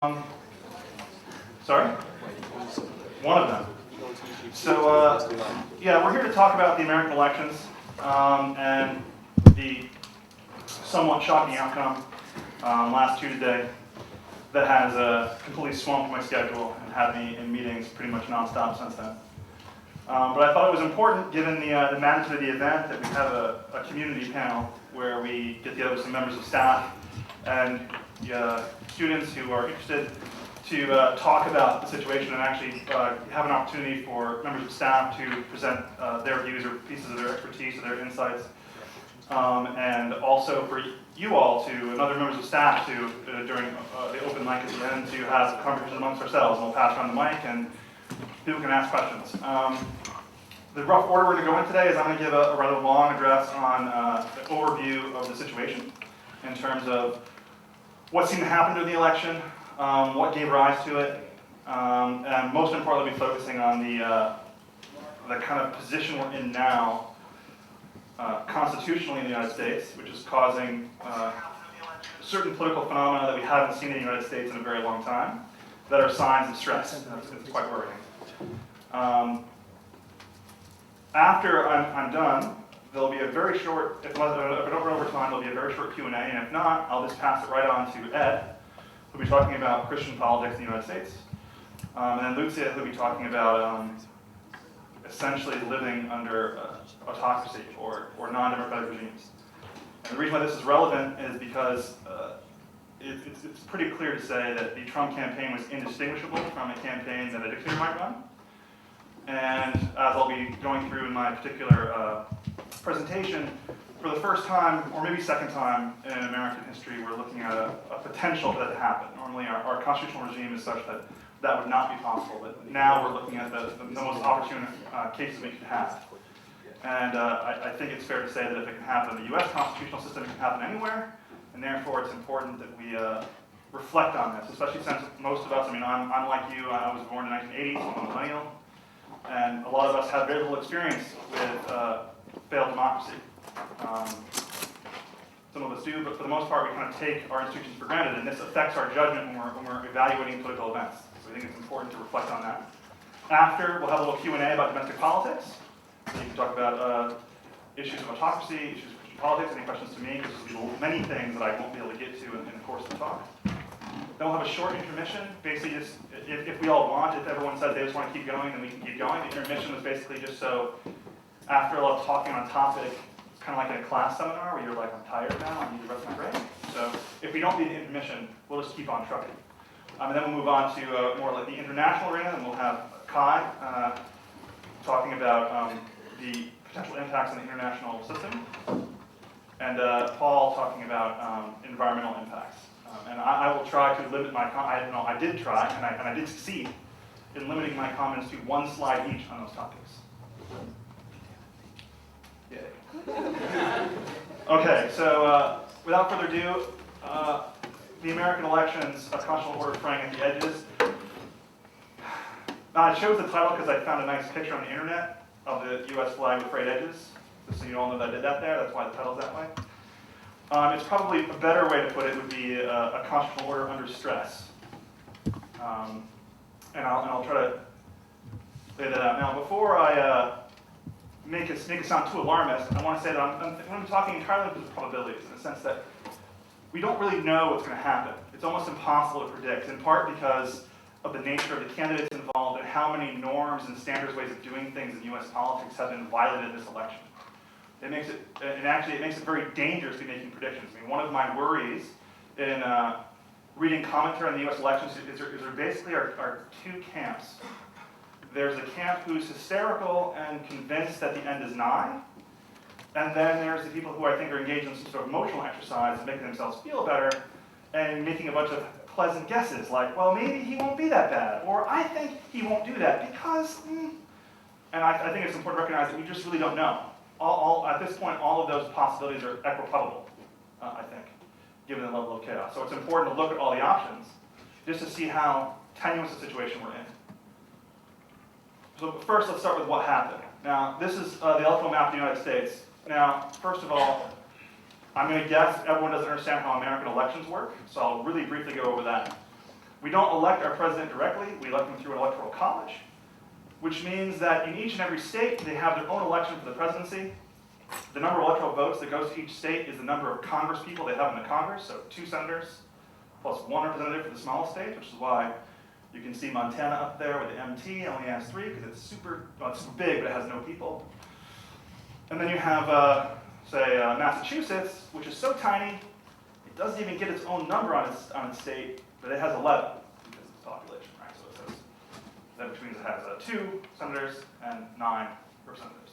Sorry? One of them. So, yeah, we're here to talk about the American elections and the somewhat shocking outcome last Tuesday that has completely swamped my schedule and had me in meetings pretty much nonstop since then. But I thought it was important, given the magnitude of the event, that we have a community panel where we get together with some members of staff and students who are interested to talk about the situation and actually have an opportunity for members of staff to present their views or pieces of their expertise or their insights. And also for you all to, and other members of staff to, during the open mic at the end, to have conversations amongst ourselves. And we'll pass around the mic and people can ask questions. The rough order we're going to go in today is I'm going to give a rather long address on the overview of the situation in terms of what seemed to happen during the election, what gave rise to it, and most importantly, be focusing on the kind of position we're in now constitutionally in the United States, which is causing certain political phenomena that we haven't seen in the United States in a very long time, that are signs of stress. It's quite worrying. After I'm done, there'll be a very short, if I don't run over time, there'll be a very short Q&A, and if not, I'll just pass it right on to Ed, who'll be talking about Christian politics in the United States. And then Lucia, who'll be talking about essentially living under autocracy or non-democratic regimes. And the reason why this is relevant is because it's pretty clear to say that the Trump campaign was indistinguishable from a campaign that a dictator might run. And as I'll be going through in my particular presentation, for the first time, or maybe second time in American history, we're looking at a potential for that to happen. Normally our constitutional regime is such that that would not be possible, but now we're looking at the most opportune cases we could have. And I think it's fair to say that if it can happen in the US constitutional system, it can happen anywhere, and therefore it's important that we reflect on this, especially since most of us, I mean, I'm like you, I was born in 1980, so I'm a millennial, and a lot of us have very little experience with failed democracy. Some of us do, but for the most part, we kind of take our institutions for granted, and this affects our judgment when we're evaluating political events. So I think it's important to reflect on that. After, we'll have a little Q&A about domestic politics. So you can talk about issues of autocracy, issues of Christian politics, any questions to me, because there'll be many things that I won't be able to get to in the course of the talk. Then we'll have a short intermission, basically just, if we all want, if everyone says they just want to keep going, then we can keep going. The intermission was basically just so, after a lot of talking on a topic, it's kind of like in a class seminar where you're like, I'm tired now, I need to rest my brain. So if we don't need an intermission, we'll just keep on trucking. And then we'll move on to more like the international arena, and we'll have Kai talking about the potential impacts on the international system, and Paul talking about environmental impacts. And I will try to limit my I did try, and I did succeed in limiting my comments to one slide each on those topics. Yay. Okay, so without further ado, the American elections, a constitutional order fraying at the edges. I chose the title because I found a nice picture on the internet of the US flag with frayed edges. Just so you all know that I did that there, that's why the title's that way. It's probably a better way to put it would be a constitutional order under stress. And I'll try to lay that out. Now, before I make it sound too alarmist, I want to say that I'm talking entirely with probabilities, in the sense that we don't really know what's going to happen. It's almost impossible to predict, in part because of the nature of the candidates involved and how many norms and standards ways of doing things in US politics have been violated in this election. It makes it very dangerous to be making predictions. I mean, one of my worries in reading commentary on the US elections is there basically are two camps. There's a camp who's hysterical and convinced that the end is nigh, and then there's the people who I think are engaged in some sort of emotional exercise and making themselves feel better and making a bunch of pleasant guesses like, well, maybe he won't be that bad, or I think he won't do that because, And I think it's important to recognize that we just really don't know. At this point, all of those possibilities are equiprobable, I think, given the level of chaos. So it's important to look at all the options just to see how tenuous a situation we're in. So first, let's start with what happened. Now, this is the electoral map of the United States. Now, first of all, I'm going to guess everyone doesn't understand how American elections work, so I'll really briefly go over that. We don't elect our president directly, we elect him through an electoral college, which means that in each and every state, they have their own election for the presidency. The number of electoral votes that goes to each state is the number of Congress people they have in the Congress, so 2 senators plus 1 representative for the smallest state, which is why you can see Montana up there with the MT, only has 3, because it's super big, but it has no people. And then you have, say, Massachusetts, which is so tiny, it doesn't even get its own number on its state, but it has 11 because of its population, right? So it says that which means it has 2 senators and 9 representatives.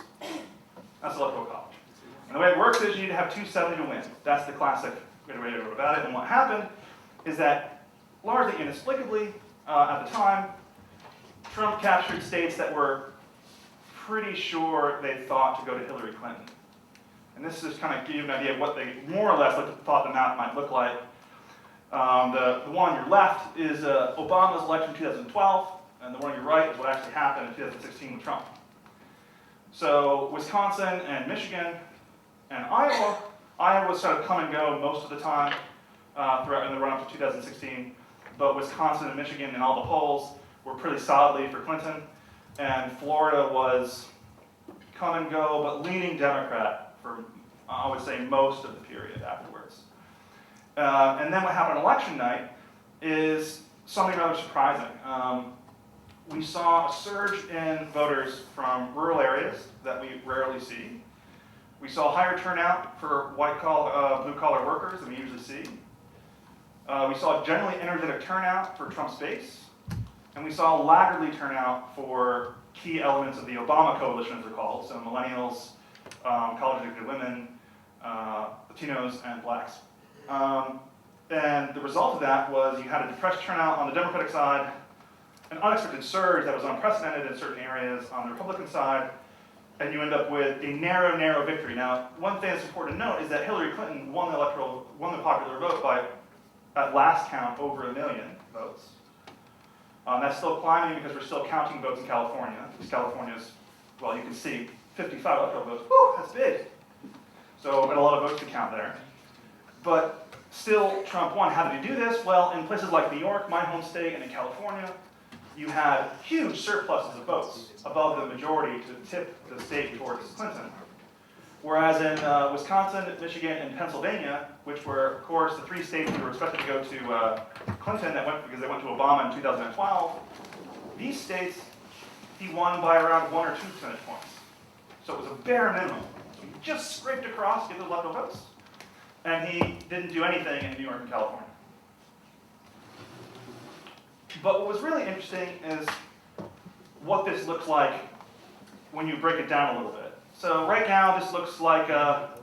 That's electoral college. And the way it works is you need to have 270 to win. That's the classic way to go about it. And what happened is that, largely inexplicably, at the time, Trump captured states that were pretty sure they thought to go to Hillary Clinton. And this is kind of give you an idea of what they more or less thought the map might look like. The one on your left is Obama's election in 2012, and the one on your right is what actually happened in 2016 with Trump. So Wisconsin and Michigan and Iowa sort of come and go most of the time throughout in the run-up to 2016, but Wisconsin and Michigan in all the polls were pretty solidly for Clinton, and Florida was come and go, but leaning Democrat for, I would say, most of the period afterwards. And then what happened on election night is something rather surprising. We saw a surge in voters from rural areas that we rarely see. We saw higher turnout for blue-collar workers than we usually see. We saw generally energetic turnout for Trump's base. And we saw laggardly turnout for key elements of the Obama coalition, as they're called, so millennials, college-educated women, Latinos, and blacks. And the result of that was you had a depressed turnout on the Democratic side, an unexpected surge that was unprecedented in certain areas on the Republican side, and you end up with a narrow victory. Now, one thing that's important to note is that Hillary Clinton won the popular vote by, at last count, over 1 million votes. That's still climbing because we're still counting votes in California. Because California's, well, you can see 55 electoral votes. Whew, that's big. So, and a lot of votes to count there. But still, Trump won. How did he do this? Well, in places like New York, my home state, and in California, you had huge surpluses of votes above the majority to tip the state towards Clinton. Whereas in Wisconsin, Michigan, and Pennsylvania, which were, of course, the 3 states that were expected to go to Clinton because they went to Obama in 2012, these states, he won by around 1 or 2 percentage points. So it was a bare minimum. So he just scraped across to get those electoral votes. And he didn't do anything in New York and California. But what was really interesting is what this looks like when you break it down a little bit. So right now, this looks like a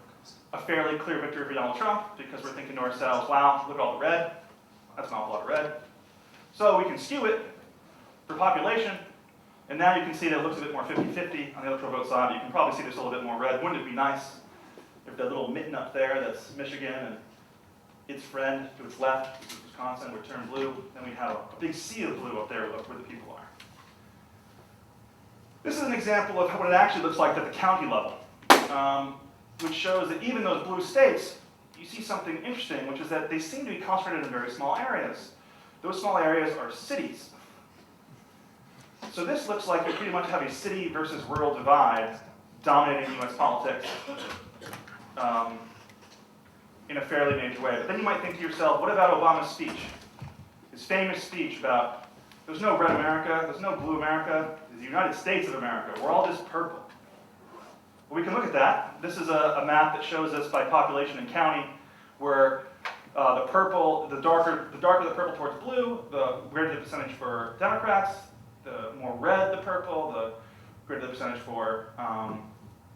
fairly clear victory for Donald Trump because we're thinking to ourselves, wow, look at all the red. That's not a lot of red. So we can skew it for population, and now you can see that it looks a bit more 50-50 on the electoral vote side. You can probably see there's a little bit more red. Wouldn't it be nice if that little mitten up there, that's Michigan, and its friend to its left, which is Wisconsin, would turn blue, then we'd have a big sea of blue up there where the people are. This is an example of what it actually looks like at the county level, which shows that even those blue states, you see something interesting, which is that they seem to be concentrated in very small areas. Those small areas are cities. So this looks like you pretty much have a city versus rural divide dominating US politics in a fairly major way. But then you might think to yourself, what about Obama's speech? His famous speech about, there's no red America, there's no blue America, there's the United States of America, we're all just purple. Well, we can look at that. This is a map that shows us by population and county, where the purple, the darker the purple towards blue, the greater the percentage for Democrats, the more red the purple, the greater the percentage for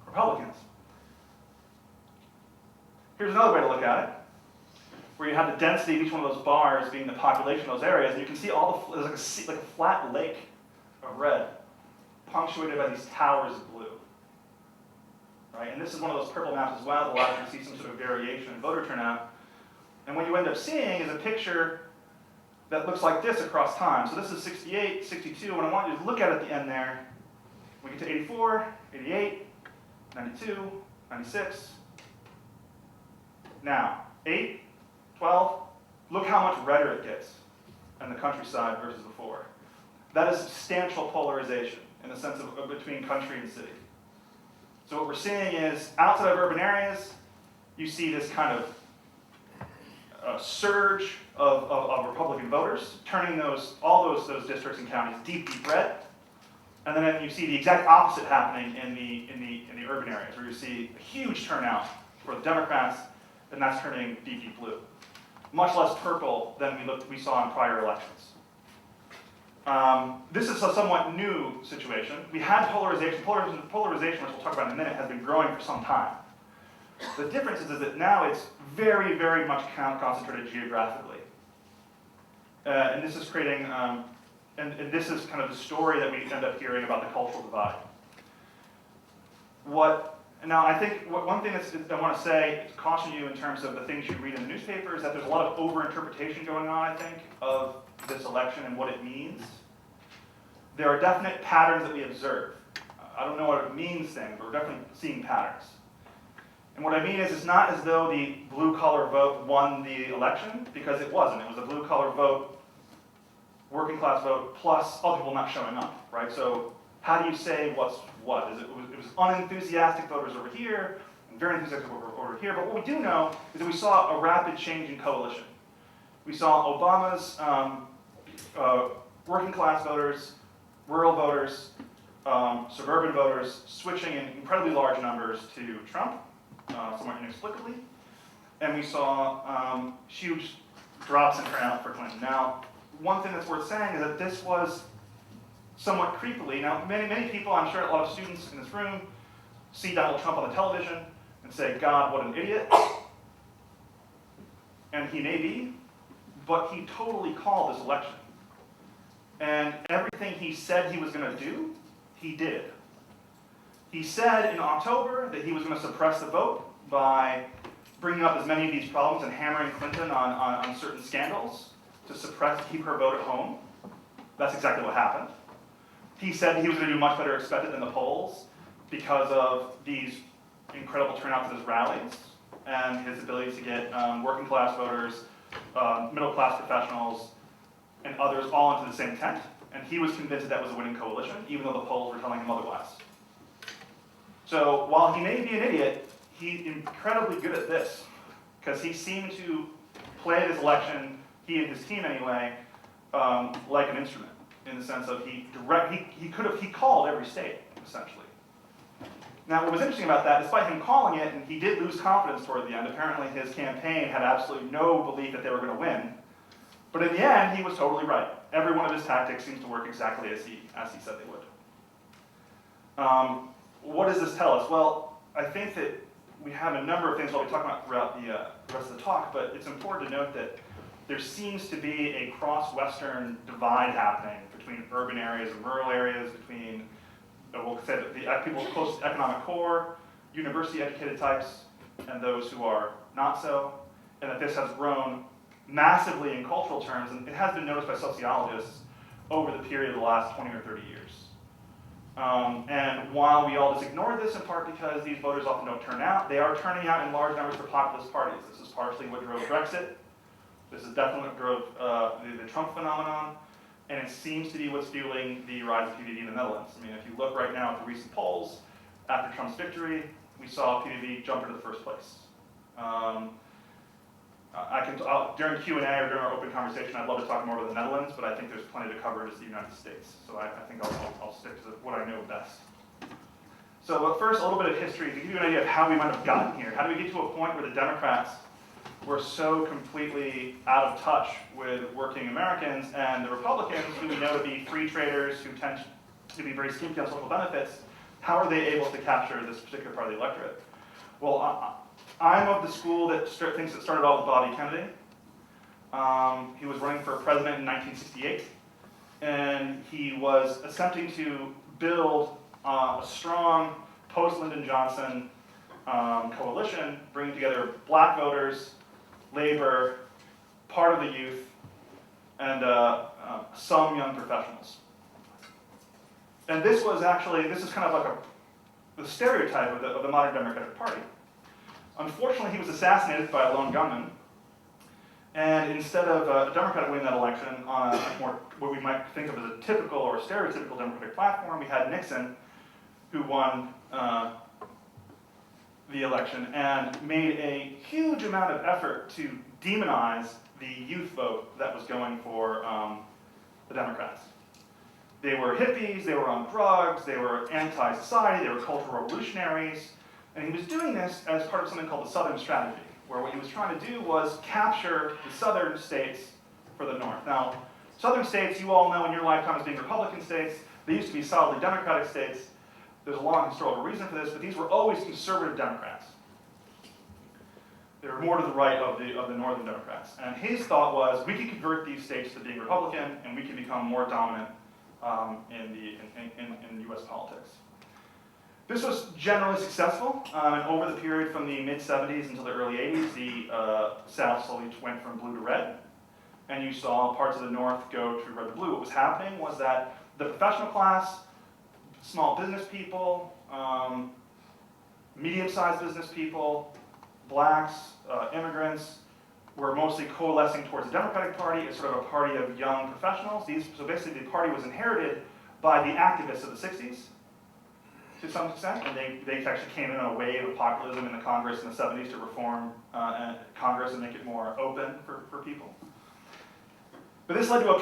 Republicans. Here's another way to look at it, where you have the density of each one of those bars being the population of those areas, and you can see all the, there's like a flat lake of red, punctuated by these towers of blue. Right? And this is one of those purple maps as well that allows you to see some sort of variation in voter turnout. And what you end up seeing is a picture that looks like this across time. So this is 68, 62, and I want you to look at it at the end there. We get to 84, 88, 92, 96. Now, 8, 12, look how much redder it gets. and the countryside versus before. That is substantial polarization in the sense of between country and city. So what we're seeing is outside of urban areas, you see this kind of surge of Republican voters, turning all those districts and counties deep red. And then you see the exact opposite happening in the urban areas, where you see a huge turnout for the Democrats, and that's turning deep blue. Much less purple than we saw in prior elections. This is a somewhat new situation. We had polarization. Polarization, which we'll talk about in a minute, has been growing for some time. The difference is that now it's very, very much concentrated geographically. And this is creating, and this is kind of the story that we end up hearing about the cultural divide. Now, I think one thing I want to say, to caution you in terms of the things you read in the newspaper, is that there's a lot of overinterpretation going on, I think, of this election and what it means. There are definite patterns that we observe. I don't know what it means thing, but we're definitely seeing patterns. And what I mean is, it's not as though the blue-collar vote won the election, because it wasn't. It was a blue-collar vote, working-class vote, plus other people not showing up, right? So how do you say what's what? It was unenthusiastic voters over here, and very enthusiastic over here. But what we do know is that we saw a rapid change in coalition. We saw Obama's working-class voters, rural voters, suburban voters switching in incredibly large numbers to Trump, somewhat inexplicably. And we saw huge drops in turnout for Clinton. Now, one thing that's worth saying is that this was somewhat creepily. Now, many people, I'm sure a lot of students in this room, see Donald Trump on the television and say, God, what an idiot. And he may be, but he totally called this election. And everything he said he was going to do, he did. He said in October that he was going to suppress the vote by bringing up as many of these problems and hammering Clinton on certain scandals to keep her vote at home. That's exactly what happened. He said he was going to do much better expected than the polls because of these incredible turnouts at his rallies and his ability to get working class voters, middle class professionals, and others all into the same tent. And he was convinced that was a winning coalition, even though the polls were telling him otherwise. So while he may be an idiot, he's incredibly good at this, because he seemed to play this election, he and his team anyway, like an instrument, in the sense of he called every state, essentially. Now, what was interesting about that, despite him calling it, and he did lose confidence toward the end, apparently his campaign had absolutely no belief that they were going to win, but in the end, he was totally right. Every one of his tactics seems to work exactly as he said they would. What does this tell us? Well, I think that we have a number of things I'll be talking about throughout the rest of the talk, but it's important to note that there seems to be a cross-Western divide happening between urban areas and rural areas, between, we'll say, the people close to economic core, university-educated types, and those who are not so, and that this has grown massively in cultural terms, and it has been noticed by sociologists over the period of the last 20 or 30 years. And while we all just ignore this, in part because these voters often don't turn out, they are turning out in large numbers for populist parties. This is partially what drove Brexit. This is definitely what drove the Trump phenomenon, and it seems to be what's fueling the rise of PVV in the Netherlands. I mean, if you look right now at the recent polls, after Trump's victory, we saw PVV jump into the first place. During Q&A or during our open conversation, I'd love to talk more about the Netherlands, but I think there's plenty to cover just the United States. So I think I'll stick to what I know best. So but first, a little bit of history to give you an idea of how we might have gotten here. How do we get to a point where the Democrats were so completely out of touch with working Americans, and the Republicans, who we know to be free traders, who tend to be very stingy on social benefits, how are they able to capture this particular part of the electorate? Well, I'm of the school that thinks it started off with Bobby Kennedy. He was running for president in 1968, and he was attempting to build a strong post-Lyndon Johnson coalition, bringing together black voters, labor, part of the youth, and some young professionals. And this is kind of like the stereotype of the modern Democratic Party. Unfortunately, he was assassinated by a lone gunman, And instead of a Democrat winning that election on a more, what we might think of as a typical or stereotypical Democratic platform, we had Nixon, who won the election and made a huge amount of effort to demonize the youth vote that was going for the Democrats. They were hippies, they were on drugs, they were anti-society, they were cultural revolutionaries, and he was doing this as part of something called the Southern Strategy, where what he was trying to do was capture the southern states for the North. Now, southern states, you all know in your lifetime as being Republican states, they used to be solidly Democratic states. There's a long historical reason for this, but these were always conservative Democrats. They were more to the right of the northern Democrats. And his thought was, we can convert these states to being Republican, and we can become more dominant in US politics. This was generally successful, and over the period from the mid-70s until the early 80s, the South slowly went from blue to red, and you saw parts of the North go to red to blue. What was happening was that the professional class, small business people, medium-sized business people, blacks, immigrants, were mostly coalescing towards the Democratic Party as sort of a party of young professionals. So basically the party was inherited by the activists of the 60s to some extent, and they actually came in on a wave of populism in the Congress in the 70s to reform Congress and make it more open for people. But this led to a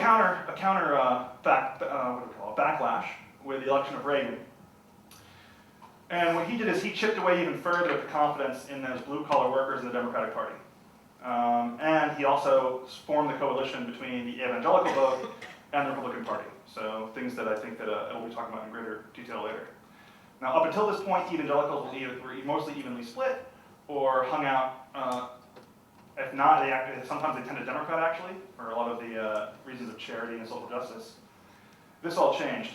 backlash with the election of Reagan. And what he did is he chipped away even further at the confidence in those blue-collar workers in the Democratic Party. And he also formed the coalition between the evangelical vote and the Republican Party. So things that I think that we'll be talking about in greater detail later. Now, up until this point, evangelicals were mostly evenly split or hung out. If not, sometimes they tended Democrat, actually, for a lot of the reasons of charity and social justice. This all changed.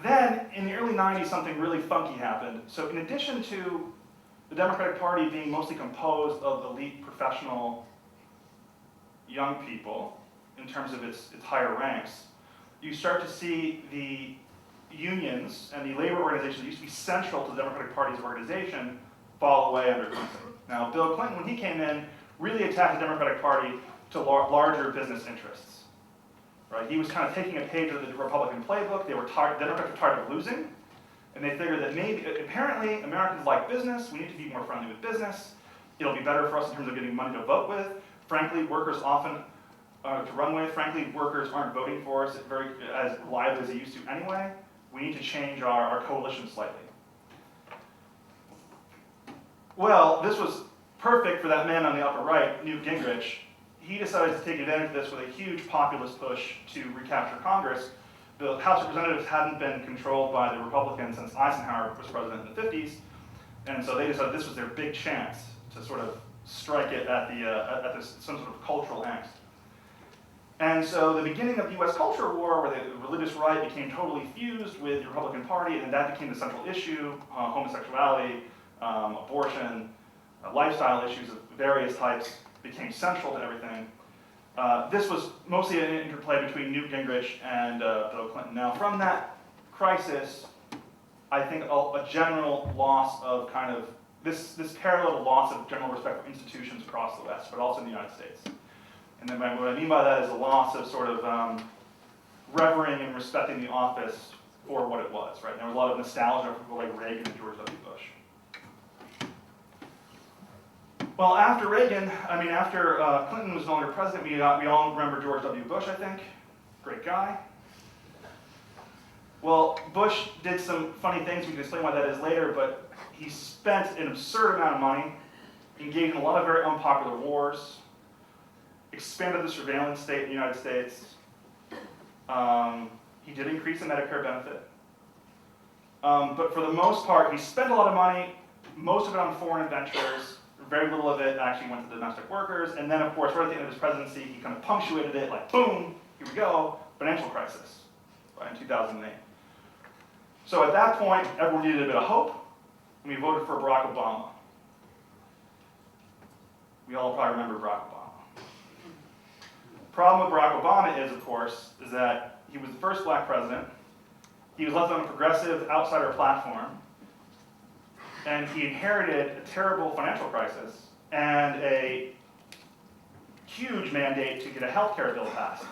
Then, in the early 90s, something really funky happened. So in addition to the Democratic Party being mostly composed of elite professional young people, in terms of its higher ranks, you start to see the unions and the labor organizations that used to be central to the Democratic Party's organization fall away under Clinton. Now, Bill Clinton, when he came in, really attacked the Democratic Party to larger business interests. Right? He was kind of taking a page of the Republican playbook. The Democrats were tired of losing, and they figured that maybe, apparently, Americans like business. We need to be more friendly with business. It'll be better for us in terms of getting money to vote with. Frankly, workers often to run with. Frankly, workers aren't voting for us as reliably as they used to anyway. We need to change our coalition slightly. Well, this was perfect for that man on the upper right, Newt Gingrich. He decided to take advantage of this with a huge populist push to recapture Congress. The House of Representatives hadn't been controlled by the Republicans since Eisenhower was president in the 50s, and so they decided this was their big chance to sort of strike it at some sort of cultural angst. And so the beginning of the US culture war, where the religious right became totally fused with the Republican Party, and that became the central issue, homosexuality, abortion, lifestyle issues of various types became central to everything. This was mostly an interplay between Newt Gingrich and Bill Clinton. Now, from that crisis, I think a general loss of kind of, this parallel loss of general respect for institutions across the West, but also in the United States. And then what I mean by that is a loss of sort of revering and respecting the office for what it was, right? There was a lot of nostalgia for people like Reagan and George W. Bush. Well, after Reagan, after Clinton was no longer president, we all remember George W. Bush, I think. Great guy. Well, Bush did some funny things. We can explain why that is later, but he spent an absurd amount of money, engaged in a lot of very unpopular wars, expanded the surveillance state in the United States. He did increase the Medicare benefit. But for the most part, he spent a lot of money, most of it on foreign ventures. Very little of it actually went to domestic workers. And then, of course, right at the end of his presidency, he kind of punctuated it like, boom, here we go, financial crisis, right, in 2008. So at that point, everyone needed a bit of hope, and we voted for Barack Obama. We all probably remember Barack Obama. The problem with Barack Obama is, of course, is that he was the first black president. He was left on a progressive outsider platform. And he inherited a terrible financial crisis and a huge mandate to get a health care bill passed.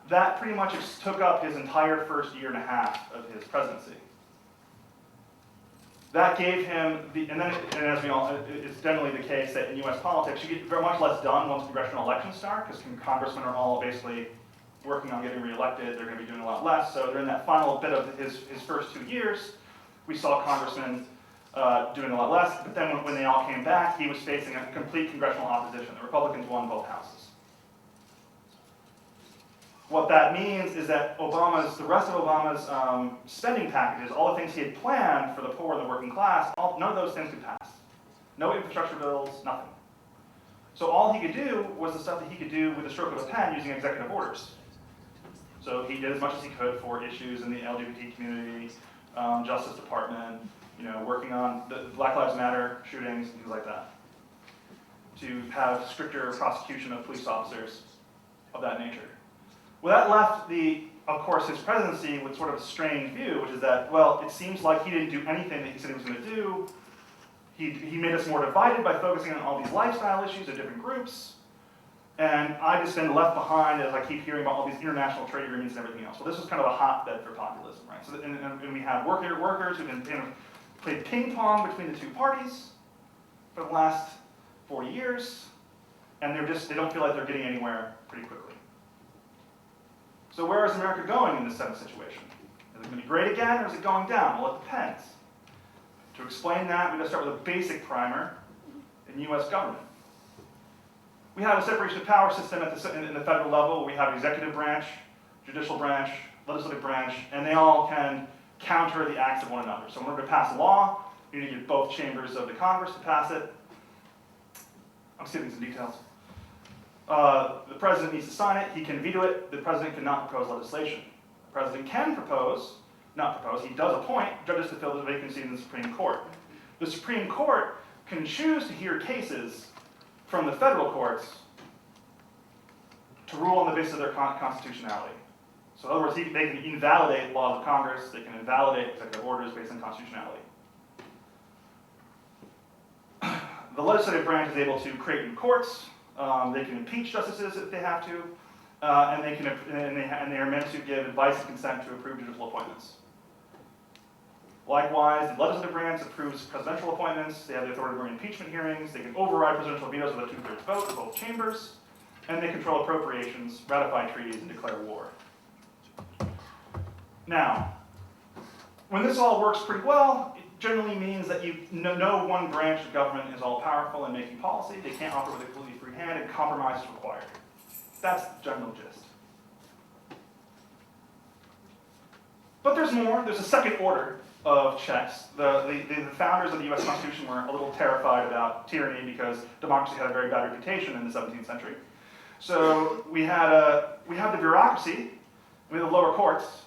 That pretty much took up his entire first year and a half of his presidency. That gave him and as we all, it's generally the case that in US politics, you get very much less done once congressional elections start, because congressmen are all basically working on getting reelected. They're going to be doing a lot less. So during that final bit of his first 2 years, we saw congressmen doing a lot less. But then when they all came back, he was facing a complete congressional opposition. The Republicans won both houses. What that means is that the rest of Obama's spending packages, all the things he had planned for the poor and the working class, none of those things could pass. No infrastructure bills, nothing. So all he could do was the stuff that he could do with the stroke of a pen using executive orders. So he did as much as he could for issues in the LGBT community, Justice Department, working on the Black Lives Matter shootings, things like that, to have stricter prosecution of police officers of that nature. Well, that left of course, his presidency with sort of a strange view, which is that, well, it seems like he didn't do anything that he said he was going to do. He made us more divided by focusing on all these lifestyle issues of different groups. And I just been left behind as I keep hearing about all these international trade agreements and everything else. Well, this was kind of a hotbed for populism, right? So, and we have workers who can play ping pong between the two parties for the last 40 years, and they don't feel like they're getting anywhere pretty quickly. So where is America going in this type of situation? Is it going to be great again, or is it going down? Well, it depends. To explain that, we're going to start with a basic primer in US government. We have a separation of power system in the federal level. We have executive branch, judicial branch, legislative branch, and they all can counter the acts of one another. So in order to pass a law, you need to get both chambers of the Congress to pass it. I'm skipping some details. The president needs to sign it. He can veto it. The president cannot propose legislation. The president can not propose, he does appoint judges to fill the vacancy in the Supreme Court. The Supreme Court can choose to hear cases from the federal courts to rule on the basis of their constitutionality. So in other words, they can invalidate laws of Congress, they can invalidate executive orders based on constitutionality. The legislative branch is able to create new courts, they can impeach justices if they have to, and they are meant to give advice and consent to approve judicial appointments. Likewise, the legislative branch approves presidential appointments, they have the authority to bring impeachment hearings, they can override presidential vetoes with a 2/3 vote in both chambers, and they control appropriations, ratify treaties, and declare war. Now, when this all works pretty well, it generally means that no one branch of government is all powerful in making policy, they can't operate with a completely free hand, and compromise is required. That's the general gist. But there's more, there's a second order of checks. The founders of the US Constitution were a little terrified about tyranny because democracy had a very bad reputation in the 17th century. So we have the bureaucracy, we have the lower courts,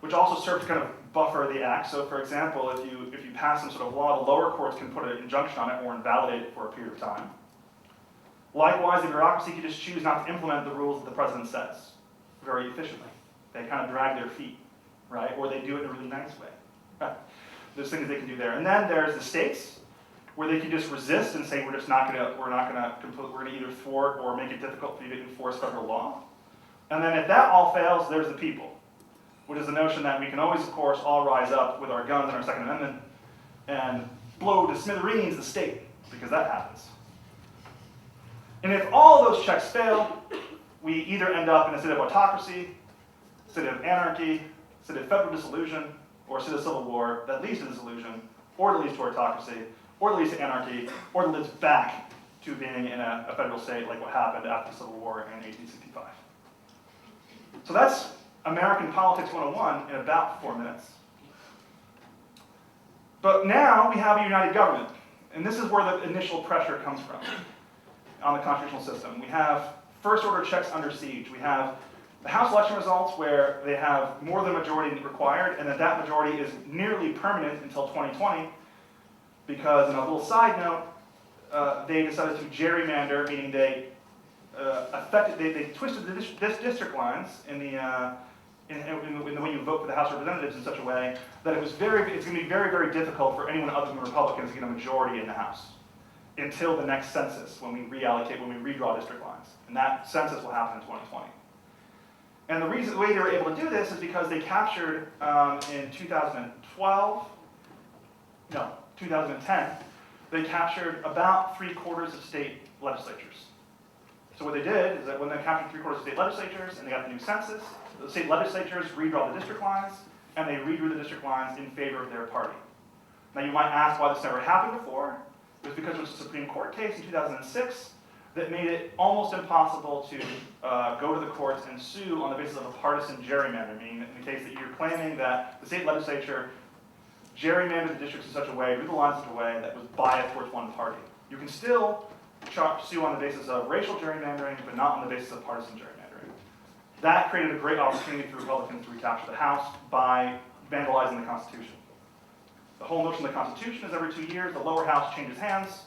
which also serve to kind of buffer the act. So for example, if you pass some sort of law, the lower courts can put an injunction on it or invalidate it for a period of time. Likewise, the bureaucracy can just choose not to implement the rules that the president says very efficiently. They kind of drag their feet, right? Or they do it in a really nice way. There's things they can do there. And then there's the states, where they can just resist and say, we're going to either thwart or make it difficult for you to enforce federal law. And then if that all fails, there's the people, which is the notion that we can always, of course, all rise up with our guns and our Second Amendment and blow to smithereens the state, because that happens. And if all those checks fail, we either end up in a state of autocracy, state of anarchy, state of federal dissolution, or a state of civil war that leads to dissolution, or that leads to autocracy, or that leads to anarchy, or that leads back to being in a federal state like what happened after the Civil War in 1865. So that's American Politics 101 in about 4 minutes. But now we have a united government, and this is where the initial pressure comes from on the constitutional system. We have first order checks under siege. We have the House election results where they have more than a majority required, and that majority is nearly permanent until 2020, because, in a little side note, they decided to gerrymander, meaning they twisted the district lines in the way you vote for the House of Representatives in such a way that it's going to be very, very difficult for anyone other than Republicans to get a majority in the House until the next census, when we redraw district lines. lines. And that census will happen in 2020. And the way they were able to do this is because they captured in 2010, they captured about 3/4 of state legislatures. So what they did is that when they captured 3/4 of state legislatures and they got the new census, the state legislatures redraw the district lines, and they redrew the district lines in favor of their party. Now you might ask why this never happened before. It was because it was a Supreme Court case in 2006 that made it almost impossible to go to the courts and sue on the basis of a partisan gerrymander, meaning in the case that you're claiming that the state legislature gerrymandered the districts in such a way, drew the lines in such a way that was biased towards one party. You can still sue on the basis of racial gerrymandering, but not on the basis of partisan gerrymandering. That created a great opportunity for Republicans to recapture the House by vandalizing the Constitution. The whole notion of the Constitution is every 2 years, the lower house changes hands,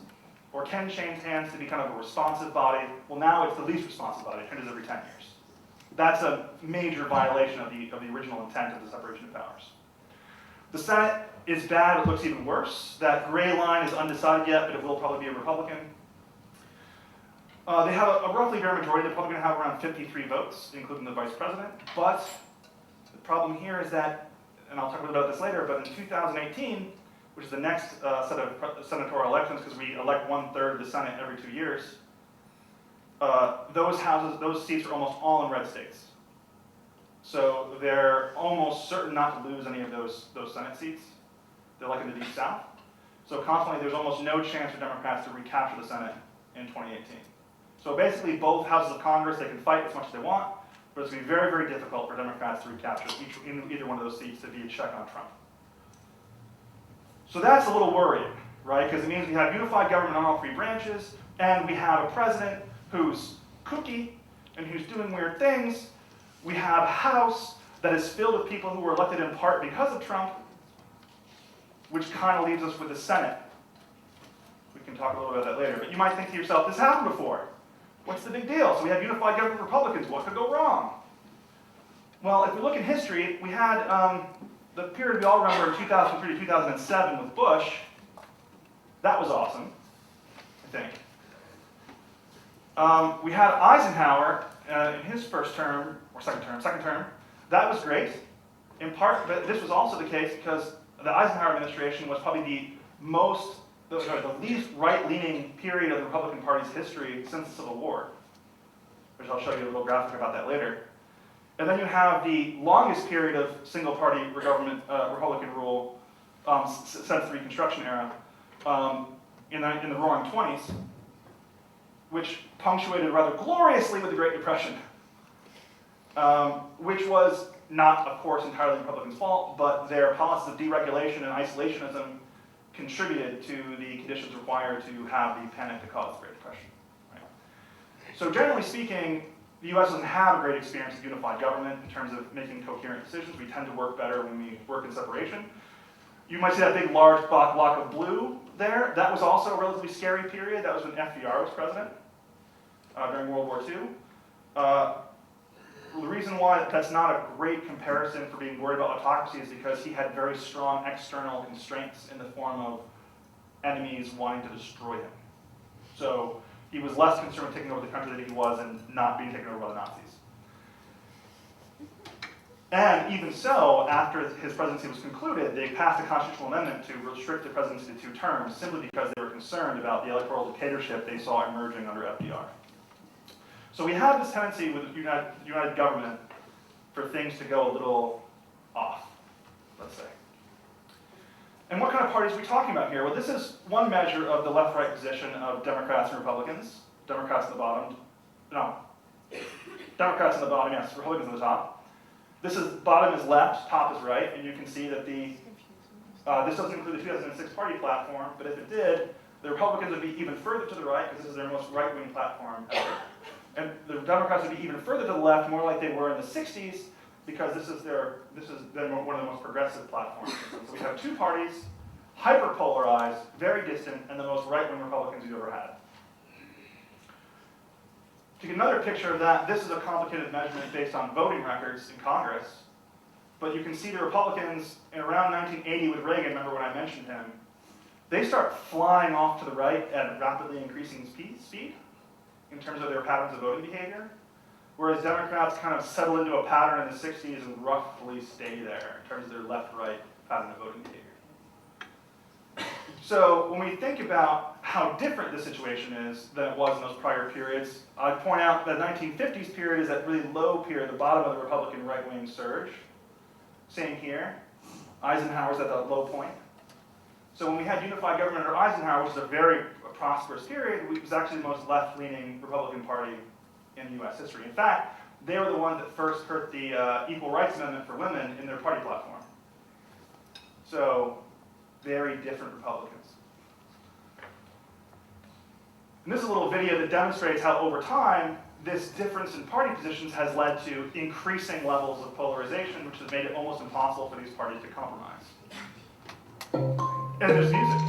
or can change hands to be kind of a responsive body. Well, now it's the least responsive body, it changes every 10 years. That's a major violation of the original intent of the separation of powers. The Senate is bad, it looks even worse. That gray line is undecided yet, but it will probably be a Republican. They have a roughly bare majority. The Republicans have around 53 votes, including the vice president. But the problem here is that, and I'll talk a little about this later, but in 2018, which is the next set of senatorial elections, because we elect 1/3 of the Senate every 2 years, those seats are almost all in red states. So they're almost certain not to lose any of those Senate seats. They're like in the Deep South. So consequently, there's almost no chance for Democrats to recapture the Senate in 2018. So basically, both houses of Congress, they can fight as much as they want, but it's going to be very, very difficult for Democrats to recapture either one of those seats to be a check on Trump. So that's a little worrying, right? Because it means we have unified government on all three branches, and we have a president who's kooky and who's doing weird things. We have a House that is filled with people who were elected in part because of Trump, which kind of leaves us with the Senate. We can talk a little bit about that later, but you might think to yourself, this happened before. What's the big deal? So we have unified government Republicans. What could go wrong? Well, if we look in history, we had the period we all remember, 2003 to 2007 with Bush. That was awesome, I think. We had Eisenhower in his first term, or second term. That was great, in part, but this was also the case because the Eisenhower administration was probably the least right-leaning period of the Republican Party's history since the Civil War, which I'll show you a little graphic about that later. And then you have the longest period of single-party Republican rule since the Reconstruction era in the Roaring '20s, which punctuated rather gloriously with the Great Depression, which was not, of course, entirely the Republicans' fault, but their policies of deregulation and isolationism contributed to the conditions required to have the panic that caused the Great Depression. Right? So generally speaking, the US doesn't have a great experience with unified government in terms of making coherent decisions. We tend to work better when we work in separation. You might see that big, large block of blue there. That was also a relatively scary period. That was when FDR was president during World War II. The reason why that's not a great comparison for being worried about autocracy is because he had very strong external constraints in the form of enemies wanting to destroy him. So he was less concerned with taking over the country than he was and not being taken over by the Nazis. And even so, after his presidency was concluded, they passed a constitutional amendment to restrict the presidency to 2 terms simply because they were concerned about the electoral dictatorship they saw emerging under FDR. So we have this tendency with united government for things to go a little off, let's say. And what kind of parties are we talking about here? Well, this is one measure of the left-right position of Democrats and Republicans. Democrats at the bottom. No. Democrats at the bottom, yes. Republicans at the top. This is, bottom is left, top is right, and you can see that this doesn't include the 2006 party platform, but if it did, the Republicans would be even further to the right, because this is their most right-wing platform ever. And the Democrats would be even further to the left, more like they were in the 60s, because this is one of the most progressive platforms. So we have 2 parties, hyper-polarized, very distant, and the most right-wing Republicans we've ever had. To get another picture of that, this is a complicated measurement based on voting records in Congress. But you can see the Republicans in around 1980 with Reagan, remember when I mentioned him, they start flying off to the right at a rapidly increasing speed. in terms of their patterns of voting behavior, whereas Democrats kind of settle into a pattern in the 60s and roughly stay there in terms of their left-right pattern of voting behavior. So when we think about how different the situation is than it was in those prior periods, I'd point out that the 1950s period is that really low period, the bottom of the Republican right-wing surge. Same here. Eisenhower's at that low point. So when we had unified government under Eisenhower, which is a very prosperous period, it was actually the most left-leaning Republican Party in U.S. history. In fact, they were the ones that first put the Equal Rights Amendment for women in their party platform. So, very different Republicans. And this is a little video that demonstrates how over time, this difference in party positions has led to increasing levels of polarization, which has made it almost impossible for these parties to compromise. And there's music.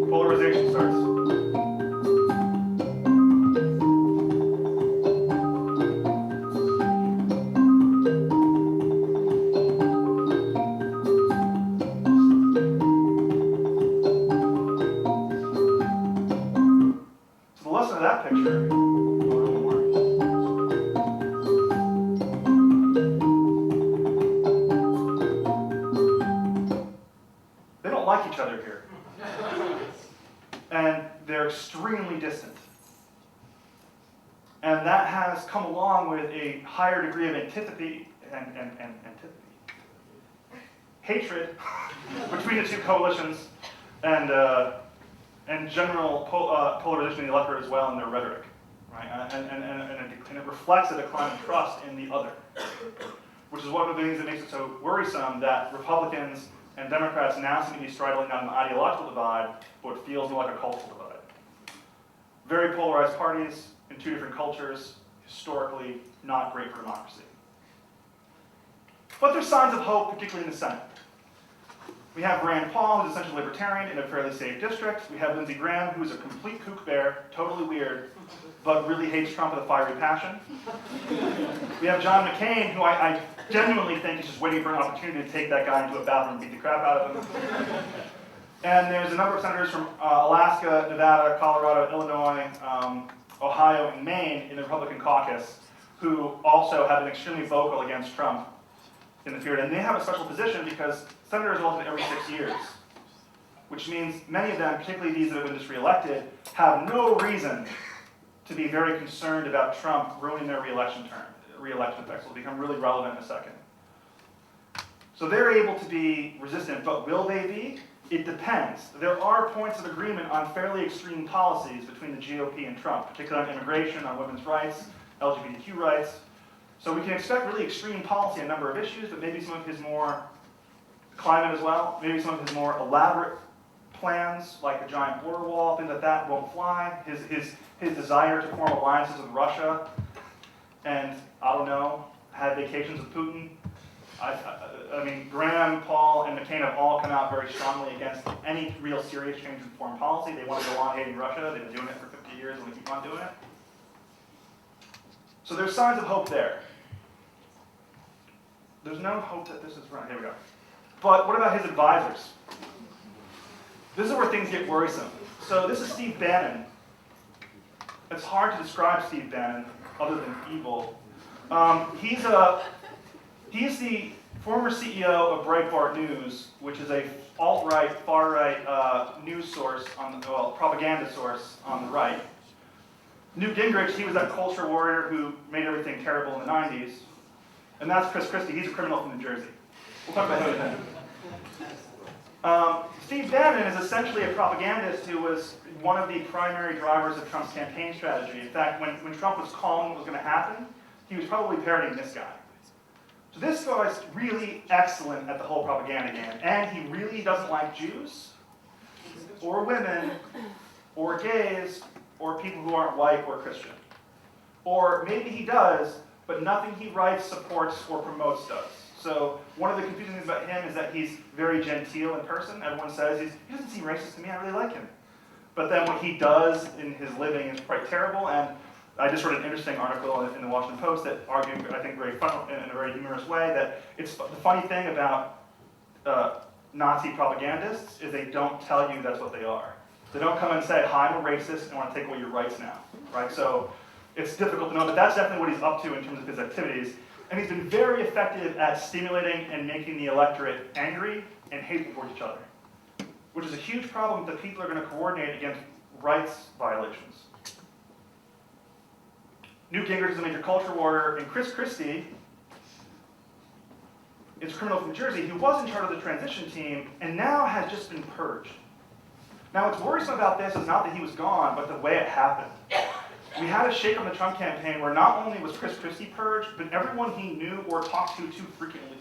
Polarization starts. So the lesson of that picture, they don't like each other here. And they're extremely distant. And that has come along with a higher degree of antipathy hatred between the two coalitions, and general polarization in the electorate as well in their rhetoric, right? And it reflects a decline of trust in the other, which is one of the things that makes it so worrisome that Republicans and Democrats now seem to be straddling down an ideological divide, but it feels more like a cultural divide. Very polarized parties in two different cultures, historically not great for democracy. But there's signs of hope, particularly in the Senate. We have Rand Paul, who's essentially libertarian in a fairly safe district. We have Lindsey Graham, who's a complete kook bear, totally weird, but really hates Trump with a fiery passion. We have John McCain, who I genuinely think is just waiting for an opportunity to take that guy into a bathroom and beat the crap out of him. And there's a number of senators from Alaska, Nevada, Colorado, Illinois, Ohio, and Maine in the Republican caucus who also have been extremely vocal against Trump in the period. And they have a special position because senators are elected every 6 years, which means many of them, particularly these that have been just reelected, have no reason to be very concerned about Trump ruining their reelection effects. Will become really relevant in a second. So they're able to be resistant, but will they be? It depends. There are points of agreement on fairly extreme policies between the GOP and Trump, particularly on immigration, on women's rights, LGBTQ rights. So we can expect really extreme policy on a number of issues, but maybe some of his more climate as well, maybe some of his more elaborate plans, like a giant border wall, things like that won't fly. His desire to form alliances with Russia, and I don't know, have vacations with Putin. I mean, Graham, Paul, and McCain have all come out very strongly against any real serious change in foreign policy. They want to go on hating Russia. They've been doing it for 50 years, and they keep on doing it. So there's signs of hope there. There's no hope that this is right. Here we go. But what about his advisors? This is where things get worrisome. So this is Steve Bannon. It's hard to describe Steve Bannon other than evil. He's the former CEO of Breitbart News, which is a alt-right, far-right news source, propaganda source on the right. Newt Gingrich, he was that culture warrior who made everything terrible in the 90s. And that's Chris Christie. He's a criminal from New Jersey. We'll talk about him in a minute. Steve Bannon is essentially a propagandist who was one of the primary drivers of Trump's campaign strategy. In fact, when Trump was calling what was going to happen, he was probably parodying this guy. So this guy's really excellent at the whole propaganda game, and he really doesn't like Jews, or women, or gays, or people who aren't white or Christian. Or maybe he does, but nothing he writes, supports, or promotes does. So one of the confusing things about him is that he's very genteel in person. Everyone says he doesn't seem racist to me, I really like him. But then what he does in his living is quite terrible, and I just read an interesting article in the Washington Post that argued, I think, very fun, in a very humorous way, that it's the funny thing about Nazi propagandists is they don't tell you that's what they are. They don't come and say, hi, I'm a racist, and I want to take away your rights now, right? So it's difficult to know, but that's definitely what he's up to in terms of his activities. And he's been very effective at stimulating and making the electorate angry and hateful towards each other, which is a huge problem that people are going to coordinate against rights violations. Newt Gingrich is a major culture warrior, and Chris Christie is a criminal from New Jersey who was in charge of the transition team and now has just been purged. Now, what's worrisome about this is not that he was gone, but the way it happened. We had a shake on the Trump campaign where not only was Chris Christie purged, but everyone he knew or talked to too frequently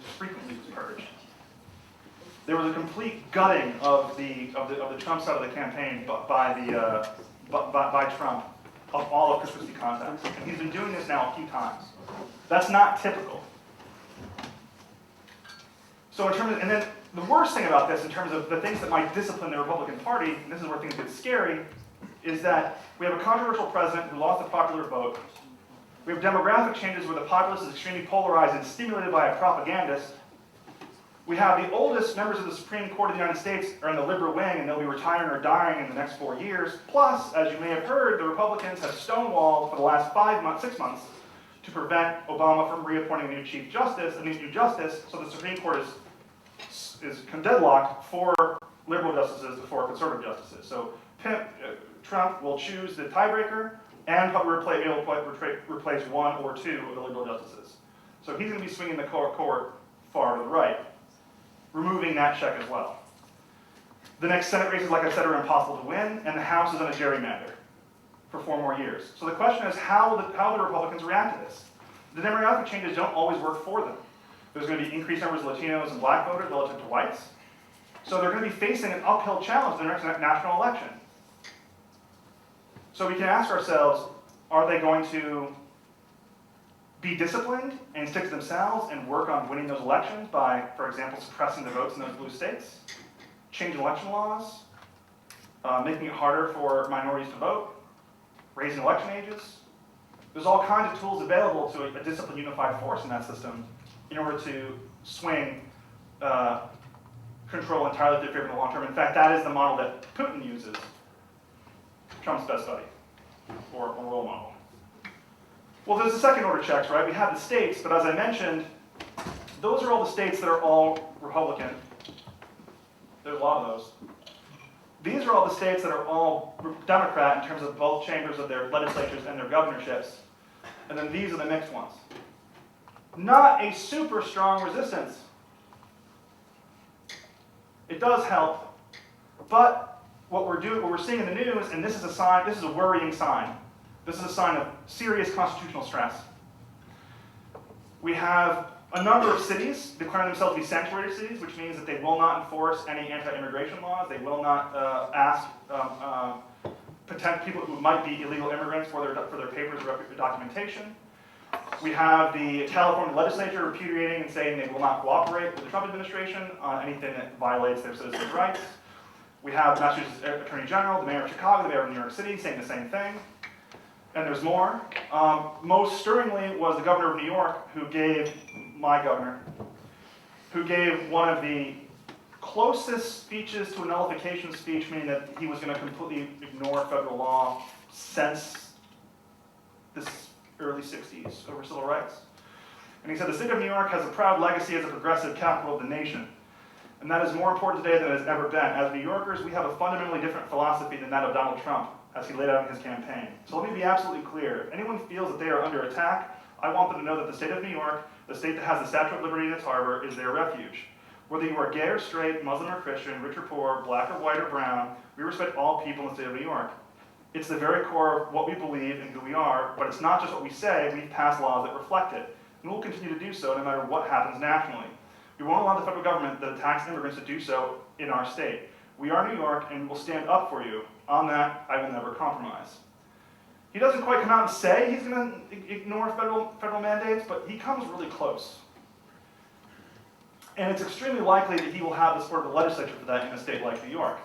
was purged. There was a complete gutting of the Trump side of the campaign by Trump of all of Chris Christie contacts, and he's been doing this now a few times. That's not typical. So in terms of, and then the worst thing about this, in terms of the things that might discipline the Republican Party, and this is where things get scary, is that we have a controversial president who lost the popular vote. We have demographic changes where the populace is extremely polarized and stimulated by a propagandist. We have the oldest members of the Supreme Court of the United States are in the liberal wing, and they'll be retiring or dying in the next 4 years. Plus, as you may have heard, the Republicans have stonewalled for the last 6 months to prevent Obama from reappointing a new chief justice, so the Supreme Court is deadlocked for liberal justices before conservative justices. So Trump will choose the tiebreaker and probably replace one or two of the liberal justices. So he's going to be swinging the court far to the right, removing that check as well. The next Senate races, like I said, are impossible to win, and the House is on a gerrymander for 4 more years. So the question is, how the Republicans react to this? The demographic changes don't always work for them. There's going to be increased numbers of Latinos and black voters relative to whites. So they're going to be facing an uphill challenge in the next national election. So we can ask ourselves, are they going to be disciplined and stick to themselves and work on winning those elections by, for example, suppressing the votes in those blue states, changing election laws, making it harder for minorities to vote, raising election ages? There's all kinds of tools available to a disciplined, unified force in that system in order to swing control entirely to their favor in the long term. In fact, that is the model that Putin uses, Trump's best buddy, or a role model. Well, there's the second order checks, right? We have the states, but as I mentioned, those are all the states that are all Republican. There's a lot of those. These are all the states that are all Democrat in terms of both chambers of their legislatures and their governorships. And then these are the mixed ones. Not a super strong resistance. It does help, but what we're seeing in the news, and this is a sign, this is a worrying sign. This is a sign of serious constitutional stress. We have a number of cities declaring themselves to be sanctuary cities, which means that they will not enforce any anti-immigration laws. They will not ask people who might be illegal immigrants for their papers or documentation. We have the California legislature repudiating and saying they will not cooperate with the Trump administration on anything that violates their citizens' rights. We have the Massachusetts Attorney General, the Mayor of Chicago, the Mayor of New York City saying the same thing. And there's more. Most stirringly was the governor of New York, my governor, who gave one of the closest speeches to a nullification speech, meaning that he was going to completely ignore federal law since the early 60s over civil rights. And he said, the state of New York has a proud legacy as a progressive capital of the nation. And that is more important today than it has ever been. As New Yorkers, we have a fundamentally different philosophy than that of Donald Trump, as he laid out in his campaign. So let me be absolutely clear. If anyone feels that they are under attack, I want them to know that the state of New York, the state that has the Statue of Liberty in its harbor, is their refuge. Whether you are gay or straight, Muslim or Christian, rich or poor, black or white or brown, we respect all people in the state of New York. It's the very core of what we believe and who we are, but it's not just what we say, we've passed laws that reflect it. And we'll continue to do so no matter what happens nationally. We won't allow the federal government that attacks immigrants to do so in our state. We are New York and we will stand up for you. On that, I will never compromise. He doesn't quite come out and say he's going to ignore federal mandates, but he comes really close. And it's extremely likely that he will have the support of the legislature for that in a state like New York.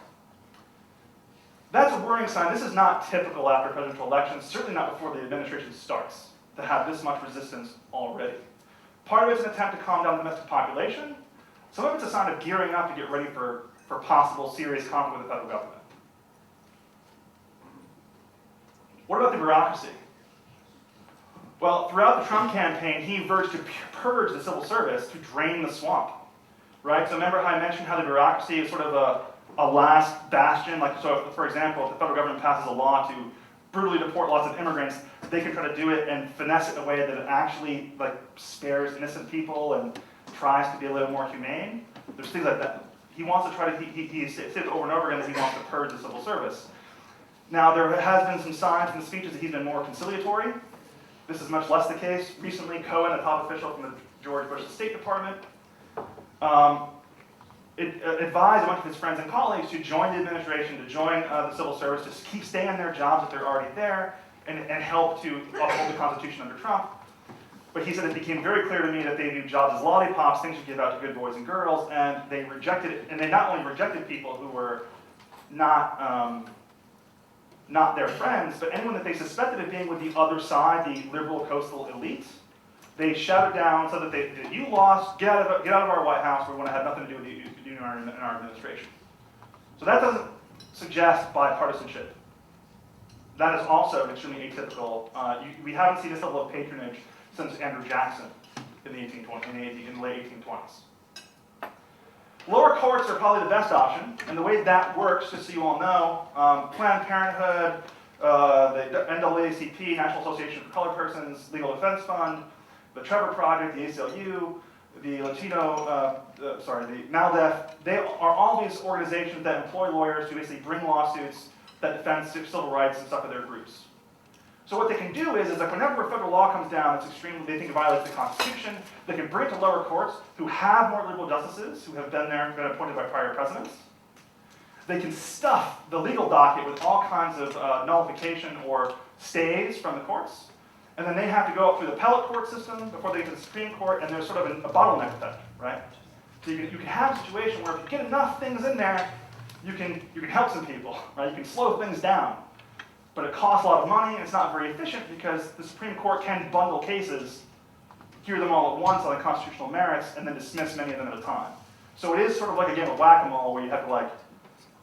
That's a worrying sign. This is not typical after presidential elections, certainly not before the administration starts, to have this much resistance already. Part of it's an attempt to calm down the domestic population. Some of it's a sign of gearing up to get ready for possible serious conflict with the federal government. What about the bureaucracy? Well, throughout the Trump campaign, he verged to purge the civil service to drain the swamp, right? So remember how I mentioned how the bureaucracy is sort of a last bastion? Like, so for example, if the federal government passes a law to brutally deport lots of immigrants, they can try to do it and finesse it in a way that it actually spares innocent people and tries to be a little more humane. There's things like that. He wants to try to, he says over and over again that he wants to purge the civil service. Now, there has been some signs in the speeches that he's been more conciliatory. This is much less the case. Recently, Cohen, a top official from the George Bush State Department, advised a bunch of his friends and colleagues to join the administration, to join the civil service, to stay in their jobs if they're already there, and help to uphold the Constitution under Trump. But he said it became very clear to me that they viewed jobs as lollipops, things you give out to good boys and girls, and they rejected it. And they not only rejected people who were not their friends, but anyone that they suspected of being with the other side, the liberal coastal elite. They shouted down, said that you lost, get out of our White House, we want to have nothing to do with you in our administration. So that doesn't suggest bipartisanship. That is also extremely atypical. We haven't seen this level of patronage since Andrew Jackson in the late 1820s. Lower courts are probably the best option, and the way that works, just so you all know, Planned Parenthood, the NAACP, National Association for Colored Persons, Legal Defense Fund, the Trevor Project, the ACLU, the the MALDEF, they are all these organizations that employ lawyers to basically bring lawsuits that defend civil rights and stuff of their groups. So what they can do is like whenever a federal law comes down that's extremely, they think it violates the Constitution, they can bring it to lower courts who have more liberal justices, who have been appointed by prior presidents. They can stuff the legal docket with all kinds of nullification or stays from the courts, and then they have to go up through the appellate court system before they get to the Supreme Court, and there's sort of a bottleneck effect, right? So you can have a situation where if you get enough things in there, you can help some people, right? You can slow things down. But it costs a lot of money, and it's not very efficient because the Supreme Court can bundle cases, hear them all at once on the constitutional merits, and then dismiss many of them at a time. So it is sort of like a game of whack-a-mole where you have to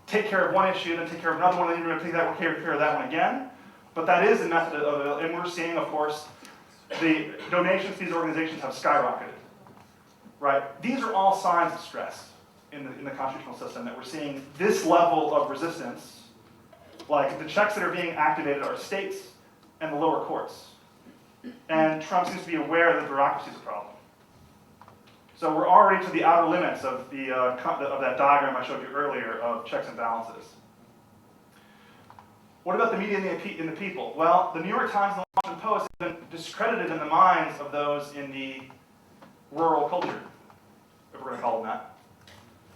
take care of one issue, then take care of another one, and then you're going to take care of that one again. But that is the method of it, and we're seeing, of course, the donations to these organizations have skyrocketed. Right? These are all signs of stress in the constitutional system, that we're seeing this level of resistance. Like the checks that are being activated are states and the lower courts. And Trump seems to be aware that bureaucracy is a problem. So we're already to the outer limits of that diagram I showed you earlier of checks and balances. What about the media and the people? Well, the New York Times and the Washington Post have been discredited in the minds of those in the rural culture, if we're going to call them that.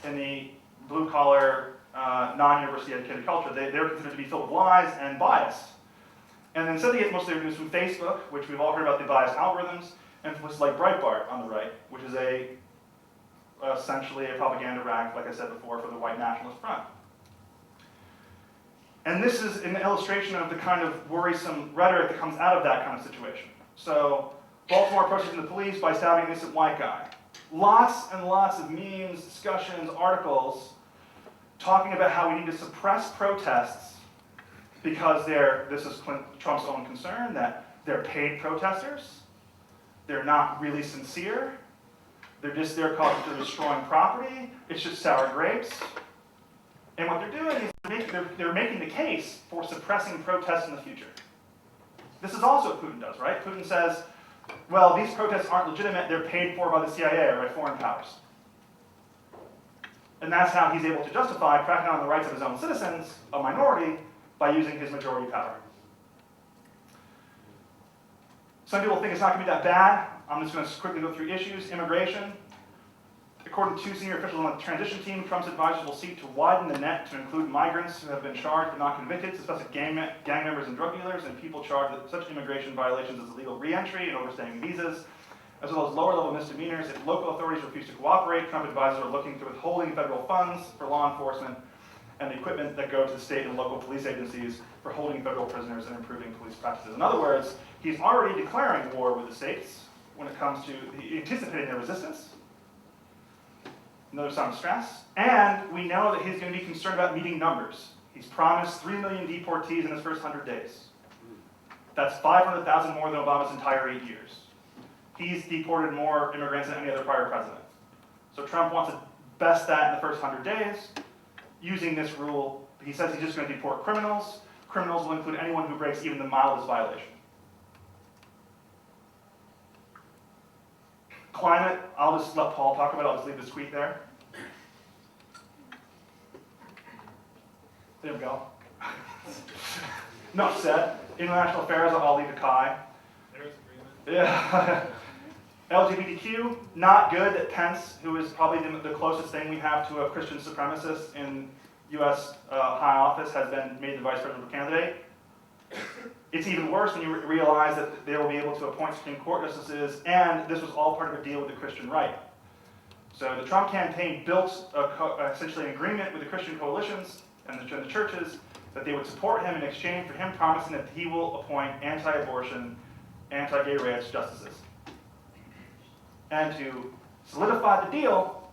In the blue-collar, non-university educated culture, they're considered to be filled with lies and bias. And instead they get most of their news from Facebook, which we've all heard about the biased algorithms, and from places like Breitbart on the right, which is essentially a propaganda rag, like I said before, for the white nationalist front. And this is an illustration of the kind of worrisome rhetoric that comes out of that kind of situation. So, Baltimore protesting the police by stabbing an innocent white guy. Lots and lots of memes, discussions, articles talking about how we need to suppress protests because this is Trump's own concern, that they're paid protesters, they're not really sincere, they're just there because they're destroying property, it's just sour grapes. And what they're doing is they're making the case for suppressing protests in the future. This is also what Putin does, right? Putin says, well, these protests aren't legitimate, they're paid for by the CIA or by foreign powers. And that's how he's able to justify cracking down on the rights of his own citizens, a minority, by using his majority power. Some people think it's not going to be that bad. I'm just going to quickly go through issues. Immigration. According to 2 senior officials on the transition team, Trump's advisors will seek to widen the net to include migrants who have been charged but not convicted, suspected gang members and drug dealers, and people charged with such immigration violations as illegal re-entry and overstaying visas, as well as lower-level misdemeanors. If local authorities refuse to cooperate, Trump advisors are looking to withholding federal funds for law enforcement and the equipment that go to the state and local police agencies for holding federal prisoners and improving police practices. In other words, he's already declaring war with the states when it comes to anticipating their resistance. Another sign of stress. And we know that he's going to be concerned about meeting numbers. He's promised 3 million deportees in his first 100 days. That's 500,000 more than Obama's entire 8 years. He's deported more immigrants than any other prior president. So Trump wants to best that in the first 100 days. Using this rule, he says he's just going to deport criminals. Criminals will include anyone who breaks even the mildest violation. Climate, I'll just let Paul talk about it. I'll just leave this tweet there. There we go. Enough said. International affairs, I'll leave to Kai. There's agreement. Yeah. LGBTQ, not good that Pence, who is probably the closest thing we have to a Christian supremacist in U.S. High office, has been made the vice presidential candidate. It's even worse when you realize that they will be able to appoint Supreme Court justices, and this was all part of a deal with the Christian right. So the Trump campaign built essentially an agreement with the Christian coalitions and the churches that they would support him in exchange for him promising that he will appoint anti-abortion, anti-gay rights justices. And to solidify the deal,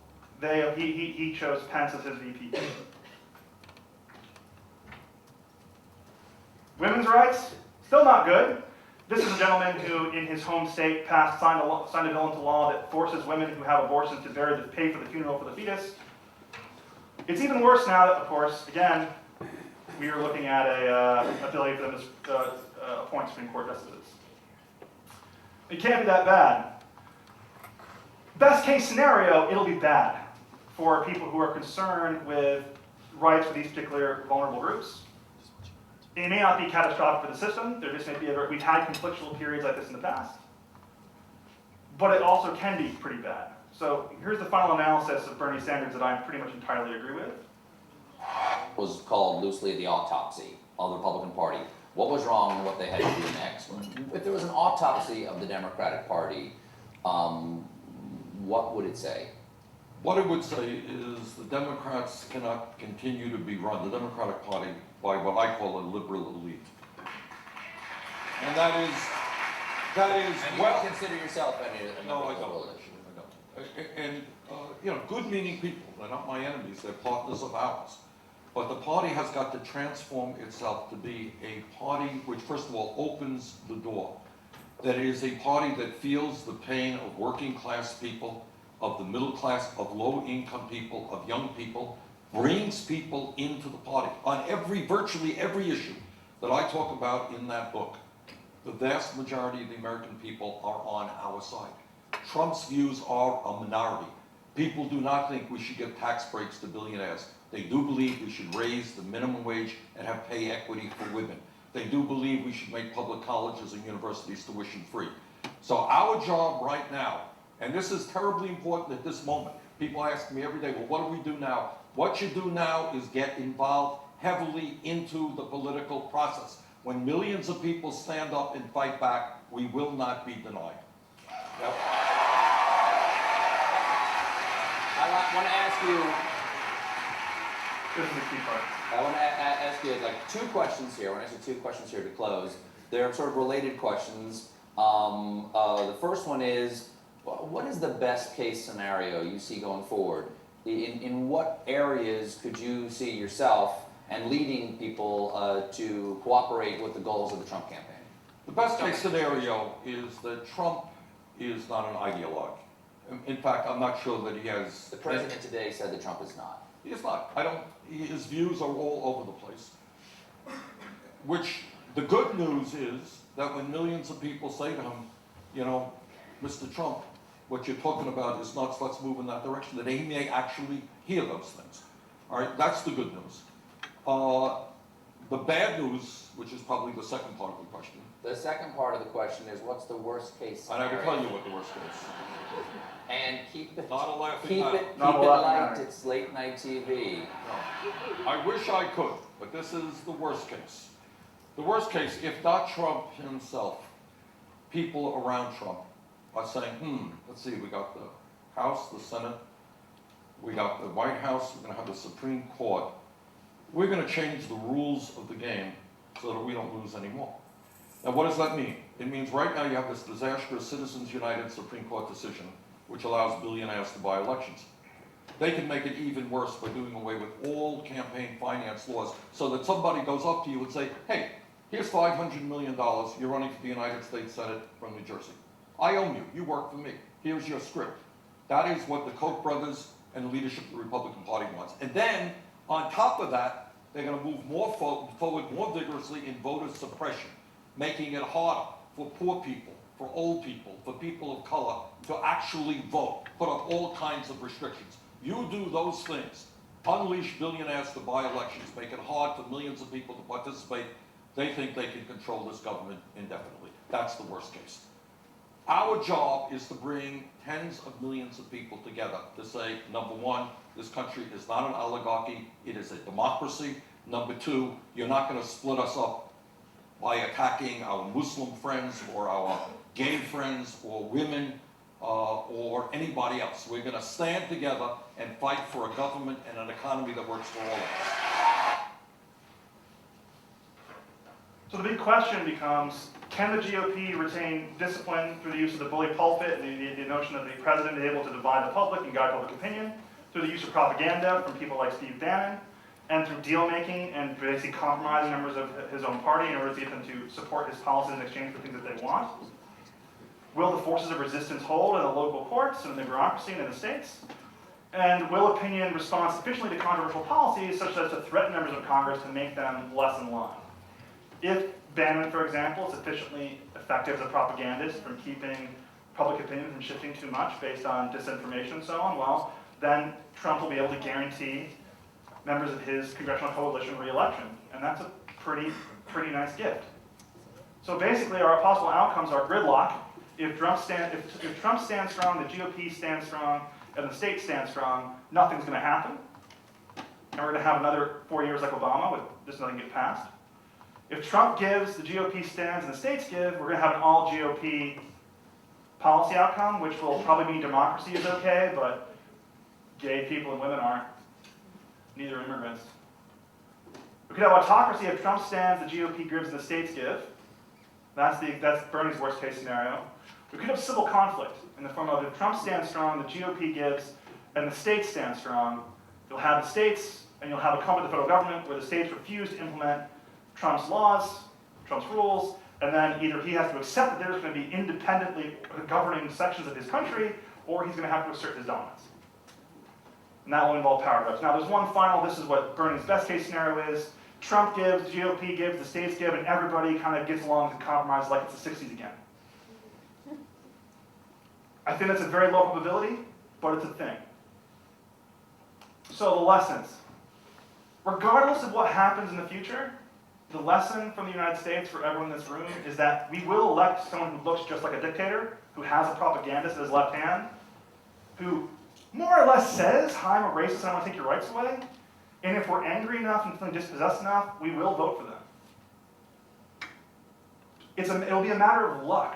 he chose Pence as his VP. Women's rights, still not good. This is a gentleman who, in his home state, signed a bill into law that forces women who have abortions to pay for the funeral for the fetus. It's even worse now that, of course, again, we are looking at a ability for them to appoint Supreme Court justices. It can't be that bad. Best case scenario, it'll be bad for people who are concerned with rights for these particular vulnerable groups. It may not be catastrophic for the system. There just may be we've had conflictual periods like this in the past. But it also can be pretty bad. So here's the final analysis of Bernie Sanders that I pretty much entirely agree with. Was called loosely the autopsy of the Republican Party. What was wrong and what they had to do next? If there was an autopsy of the Democratic Party, what would it say? What it would say is the Democrats cannot continue to be run, the Democratic Party, by what I call a liberal elite. And that is And you don't consider yourself any No, I don't. And, good-meaning people, they're not my enemies, they're partners of ours. But the party has got to transform itself to be a party which, first of all, opens the door. That is a party that feels the pain of working-class people, of the middle class, of low-income people, of young people, brings people into the party on virtually every issue that I talk about in that book. The vast majority of the American people are on our side. Trump's views are a minority. People do not think we should give tax breaks to billionaires. They do believe we should raise the minimum wage and have pay equity for women. They do believe we should make public colleges and universities tuition free. So our job right now, and this is terribly important at this moment, people ask me every day, well, what do we do now? What you do now is get involved heavily into the political process. When millions of people stand up and fight back, we will not be denied. Yep. I want to ask you. This is the key part. I want to ask you like 2 questions here. I want to ask you 2 questions here to close. They're sort of related questions. The first one is, what is the best case scenario you see going forward? In what areas could you see yourself and leading people to cooperate with the goals of the Trump campaign? The best case scenario is that Trump is not an ideologue. In fact, I'm not sure that he has... The president today said that Trump is not. He is not. His views are all over the place. Which, the good news is that when millions of people say to him, Mr. Trump, what you're talking about is nuts, let's move in that direction, that he may actually hear those things. All right, that's the good news. The bad news, which is probably the second part of the question, The second part of the question is, what's the worst case and I scenario? will tell you what the worst case. And keep it, Not a laughing keep matter. it, keep Not a it laughing light, matter. it's late night TV. No. I wish I could, but this is the worst case. The worst case, if not Trump himself, people around Trump are saying, let's see, we got the House, the Senate, we got the White House, we're gonna have the Supreme Court. We're gonna change the rules of the game so that we don't lose anymore. Now, what does that mean? It means right now you have this disastrous Citizens United Supreme Court decision, which allows billionaires to buy elections. They can make it even worse by doing away with all campaign finance laws so that somebody goes up to you and say, hey, here's $500 million, you're running for the United States Senate from New Jersey. I own you, you work for me, here's your script. That is what the Koch brothers and the leadership of the Republican Party wants. And then, on top of that, they're gonna move more forward more vigorously in voter suppression, making it harder for poor people, for old people, for people of color to actually vote, put up all kinds of restrictions. You do those things, unleash billionaires to buy elections, make it hard for millions of people to participate. They think they can control this government indefinitely. That's the worst case. Our job is to bring tens of millions of people together to say, number one, this country is not an oligarchy, it is a democracy. Number two, you're not gonna split us up by attacking our Muslim friends or our gay friends or women or anybody else. We're gonna stand together and fight for a government and an economy that works for all of us. So the big question becomes, can the GOP retain discipline through the use of the bully pulpit and the notion that the president is able to divide the public and guide public opinion, through the use of propaganda from people like Steve Bannon, and through deal-making and basically compromising members of his own party in order to get them to support his policies in exchange for things that they want? Will the forces of resistance hold in the local courts and the bureaucracy and in the states? And will opinion respond sufficiently to controversial policies such as to threaten members of Congress to make them less in line? If Bannon, for example, is sufficiently effective as a propagandist from keeping public opinion from shifting too much based on disinformation and so on, well, then Trump will be able to guarantee members of his congressional coalition re-election. And that's a pretty nice gift. So basically, our possible outcomes are gridlock. If Trump stands strong, the GOP stands strong, and the states stand strong, nothing's going to happen. And we're going to have another 4 years like Obama with just nothing get passed. If Trump gives, the GOP stands, and the states give, we're going to have an all GOP policy outcome, which will probably mean democracy is okay, but gay people and women aren't. Neither are immigrants. We could have autocracy if Trump stands, the GOP gives, and the states give. That's Bernie's worst case scenario. We could have civil conflict in the form of if Trump stands strong, the GOP gives, and the states stand strong. You'll have the states, and you'll have a coming to the federal government where the states refuse to implement Trump's laws, Trump's rules, and then either he has to accept that there's going to be independently governing sections of his country, or he's going to have to assert his dominance. And that will involve power grabs. Now, there's one final, this is what Bernie's best case scenario is. Trump gives, GOP gives, the states give, and everybody kind of gets along and compromises like it's the 60s again. I think that's a very low probability, but it's a thing. So the lessons. Regardless of what happens in the future, the lesson from the United States for everyone in this room is that we will elect someone who looks just like a dictator, who has a propagandist at his left hand, who more or less says, hi, I'm a racist and I want to take your rights away. And if we're angry enough and feeling dispossessed enough, we will vote for them. It'll be a matter of luck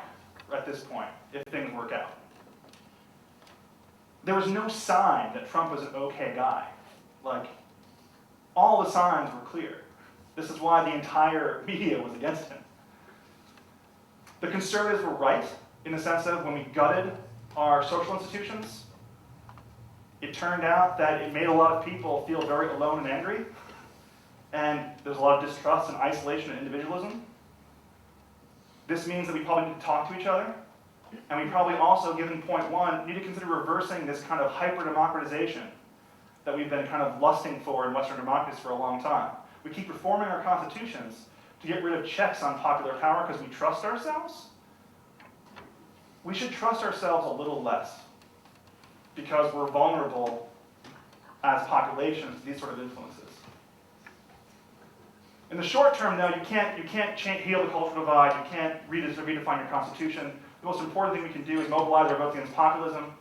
at this point if things work out. There was no sign that Trump was an okay guy. Like, all the signs were clear. This is why the entire media was against him. The conservatives were right in the sense that when we gutted our social institutions, it turned out that it made a lot of people feel very alone and angry, and there's a lot of distrust and isolation and individualism. This means that we probably need to talk to each other, and we probably also, given point one, need to consider reversing this kind of hyper-democratization that we've been kind of lusting for in Western democracies for a long time. We keep reforming our constitutions to get rid of checks on popular power because we trust ourselves. We should trust ourselves a little less. because we're vulnerable as populations to these sort of influences. In the short term, though, you can't heal the cultural divide, you can't redefine your constitution. The most important thing we can do is mobilize our votes against populism,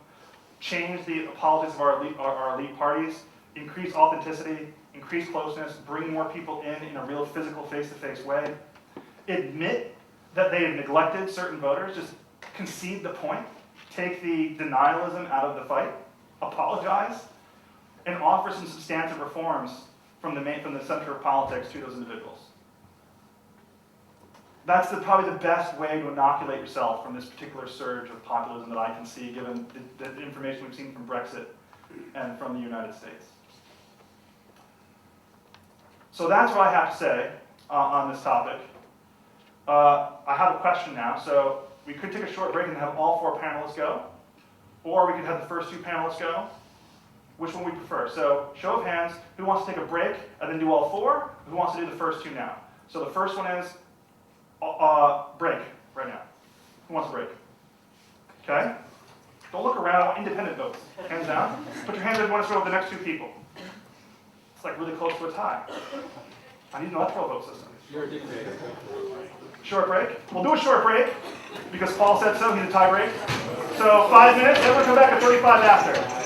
change the politics of our elite parties, increase authenticity, increase closeness, bring more people in a real physical face-to-face way, admit that they have neglected certain voters, just concede the point, take the denialism out of the fight, apologize, and offer some substantive reforms from the center of politics to those individuals. That's probably the best way to inoculate yourself from this particular surge of populism that I can see, given the information we've seen from Brexit and from the United States. So that's what I have to say on this topic. I have a question now. So we could take a short break and have all 4 panelists go, or we could have the first 2 panelists go. Which one we prefer? So show of hands, who wants to take a break and then do all 4? Who wants to do the first 2 now? So the first one is break right now. Who wants a break? Okay? Don't look around, I want independent votes. Hands down. Put your hands up if you want to throw with the next 2 people. It's like really close to a tie. I need an electoral vote system. You're a dictator. Short break? We'll do a short break because Paul said so, he's a tie break. So 5 minutes, then we'll come back at 35 after.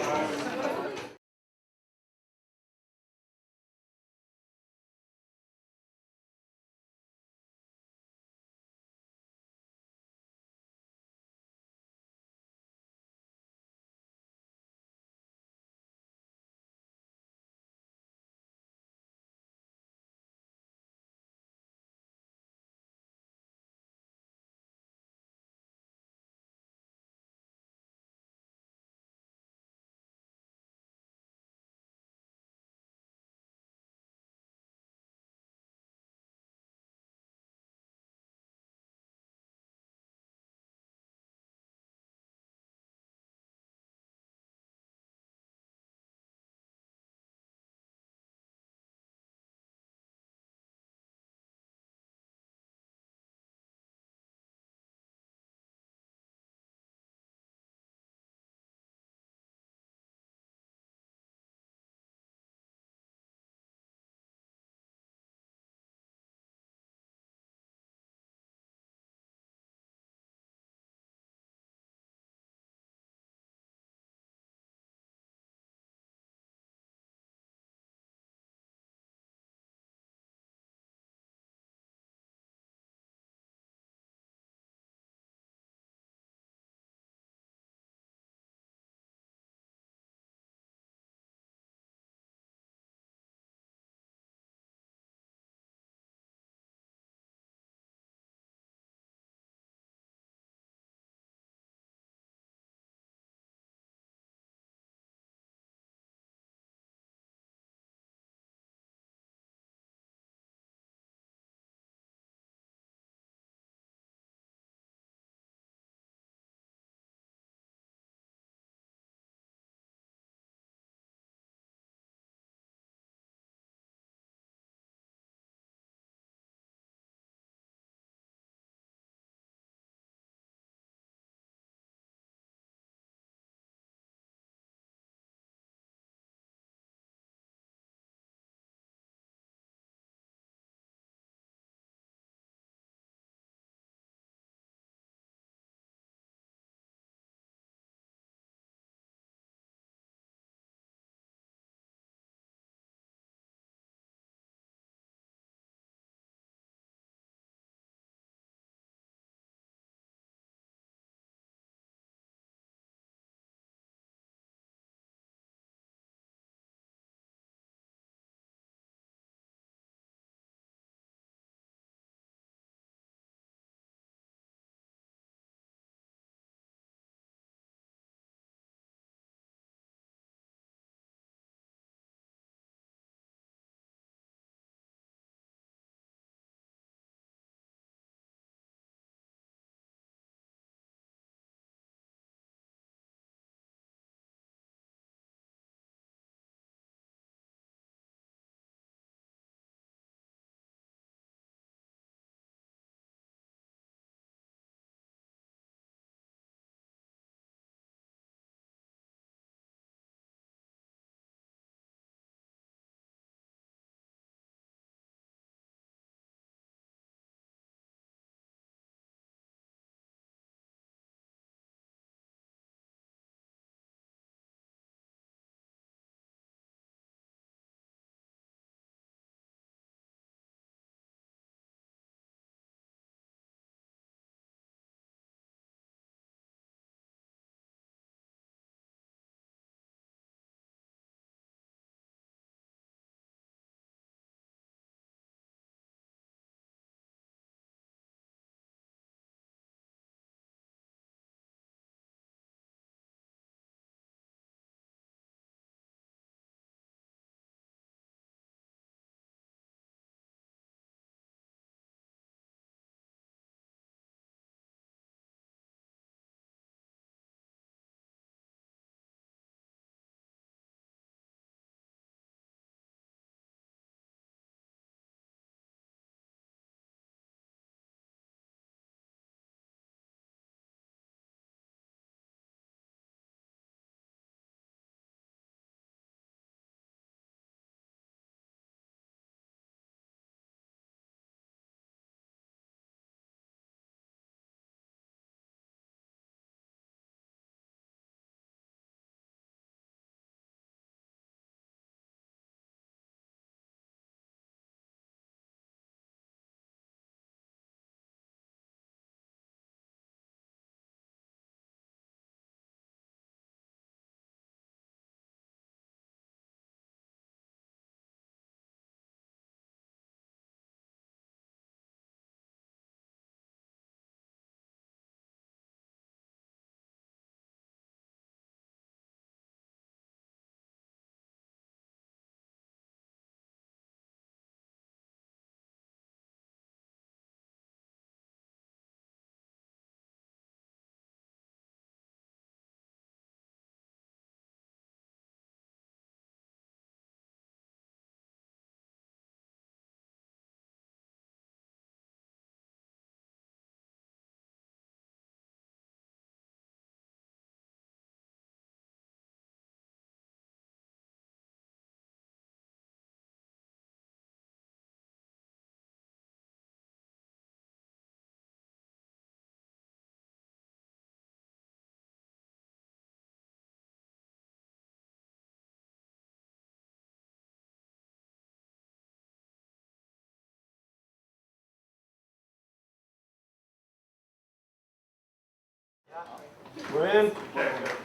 We're in. Okay, good.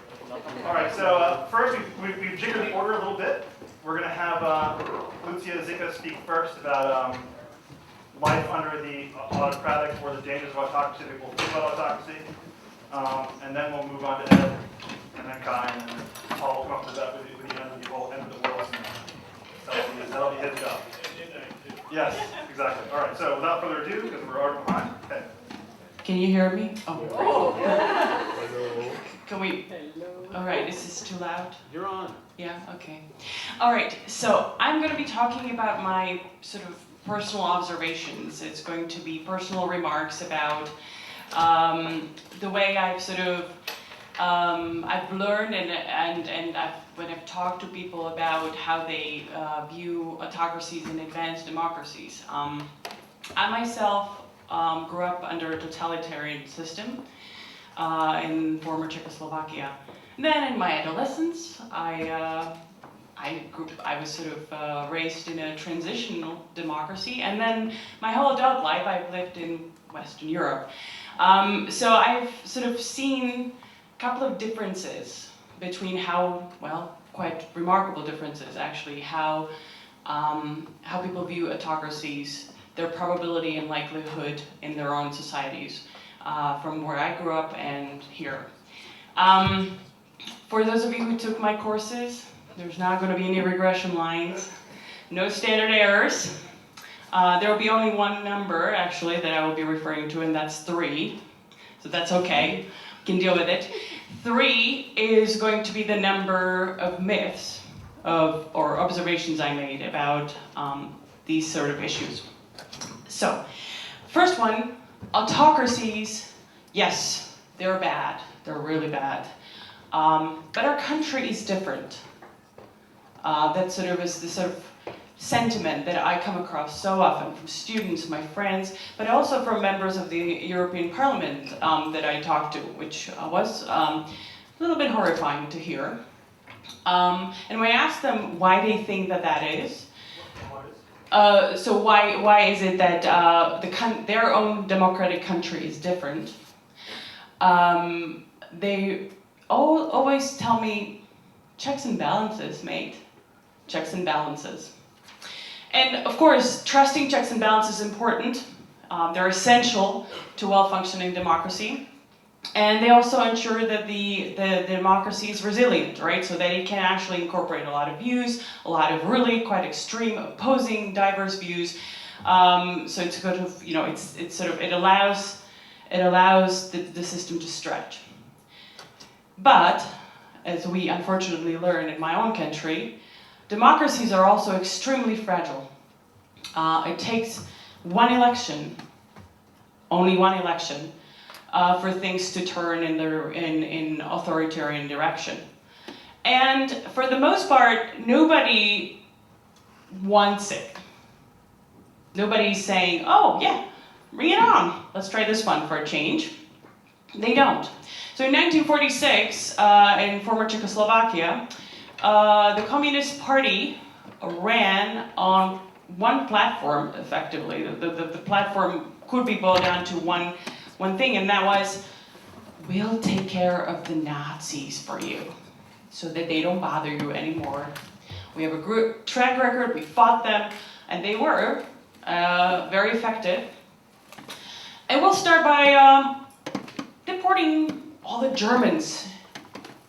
All right, so first we've jiggered the order a little bit. We're going to have LUC US speak first about life under the autocratic or the dangers of autocracy. We'll think about autocracy. And then we'll move on to Ed, and then Kai, and then Paul will come up to that with the end of the whole end of the world. That'll be his job. Yes, exactly. All right, so without further ado, because we're already behind, okay. Can you hear me? Oh. Can we? All right, is this too loud? You're on. Yeah, okay. All right, so I'm going to be talking about my sort of personal observations. It's going to be personal remarks about the way I've sort of, I've learned and when I've talked to people about how they view autocracies and advanced democracies. I myself grew up under a totalitarian system in former Czechoslovakia. Then in my adolescence, I was sort of raised in a transitional democracy, and then my whole adult life I've lived in Western Europe. So I've sort of seen a couple of differences between how, well, quite remarkable differences actually, how people view autocracies, their probability and likelihood in their own societies, from where I grew up and here. For those of you who took my courses, there's not going to be any regression lines, no standard errors. There will be only one number, actually, that I will be referring to, and that's 3. So that's okay. We can deal with it. 3 is going to be the number of myths or observations I made about these sort of issues. So, first one, autocracies, yes, they're bad. They're really bad. But our country is different. That sort of is the sort of sentiment that I come across so often from students, my friends, but also from members of the European Parliament that I talked to, which was a little bit horrifying to hear. And when I asked them why they think that is, so why is it that their own democratic country is different? They always tell me, checks and balances, mate. Checks and balances. And of course, trusting checks and balances is important. They're essential to well-functioning democracy. And they also ensure that the democracy is resilient, right? So that it can actually incorporate a lot of views, a lot of really quite extreme, opposing, diverse views. So it's sort of, it allows the system to stretch. But, as we unfortunately learn in my own country, democracies are also extremely fragile. It takes one election, only one election, for things to turn in authoritarian direction. And for the most part, nobody wants it. Nobody's saying, oh yeah, bring it on. Let's try this one for a change. They don't. So in 1946, in former Czechoslovakia, the Communist Party ran on one platform, effectively. The platform could be boiled down to one thing, and that was, we'll take care of the Nazis for you, so that they don't bother you anymore. We have a good track record, we fought them, and they were very effective. And we'll start by deporting all the Germans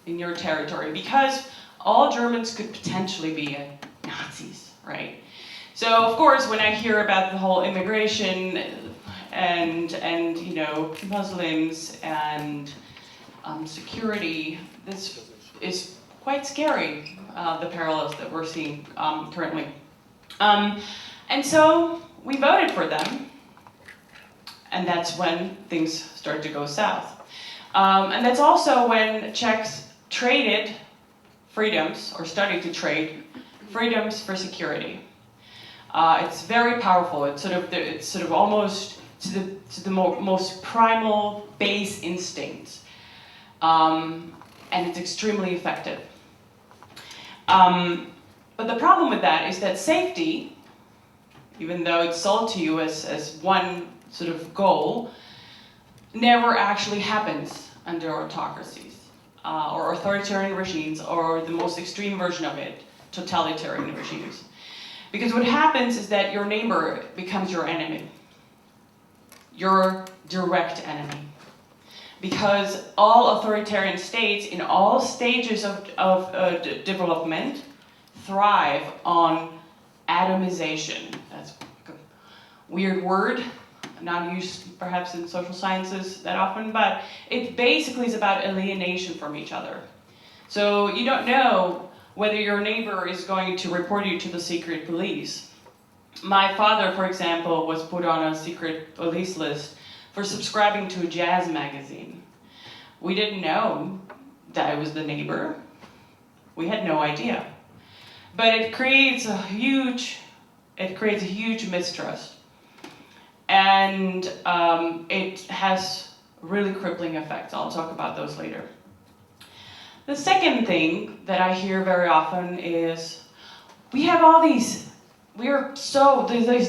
in your territory, because all Germans could potentially be Nazis, right? So of course, when I hear about the whole immigration and Muslims and security, this is quite scary, the parallels that we're seeing currently. And so we voted for them, and that's when things started to go south. And that's also when Czechs traded freedoms, or started to trade freedoms for security. It's very powerful. It's sort of almost to the most primal base instincts, and it's extremely effective. But the problem with that is that safety, even though it's sold to you as one sort of goal, never actually happens under autocracies or authoritarian regimes, or the most extreme version of it, totalitarian regimes. Because what happens is that your neighbor becomes your enemy, your direct enemy. Because all authoritarian states in all stages of development thrive on atomization. That's a weird word, not used perhaps in social sciences that often, but it basically is about alienation from each other. So you don't know whether your neighbor is going to report you to the secret police. My father, for example, was put on a secret police list for subscribing to a jazz magazine. We didn't know that I was the neighbor. We had no idea. But it creates a huge mistrust. And it has really crippling effects. I'll talk about those later. The second thing that I hear very often is, these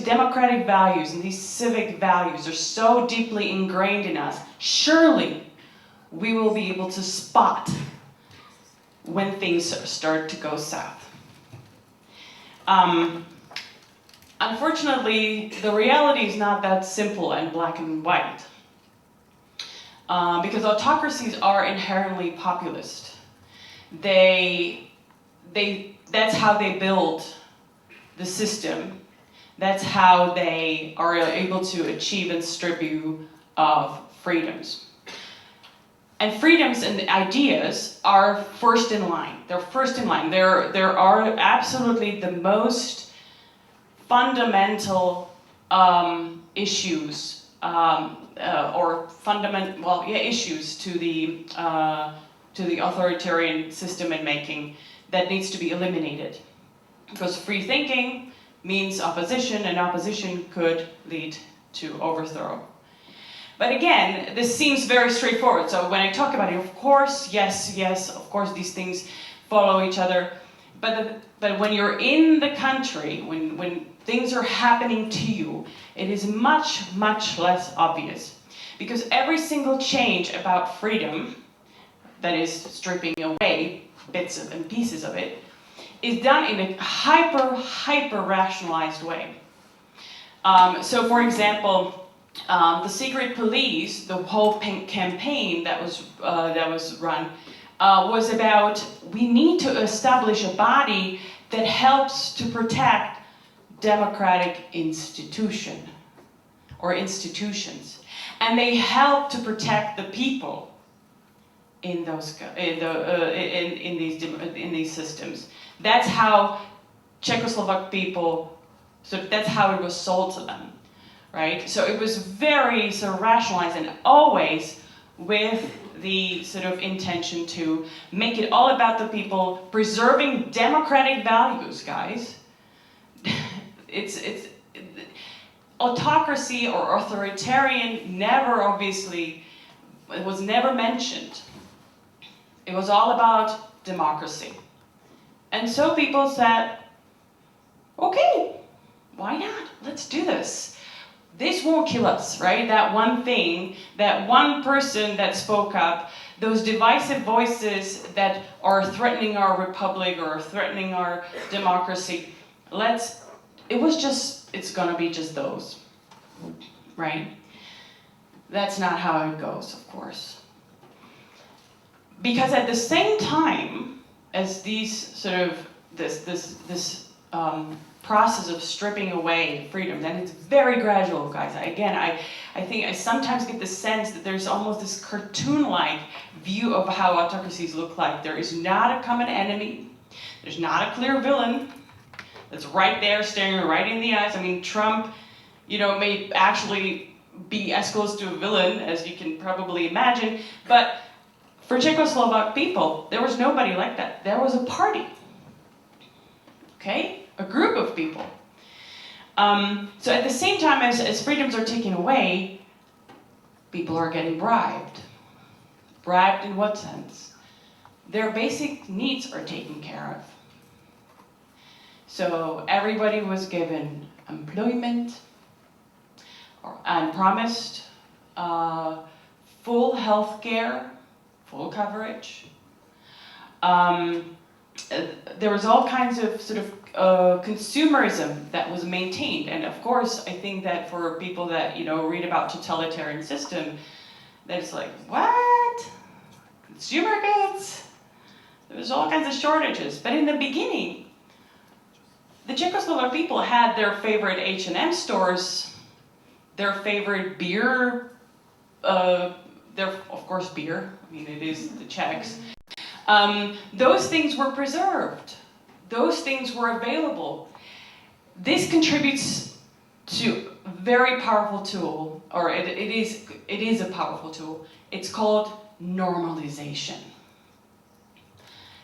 democratic values and these civic values are so deeply ingrained in us. Surely we will be able to spot when things start to go south. Unfortunately, the reality is not that simple and black and white. Because autocracies are inherently populist. That's how they build the system. That's how they are able to achieve and strip you of freedoms. And freedoms and ideas are first in line. They're first in line. There are absolutely the most fundamental issues issues to the authoritarian system in making that needs to be eliminated. Because free thinking means opposition, and opposition could lead to overthrow. But again, this seems very straightforward. So when I talk about it, of course, yes, of course these things follow each other. But when you're in the country, when things are happening to you, it is much, much less obvious. Because every single change about freedom, that is stripping away bits and pieces of it, is done in a hyper rationalized way. So for example, the secret police, the whole campaign that was run, was about, we need to establish a body that helps to protect democratic institutions. And they help to protect the people in these systems. That's how Czechoslovak people, so that's how it was sold to them, right? So it was very sort of rationalized, and always with the sort of intention to make it all about the people, preserving democratic values, guys. Autocracy or authoritarian was never mentioned. It was all about democracy. And so people said, okay, why not? Let's do this. This won't kill us, right? That one thing, that one person that spoke up, those divisive voices that are threatening our republic or threatening our democracy, it's gonna be just those, right? That's not how it goes, of course. Because at the same time as this process of stripping away freedoms, and it's very gradual, guys. Again, I think I sometimes get the sense that there's almost this cartoon-like view of how autocracies look like. There is not a common enemy. There's not a clear villain that's right there staring right in the eyes. I mean, Trump, may actually be as close to a villain as you can probably imagine, but for Czechoslovak people, there was nobody like that. There was a party, okay? A group of people. So at the same time as freedoms are taken away, people are getting bribed. Bribed in what sense? Their basic needs are taken care of. So everybody was given employment and promised full health care full coverage. There was all kinds of sort of consumerism that was maintained, and of course, I think that for people that read about totalitarian system, that's like, what? Consumer goods? There was all kinds of shortages, but in the beginning, the Czechoslovak people had their favorite H&M stores, their favorite beer, of course beer, I mean it is the Czechs. Those things were preserved. Those things were available. This contributes to a very powerful tool, or it is a powerful tool. It's called normalization.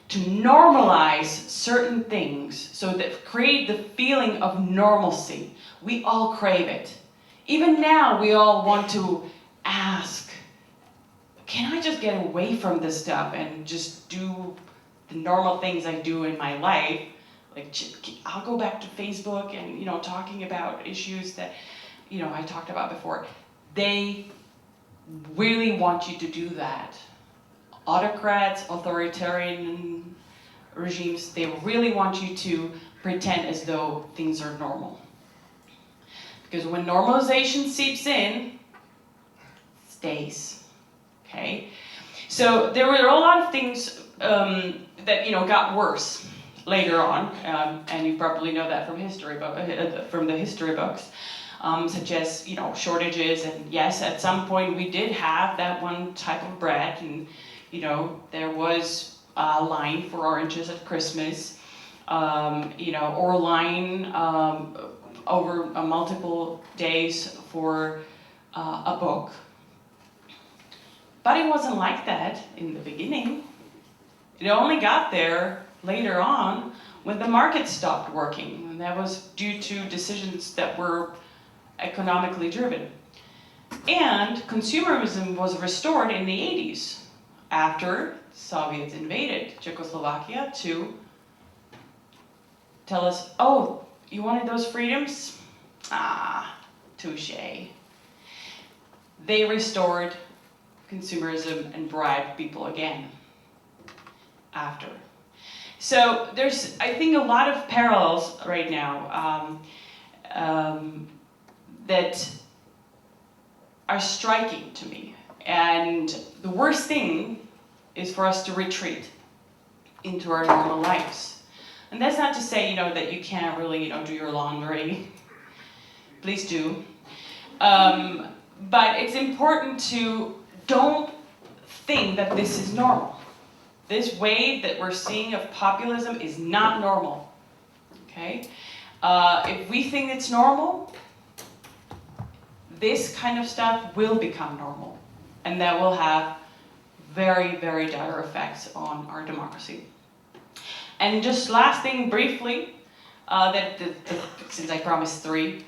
To normalize certain things, so that create the feeling of normalcy. We all crave it. Even now, we all want to ask, can I just get away from this stuff and just do the normal things I do in my life? Like, I'll go back to Facebook and, talking about issues that, I talked about before. They really want you to do that. Autocrats, authoritarian regimes, they really want you to pretend as though things are normal. Because when normalization seeps in, it stays. Okay? So there were a lot of things that got worse later on, and you probably know that from from the history books, such as shortages. And yes, at some point we did have that one type of bread, and there was a line for oranges at Christmas, or a line over multiple days for a book. But it wasn't like that in the beginning. It only got there later on when the market stopped working, and that was due to decisions that were economically driven. And consumerism was restored in the 80s after Soviets invaded Czechoslovakia to tell us, oh, you wanted those freedoms? Ah, touche. They restored consumerism and bribed people again after. So there's, I think, a lot of parallels right now that are striking to me. And the worst thing is for us to retreat into our normal lives. And that's not to say, that you can't really, do your laundry. Please do. But it's important to don't think that this is normal. This wave that we're seeing of populism is not normal. Okay? If we think it's normal, this kind of stuff will become normal. And that will have very, very dire effects on our democracy. And just last thing, briefly, since I promised 3,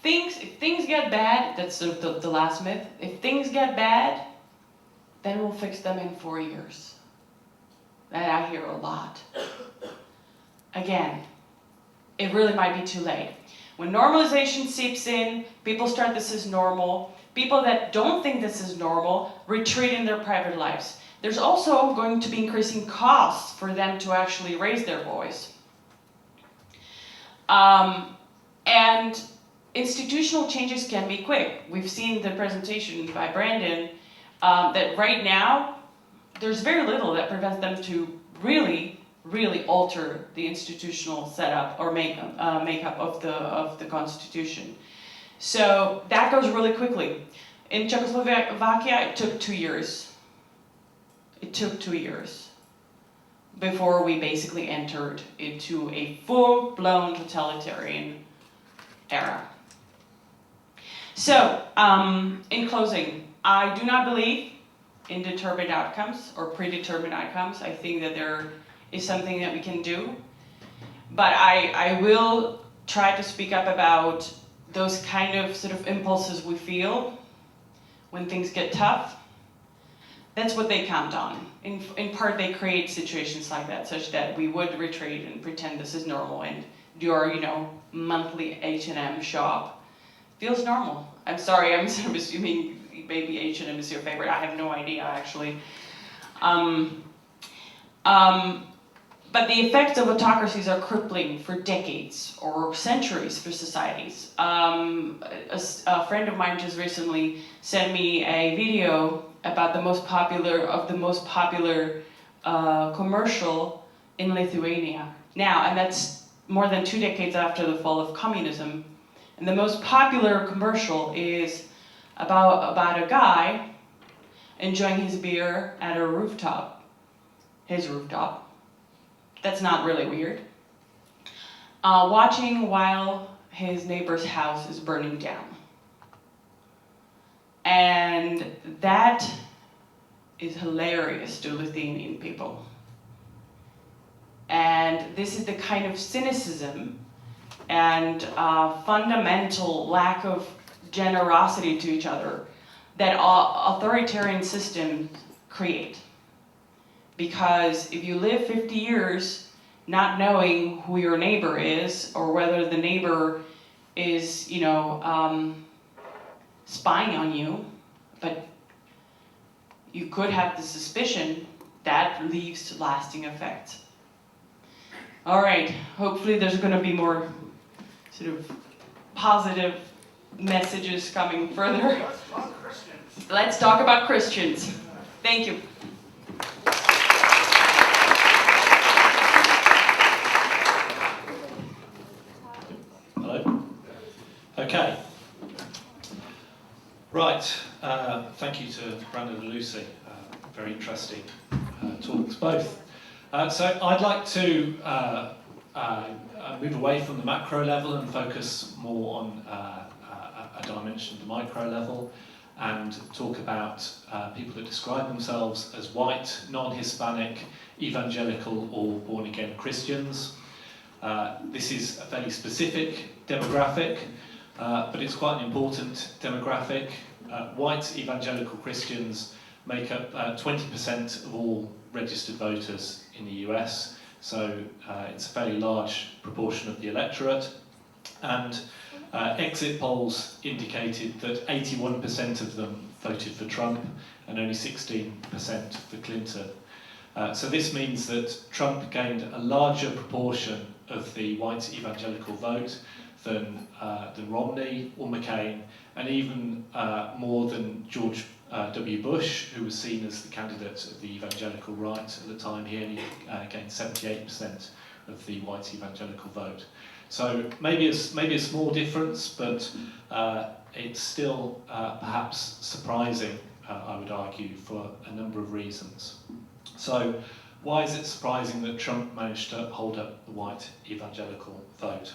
if things get bad, that's sort of the last myth, if things get bad, then we'll fix them in 4 years. That I hear a lot. Again, it really might be too late. When normalization seeps in, people start this is normal. People that don't think this is normal retreat in their private lives. There's also going to be increasing costs for them to actually raise their voice. And institutional changes can be quick. We've seen the presentation by Brandon that right now, there's very little that prevents them to really alter the institutional setup or makeup of the Constitution. So that goes really quickly. In Czechoslovakia, it took 2 years. It took 2 years before we basically entered into a full-blown totalitarian era. So, in closing, I do not believe in determined outcomes or predetermined outcomes. I think that there is something that we can do. But I will try to speak up about those kind of sort of impulses we feel when things get tough. That's what they count on. In part, they create situations like that, such that we would retreat and pretend this is normal, and do our, monthly H&M shop. Feels normal. I'm sorry, I'm sort of assuming maybe H&M is your favorite. I have no idea, actually. But the effects of autocracies are crippling for decades or centuries for societies. A friend of mine just recently sent me a video about the most popular commercial in Lithuania now, and that's more than 2 decades after the fall of communism. And the most popular commercial is about a guy enjoying his beer at a rooftop, his rooftop. That's not really weird. Watching while his neighbor's house is burning down. And that is hilarious to Lithuanian people. And this is the kind of cynicism and fundamental lack of generosity to each other that authoritarian systems create. Because if you live 50 years not knowing who your neighbor is, or whether the neighbor is, spying on you, but you could have the suspicion, that leaves lasting effects. All right, hopefully there's going to be more sort of positive messages coming further. Let's talk Christians. Let's talk about Christians. Thank you. Hello? Okay. Right. Thank you to Brandon and Lucy. Very interesting talks, both. So I'd like to move away from the macro level and focus more on a dimension of the micro level, and talk about people that describe themselves as white, non-Hispanic, evangelical or born-again Christians. This is a fairly specific demographic, but it's quite an important demographic. White evangelical Christians make up 20% of all registered voters in the US, so it's a fairly large proportion of the electorate. And exit polls indicated that 81% of them voted for Trump and only 16% for Clinton. So this means that Trump gained a larger proportion of the white evangelical vote than Romney or McCain, and even more than George W. Bush, who was seen as the candidate of the evangelical right at the time. He only gained 78% of the white evangelical vote. So maybe a small difference, but it's still perhaps surprising, I would argue, for a number of reasons. So why is it surprising that Trump managed to hold up the white evangelical vote?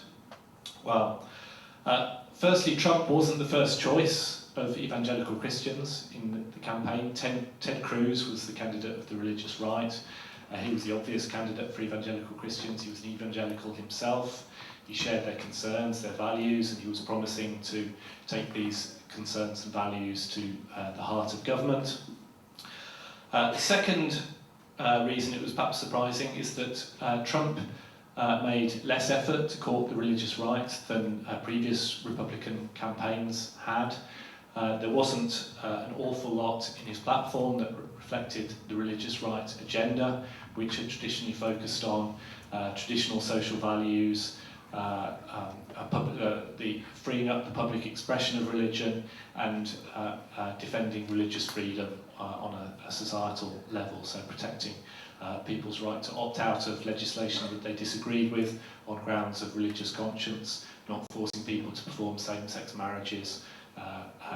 Well, firstly, Trump wasn't the first choice of evangelical Christians in the campaign. Ted Cruz was the candidate of the religious right. He was the obvious candidate for evangelical Christians. He was an evangelical himself. He shared their concerns, their values, and he was promising to take these concerns and values to the heart of government. The second reason it was perhaps surprising is that Trump made less effort to court the religious right than previous Republican campaigns had. There wasn't an awful lot in his platform that reflected the religious right agenda, which had traditionally focused on traditional social values, the freeing up the public expression of religion, and defending religious freedom on a societal level, so protecting people's right to opt out of legislation that they disagreed with on grounds of religious conscience, not forcing people to perform same-sex marriages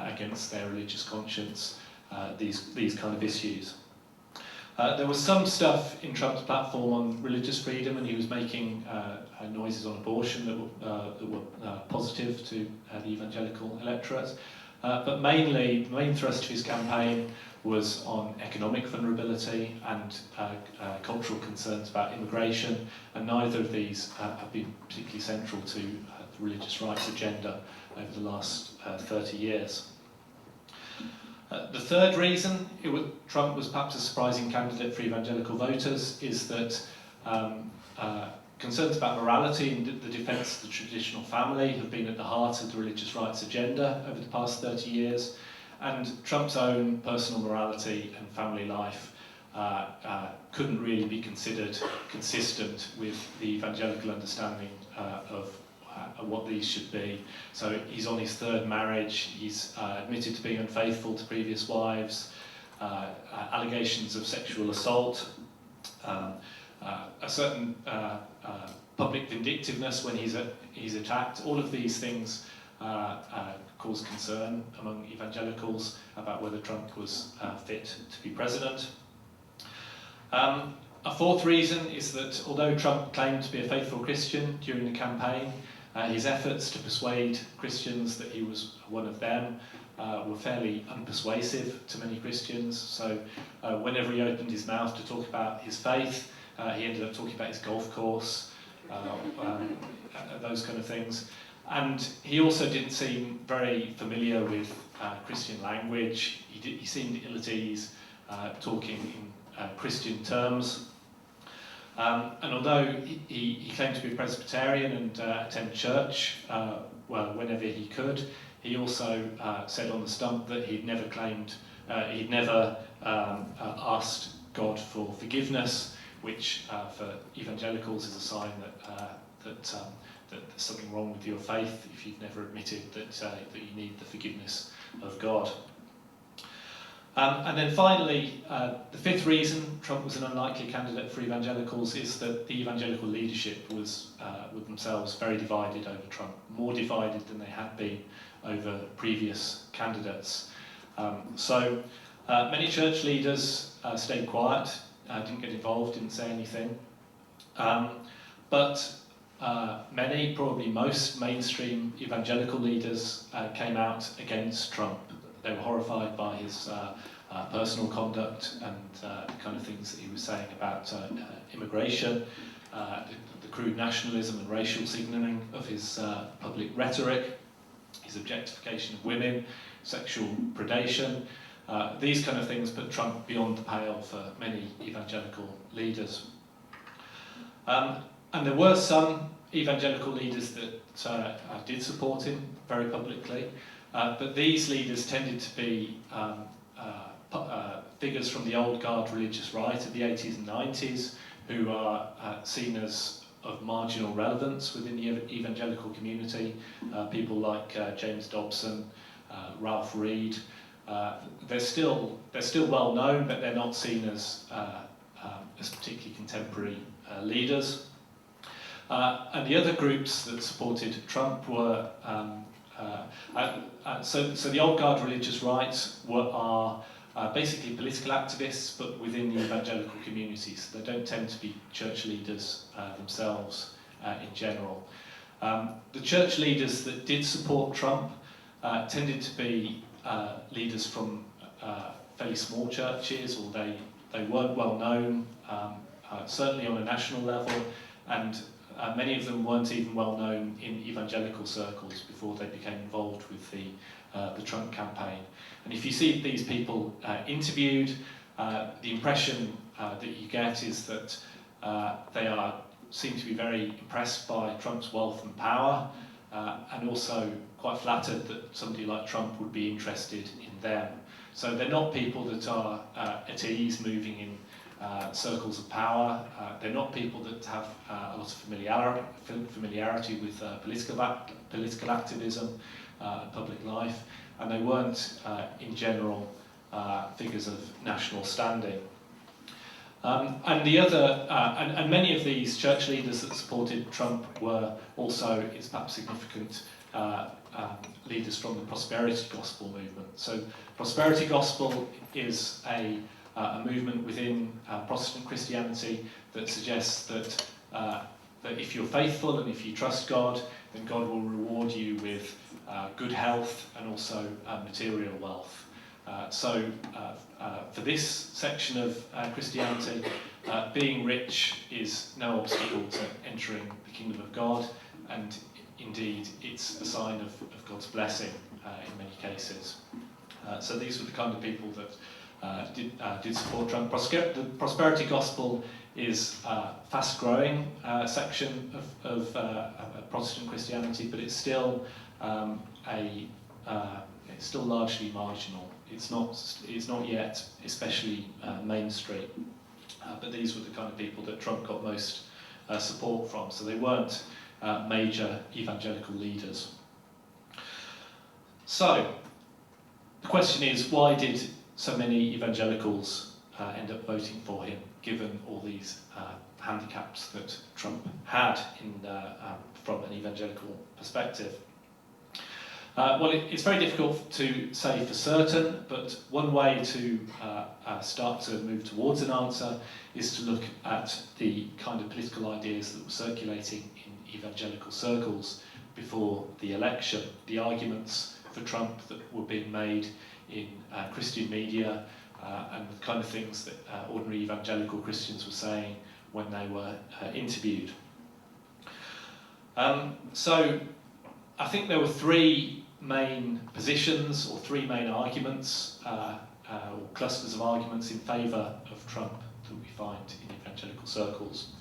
against their religious conscience, these kind of issues. There was some stuff in Trump's platform on religious freedom, and he was making noises on abortion that were positive to the evangelical electorate. But mainly, the main thrust of his campaign was on economic vulnerability and cultural concerns about immigration, and neither of these have been particularly central to the religious rights agenda over the last 30 years. The third reason Trump was perhaps a surprising candidate for evangelical voters is that concerns about morality and the defence of the traditional family have been at the heart of the religious rights agenda over the past 30 years. and Trump's own personal morality and family life couldn't really be considered consistent with the evangelical understanding of what these should be. So he's on his third marriage, he's admitted to being unfaithful to previous wives, allegations of sexual assault, a certain public vindictiveness when he's attacked. All of these things cause concern among evangelicals about whether Trump was fit to be president. A fourth reason is that although Trump claimed to be a faithful Christian during the campaign, his efforts to persuade Christians that he was one of them were fairly unpersuasive to many Christians. So whenever he opened his mouth to talk about his faith, he ended up talking about his golf course, those kind of things. And he also didn't seem very familiar with Christian language. He seemed ill at ease talking in Christian terms. And although he claimed to be a Presbyterian and attend church whenever he could, he also said on the stump that he'd never asked God for forgiveness, which for evangelicals is a sign that there's something wrong with your faith if you've never admitted that you need the forgiveness of God. And then finally, the fifth reason Trump was an unlikely candidate for evangelicals is that the evangelical leadership was themselves very divided over Trump, more divided than they had been over previous candidates. So many church leaders stayed quiet, didn't get involved, didn't say anything. But many, probably most mainstream evangelical leaders came out against Trump. They were horrified by his personal conduct and the kind of things that he was saying about immigration, the crude nationalism and racial signalling of his public rhetoric, his objectification of women, sexual predation. These kind of things put Trump beyond the pale for many evangelical leaders. And there were some evangelical leaders that did support him very publicly, but these leaders tended to be figures from the old guard religious right of the 80s and 90s who are seen as of marginal relevance within the evangelical community. People like James Dobson, Ralph Reed. They're still well known, but they're not seen as particularly contemporary leaders. And the other groups that supported Trump were so the old guard religious right are basically political activists, but within the evangelical communities. They don't tend to be church leaders themselves in general. The church leaders that did support Trump tended to be leaders from fairly small churches, or they weren't well known, certainly on a national level, and many of them weren't even well known in evangelical circles before they became involved with the Trump campaign. And if you see these people interviewed, the impression that you get is that they seem to be very impressed by Trump's wealth and power, and also quite flattered that somebody like Trump would be interested in them. So they're not people that are at ease moving in circles of power. They're not people that have a lot of familiarity with political activism and public life, and they weren't, in general, figures of national standing. And the other, and many of these church leaders that supported Trump were also, it's perhaps significant, leaders from the prosperity gospel movement. So prosperity gospel is a movement within Protestant Christianity that suggests that if you're faithful and if you trust God, then God will reward you with good health and also material wealth. So for this section of Christianity, being rich is no obstacle to entering the kingdom of God, and indeed it's a sign of God's blessing in many cases. So these were the kind of people that did support Trump. The prosperity gospel is a fast-growing section of Protestant Christianity, but it's still it's still largely marginal. It's not yet especially mainstream. But these were the kind of people that Trump got most support from. So they weren't major evangelical leaders. So the question is, why did so many evangelicals end up voting for him, given all these handicaps that Trump had from an evangelical perspective? Well, it's very difficult to say for certain, but one way to start to move towards an answer is to look at the kind of political ideas that were circulating in evangelical circles before the election, the arguments for Trump that were being made in Christian media, and the kind of things that ordinary evangelical Christians were saying when they were interviewed. So I think there were three main positions or three main arguments or clusters of arguments in favour of Trump that we find in evangelical circles.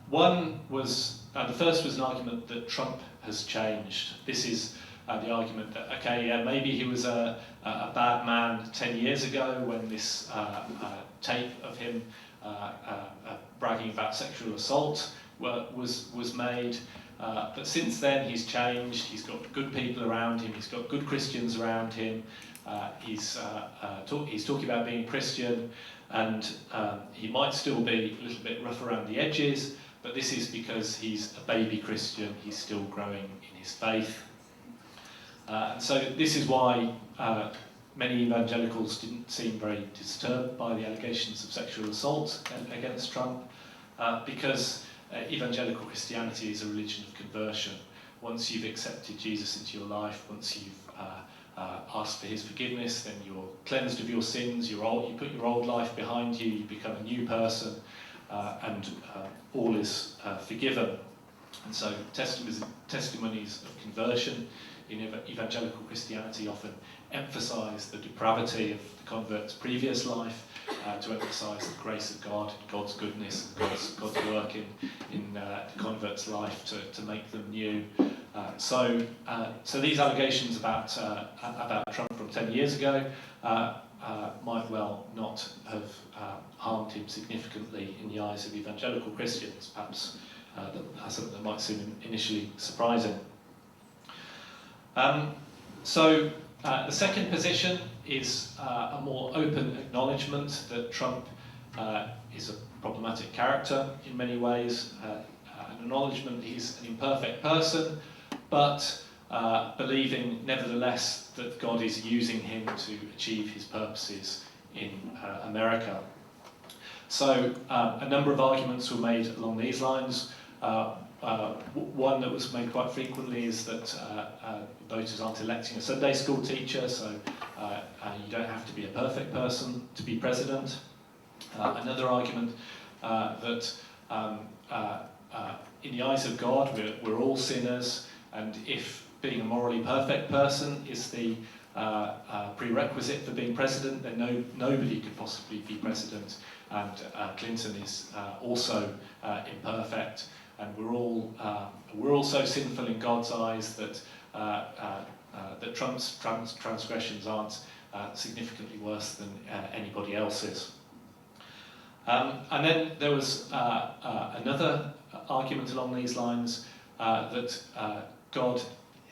One was, the first was an argument that Trump has changed. This is the argument that, okay, yeah, maybe he was a bad man 10 years ago when this tape of him bragging about sexual assault was made, but since then he's changed, he's got good people around him, he's got good Christians around him, he's talking about being Christian, and he might still be a little bit rough around the edges, but this is because he's a baby Christian, he's still growing in his faith. So this is why many evangelicals didn't seem very disturbed by the allegations of sexual assault against Trump, because evangelical Christianity is a religion of conversion. Once you've accepted Jesus into your life, once you've asked for his forgiveness, then you're cleansed of your sins, you put your old life behind you, you become a new person, and all is forgiven. And so testimonies of conversion in evangelical Christianity often emphasise the depravity of the convert's previous life, to emphasise the grace of God, God's goodness, God's work in the convert's life to make them new. So these allegations about Trump from 10 years ago might well not have harmed him significantly in the eyes of evangelical Christians, perhaps something that might seem initially surprising. The second position is a more open acknowledgement that Trump is a problematic character in many ways, an acknowledgement he's an imperfect person, but believing nevertheless that God is using him to achieve his purposes in America. So a number of arguments were made along these lines. One that was made quite frequently is that voters aren't electing a Sunday school teacher, so you don't have to be a perfect person to be president. Another argument that in the eyes of God we're all sinners, and if being a morally perfect person is the prerequisite for being president, then nobody could possibly be president, and Clinton is also imperfect. And we're all so sinful in God's eyes that Trump's transgressions aren't significantly worse than anybody else's. And then there was another argument along these lines that God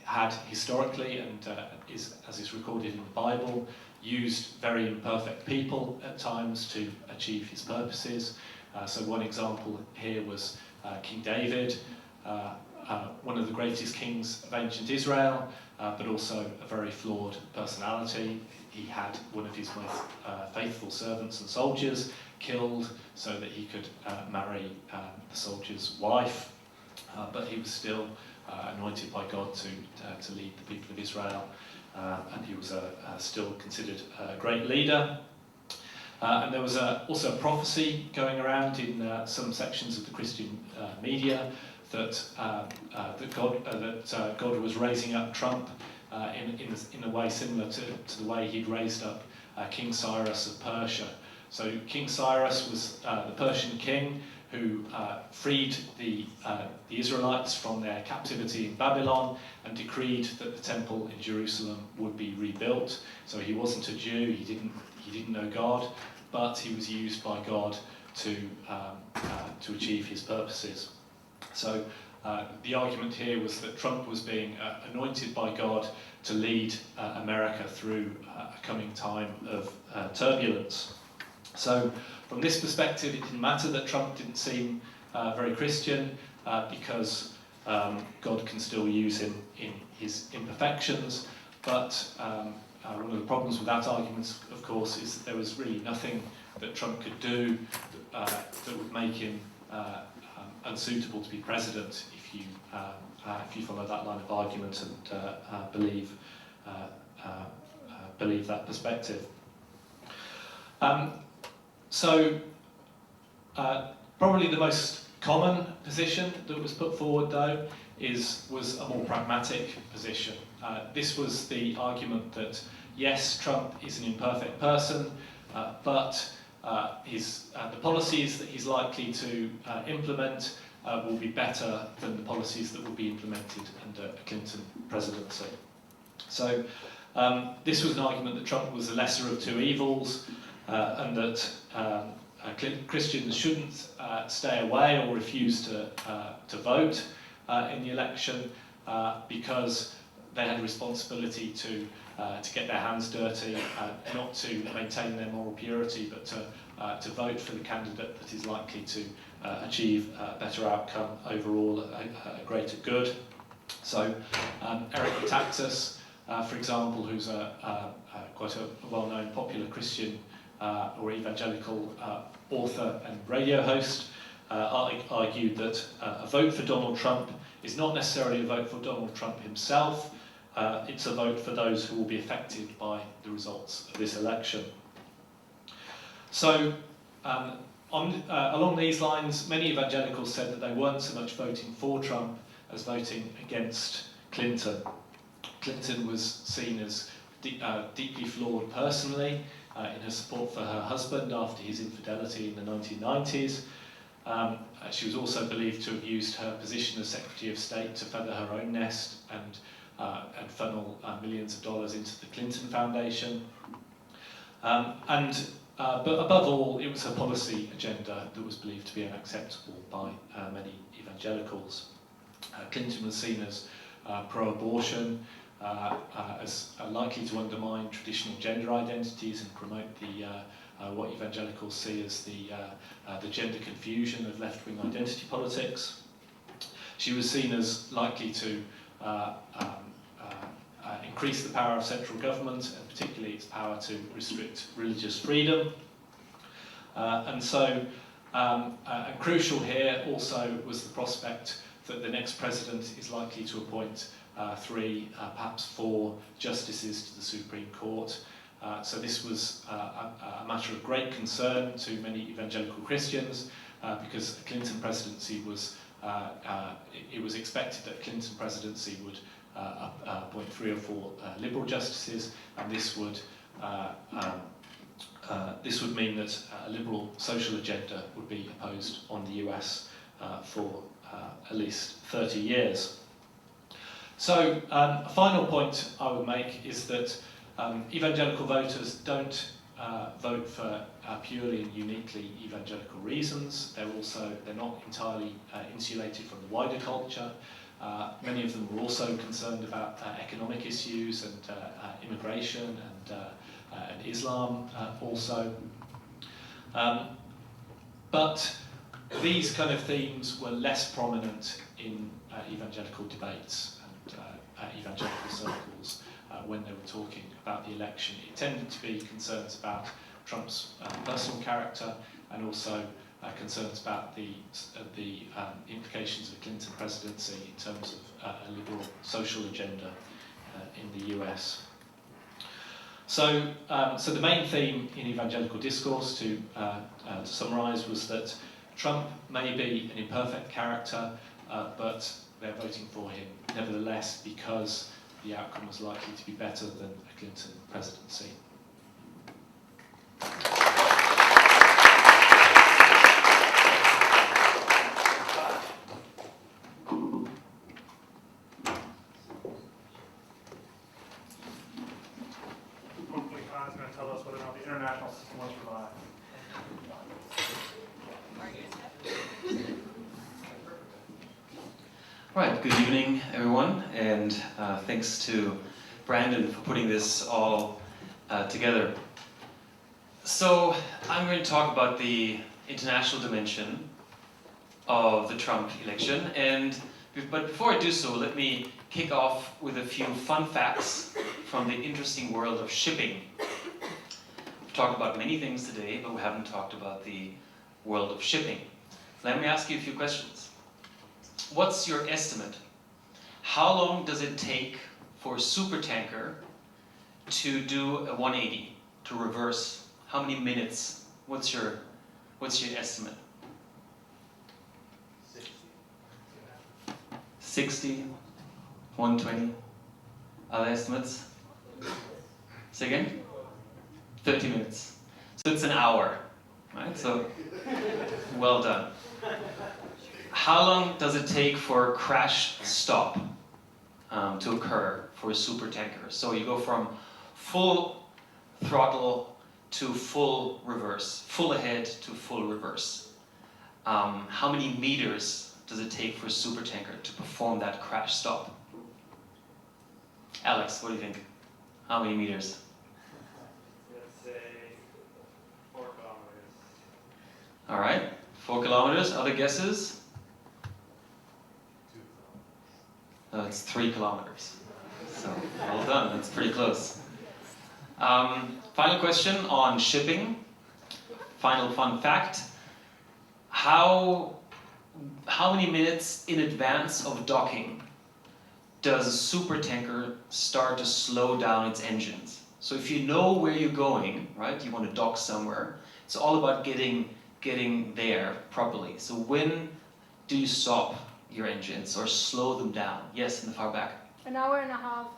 had historically, and as is recorded in the Bible, used very imperfect people at times to achieve his purposes. So one example here was King David, one of the greatest kings of ancient Israel, but also a very flawed personality. He had one of his most faithful servants and soldiers killed so that he could marry the soldier's wife, but he was still anointed by God to lead the people of Israel, and he was still considered a great leader. And there was also a prophecy going around in some sections of the Christian media that God was raising up Trump in a way similar to the way he'd raised up King Cyrus of Persia. So King Cyrus was the Persian king who freed the Israelites from their captivity in Babylon and decreed that the temple in Jerusalem would be rebuilt. So he wasn't a Jew, he didn't know God, but he was used by God to achieve his purposes. So the argument here was that Trump was being anointed by God to lead America through a coming time of turbulence. So from this perspective, it didn't matter that Trump didn't seem very Christian, because God can still use him in his imperfections. But one of the problems with that argument, of course, is that there was really nothing that Trump could do that would make him unsuitable to be president if you follow that line of argument and believe that perspective. So probably the most common position that was put forward, though, was a more pragmatic position. This was the argument that, yes, Trump is an imperfect person, but the policies that he's likely to implement will be better than the policies that will be implemented under a Clinton presidency. So this was an argument that Trump was the lesser of two evils, and that Christians shouldn't stay away or refuse to vote in the election because they had a responsibility to get their hands dirty, not to maintain their moral purity, but to vote for the candidate that is likely to achieve a better outcome overall, a greater good. So Eric Metaxas, for example, who's quite a well-known popular Christian or evangelical author and radio host, argued that a vote for Donald Trump is not necessarily a vote for Donald Trump himself, it's a vote for those who will be affected by the results of this election. So, along these lines, many evangelicals said that they weren't so much voting for Trump as voting against Clinton. Clinton was seen as deeply flawed personally in her support for her husband after his infidelity in the 1990s. She was also believed to have used her position as Secretary of State to feather her own nest and funnel millions of dollars into the Clinton Foundation. But above all, it was her policy agenda that was believed to be unacceptable by many evangelicals. Clinton was seen as pro-abortion, as likely to undermine traditional gender identities and promote what evangelicals see as the gender confusion of left-wing identity politics. She was seen as likely to increase the power of central government, and particularly its power to restrict religious freedom. And crucial here also was the prospect that the next president is likely to appoint 3, perhaps 4 justices to the Supreme Court. So this was a matter of great concern to many evangelical Christians, because the Clinton presidency was, it was expected that the Clinton presidency would appoint 3 or 4 liberal justices, and this would mean that a liberal social agenda would be imposed on the US for at least 30 years. So a final point I would make is that evangelical voters don't vote for purely and uniquely evangelical reasons. They're not entirely insulated from the wider culture. Many of them were also concerned about economic issues and immigration and Islam also. But these kind of themes were less prominent in evangelical debates and evangelical circles when they were talking about the election. It tended to be concerns about Trump's personal character, and also concerns about the implications of the Clinton presidency in terms of a liberal social agenda in the US. So the main theme in evangelical discourse, to summarise, was that Trump may be an imperfect character, but they're voting for him nevertheless because the outcome was likely to be better than a Clinton presidency. Right, good evening everyone, and thanks to Brandon for putting this all together. So I'm going to talk about the international dimension of the Trump election, but before I do so, let me kick off with a few fun facts from the interesting world of shipping. We've talked about many things today, but we haven't talked about the world of shipping. Let me ask you a few questions. What's your estimate? How long does it take for a supertanker to do a 180, to reverse? How many minutes? What's your estimate? 60, 120. Other estimates? Say again? 30 minutes. So it's an hour, right? So well done. How long does it take for a crash stop to occur for a supertanker? So you go from full throttle to full reverse, full ahead to full reverse. How many meters does it take for a supertanker to perform that crash stop? Alex, what do you think? How many meters? Let's say 4 kilometers. All right, 4 kilometers. Other guesses? It's 3 kilometers. So well done, that's pretty close. Final question on shipping. Final fun fact. How many minutes in advance of docking does a supertanker start to slow down its engines? So if you know where you're going, right, you want to dock somewhere, it's all about getting there properly. So when do you stop your engines or slow them down? Yes, in the far back. An hour and a half.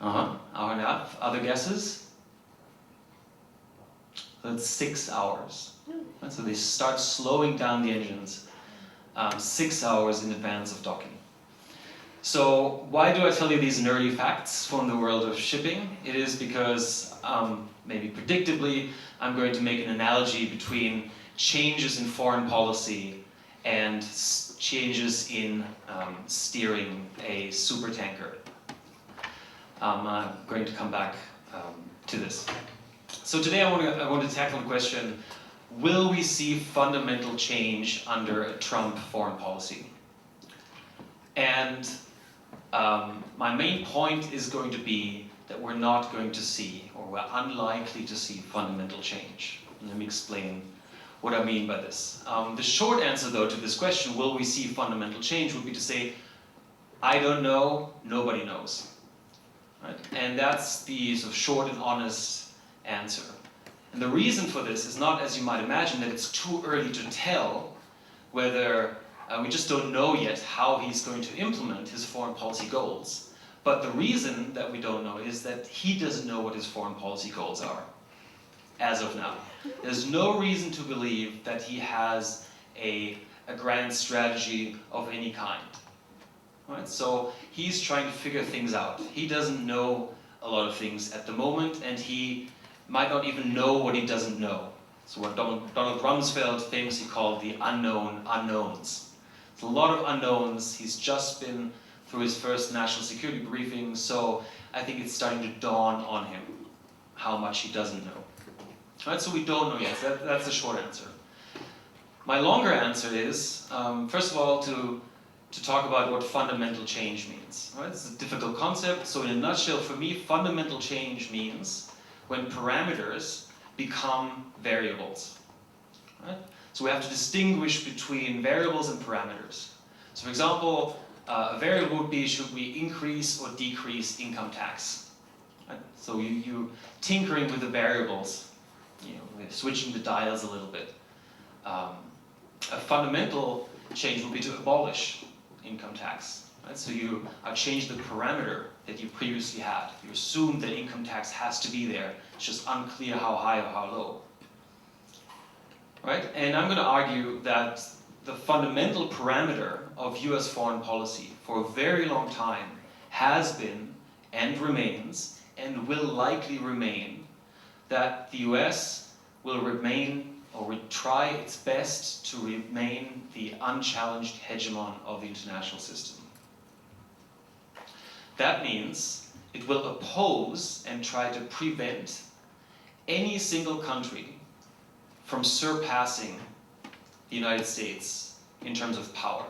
Hour and a half. Other guesses? So it's 6 hours. Right, so they start slowing down the engines 6 hours in advance of docking. So why do I tell you these nerdy facts from the world of shipping? It is because, maybe predictably, I'm going to make an analogy between changes in foreign policy and changes in steering a supertanker. I'm going to come back to this. So today I want to tackle the question, will we see fundamental change under a Trump foreign policy? And my main point is going to be that we're not going to see, or we're unlikely to see, fundamental change. Let me explain what I mean by this. The short answer, though, to this question, will we see fundamental change, would be to say, I don't know, nobody knows. Right? And that's the sort of short and honest answer. And the reason for this is not, as you might imagine, that it's too early to tell whether, we just don't know yet how he's going to implement his foreign policy goals. But the reason that we don't know is that he doesn't know what his foreign policy goals are, as of now. There's no reason to believe that he has a grand strategy of any kind. Right? So he's trying to figure things out. He doesn't know a lot of things at the moment, and he might not even know what he doesn't know. So what Donald Rumsfeld famously called the unknown unknowns. There's a lot of unknowns. He's just been through his first national security briefing, so I think it's starting to dawn on him how much he doesn't know. Right, so we don't know yet. That's the short answer. My longer answer is, first of all, to talk about what fundamental change means. Right? It's a difficult concept, so in a nutshell, for me, fundamental change means when parameters become variables. Right? So we have to distinguish between variables and parameters. So for example, a variable would be, should we increase or decrease income tax? Right? So you tinkering with the variables, we're switching the dials a little bit. A fundamental change would be to abolish income tax. Right? So you change the parameter that you previously had. You assume that income tax has to be there. It's just unclear how high or how low. Right? And I'm going to argue that the fundamental parameter of US foreign policy for a very long time has been and remains and will likely remain that the US will remain or would try its best to remain the unchallenged hegemon of the international system. That means it will oppose and try to prevent any single country from surpassing the United States in terms of power.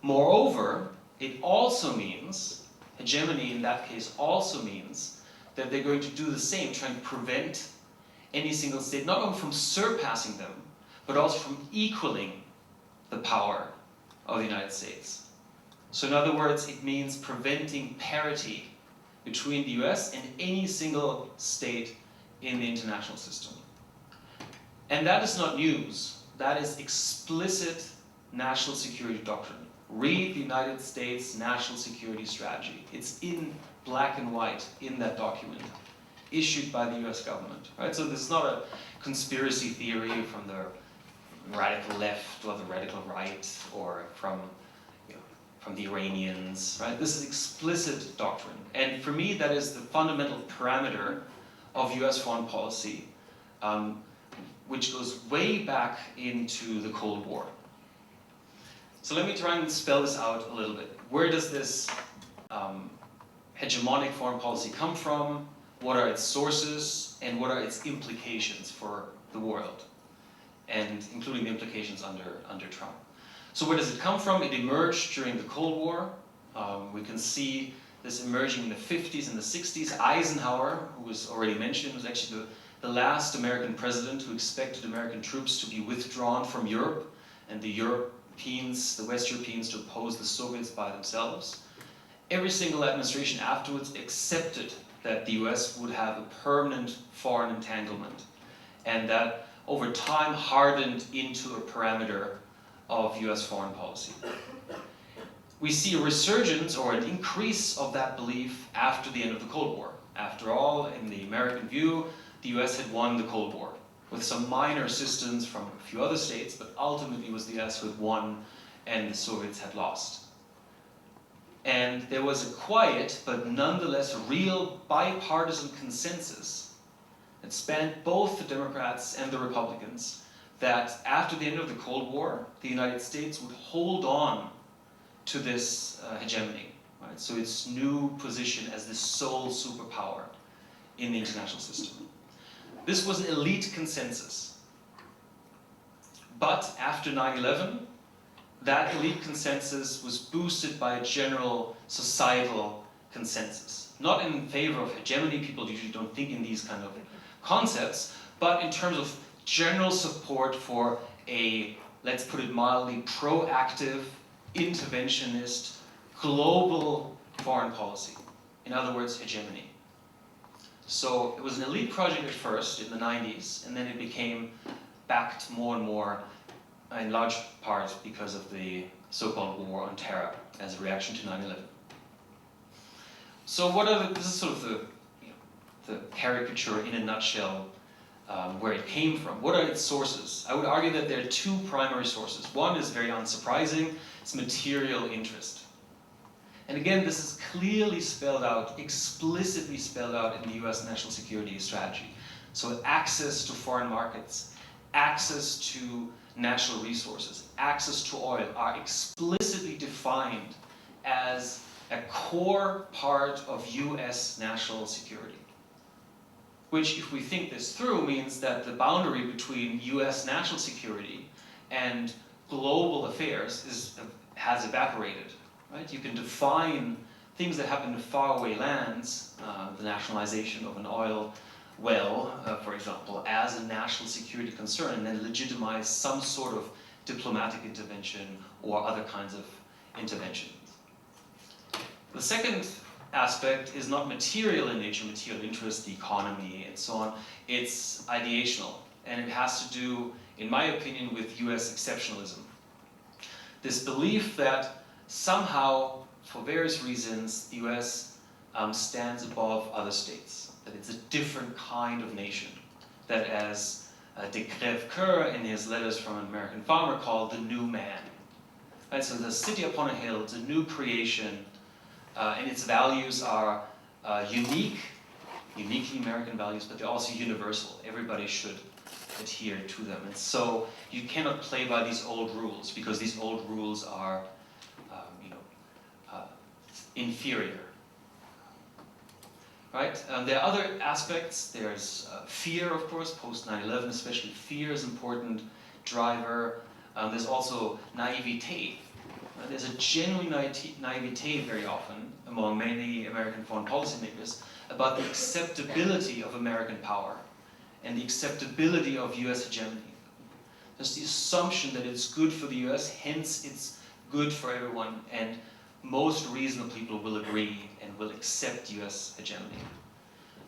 Moreover, it also means, hegemony in that case also means, that they're going to do the same, trying to prevent any single state not only from surpassing them, but also from equaling the power of the United States. So in other words, it means preventing parity between the US and any single state in the international system. And that is not news. That is explicit national security doctrine. Read the United States National Security Strategy. It's in black and white in that document, issued by the US government. Right? So this is not a conspiracy theory from the radical left or the radical right or from the Iranians. Right? This is explicit doctrine. And for me, that is the fundamental parameter of US foreign policy, which goes way back into the Cold War. So let me try and spell this out a little bit. Where does this hegemonic foreign policy come from? What are its sources? And what are its implications for the world? And including the implications under Trump. So where does it come from? It emerged during the Cold War. We can see this emerging in the 50s and the 60s. Eisenhower, who was already mentioned, was actually the last American president who expected American troops to be withdrawn from Europe and the West Europeans to oppose the Soviets by themselves. Every single administration afterwards accepted that the US would have a permanent foreign entanglement, and that over time hardened into a parameter of US foreign policy. We see a resurgence or an increase of that belief after the end of the Cold War. After all, in the American view, the US had won the Cold War, with some minor assistance from a few other states, but ultimately it was the US who had won and the Soviets had lost. And there was a quiet, but nonetheless real bipartisan consensus that spanned both the Democrats and the Republicans, that after the end of the Cold War, the United States would hold on to this hegemony, right? So its new position as the sole superpower in the international system. This was an elite consensus. But after 9/11, that elite consensus was boosted by a general societal consensus. Not in favor of hegemony, people usually don't think in these kind of concepts, but in terms of general support for a, let's put it mildly, proactive, interventionist, global foreign policy. In other words, hegemony. So it was an elite project at first in the 90s, and then it became backed more and more, in large part because of the so-called war on terror as a reaction to 9/11. So this is sort of the caricature in a nutshell, where it came from. What are its sources? I would argue that there are two primary sources. One is very unsurprising, it's material interest. And again, this is clearly spelled out, explicitly spelled out in the US national security strategy. So access to foreign markets, access to natural resources, access to oil are explicitly defined as a core part of US national security. Which, if we think this through, means that the boundary between US national security and global affairs has evaporated. Right? You can define things that happen in faraway lands, the nationalization of an oil well, for example, as a national security concern, and then legitimize some sort of diplomatic intervention or other kinds of interventions. The second aspect is not material in nature, material interest, the economy, and so on. It's ideational, and it has to do, in my opinion, with US exceptionalism. This belief that somehow, for various reasons, the US stands above other states, that it's a different kind of nation, that as de Crèvecoeur in his Letters from an American Farmer called the new man. Right, so the city upon a hill, it's a new creation, and its values are uniquely American values, but they're also universal. Everybody should adhere to them. And so you cannot play by these old rules, because these old rules are inferior. Right? There are other aspects. There's fear, of course, post 9/11, especially fear is an important driver. There's also naivete. There's a genuine naivete very often among many American foreign policymakers about the acceptability of American power and the acceptability of US hegemony. There's the assumption that it's good for the US, hence it's good for everyone, and most reasonable people will agree and will accept US hegemony.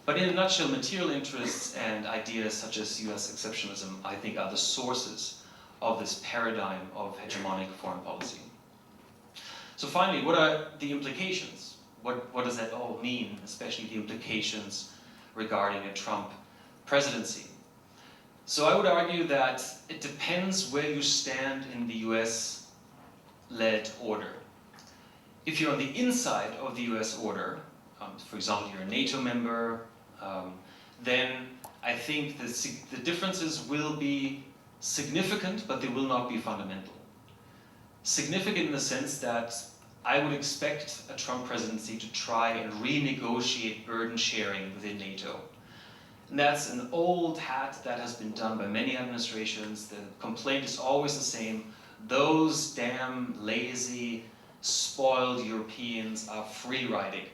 But in a nutshell, material interests and ideas such as US exceptionalism, I think, are the sources of this paradigm of hegemonic foreign policy. So finally, what are the implications? What does that all mean, especially the implications regarding a Trump presidency? So I would argue that it depends where you stand in the US-led order. If you're on the inside of the US order, for example, you're a NATO member, then I think the differences will be significant, but they will not be fundamental. Significant in the sense that I would expect a Trump presidency to try and renegotiate burden sharing within NATO. And that's an old hat that has been done by many administrations. The complaint is always the same. Those damn lazy, spoiled Europeans are free riding.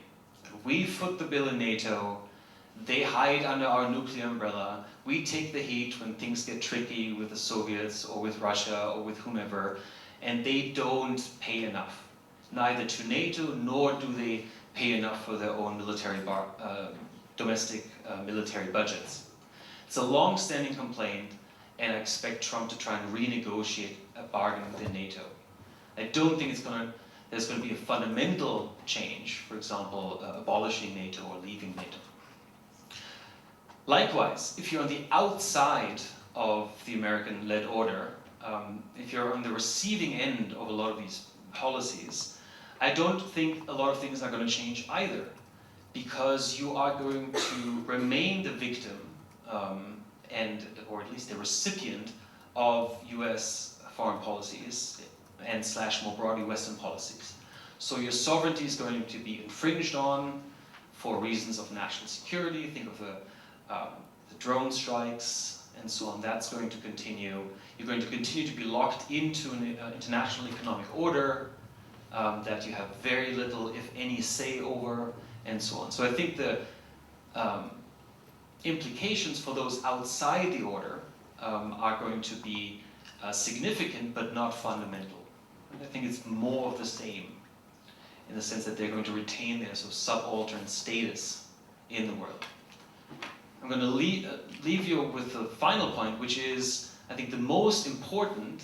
We foot the bill in NATO. They hide under our nuclear umbrella. We take the heat when things get tricky with the Soviets or with Russia or with whomever, and they don't pay enough. Neither to NATO nor do they pay enough for their own domestic military budgets. It's a long-standing complaint, and I expect Trump to try and renegotiate a bargain within NATO. I don't think there's going to be a fundamental change, for example, abolishing NATO or leaving NATO. Likewise, if you're on the outside of the American-led order, if you're on the receiving end of a lot of these policies, I don't think a lot of things are going to change either, because you are going to remain the victim, or at least the recipient of US foreign policies and / more broadly Western policies. So your sovereignty is going to be infringed on for reasons of national security. Think of the drone strikes and so on. That's going to continue. You're going to continue to be locked into an international economic order that you have very little, if any, say over, and so on. So I think the implications for those outside the order are going to be significant, but not fundamental. And I think it's more of the same, in the sense that they're going to retain their sort of subaltern status in the world. I'm going to leave you with the final point, which is, I think, the most important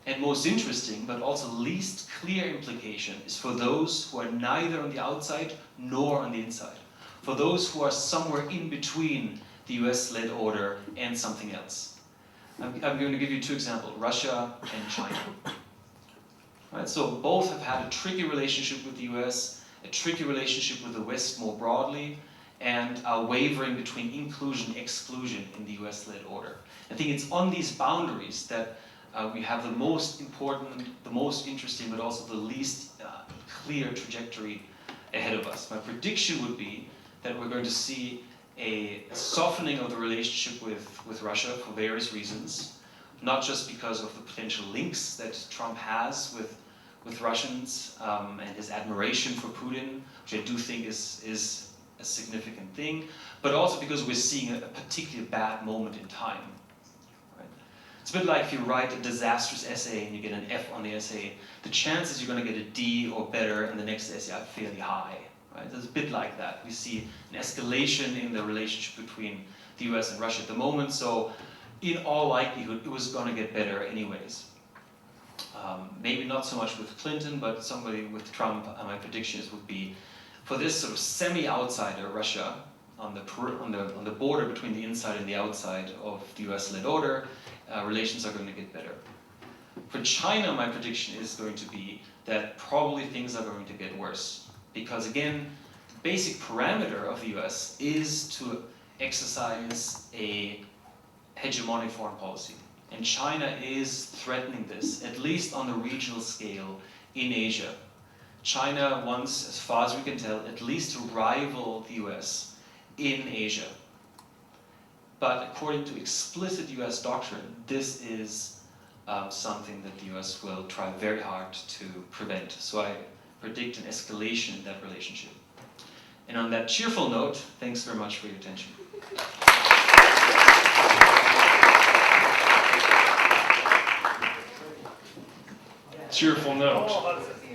and most interesting, but also least clear implication is for those who are neither on the outside nor on the inside. For those who are somewhere in between the US-led order and something else. I'm going to give you two examples, Russia and China. Right, so both have had a tricky relationship with the US, a tricky relationship with the West more broadly, and are wavering between inclusion and exclusion in the US-led order. I think it's on these boundaries that we have the most important, the most interesting, but also the least clear trajectory ahead of us. My prediction would be that we're going to see a softening of the relationship with Russia for various reasons, not just because of the potential links that Trump has with Russians and his admiration for Putin, which I do think is a significant thing, but also because we're seeing a particularly bad moment in time. Right? It's a bit like if you write a disastrous essay and you get an F on the essay, the chances you're going to get a D or better in the next essay are fairly high. Right? It's a bit like that. We see an escalation in the relationship between the US and Russia at the moment, so in all likelihood it was going to get better anyways. Maybe not so much with Clinton, but somebody with Trump, my predictions would be, for this sort of semi-outsider, Russia, on the border between the inside and the outside of the US-led order, relations are going to get better. For China, my prediction is going to be that probably things are going to get worse. Because again, the basic parameter of the US is to exercise a hegemonic foreign policy. And China is threatening this, at least on the regional scale in Asia. China wants, as far as we can tell, at least to rival the US in Asia. But according to explicit US doctrine, this is something that the US will try very hard to prevent. So I predict an escalation in that relationship. And on that cheerful note, thanks very much for your attention. Cheerful note.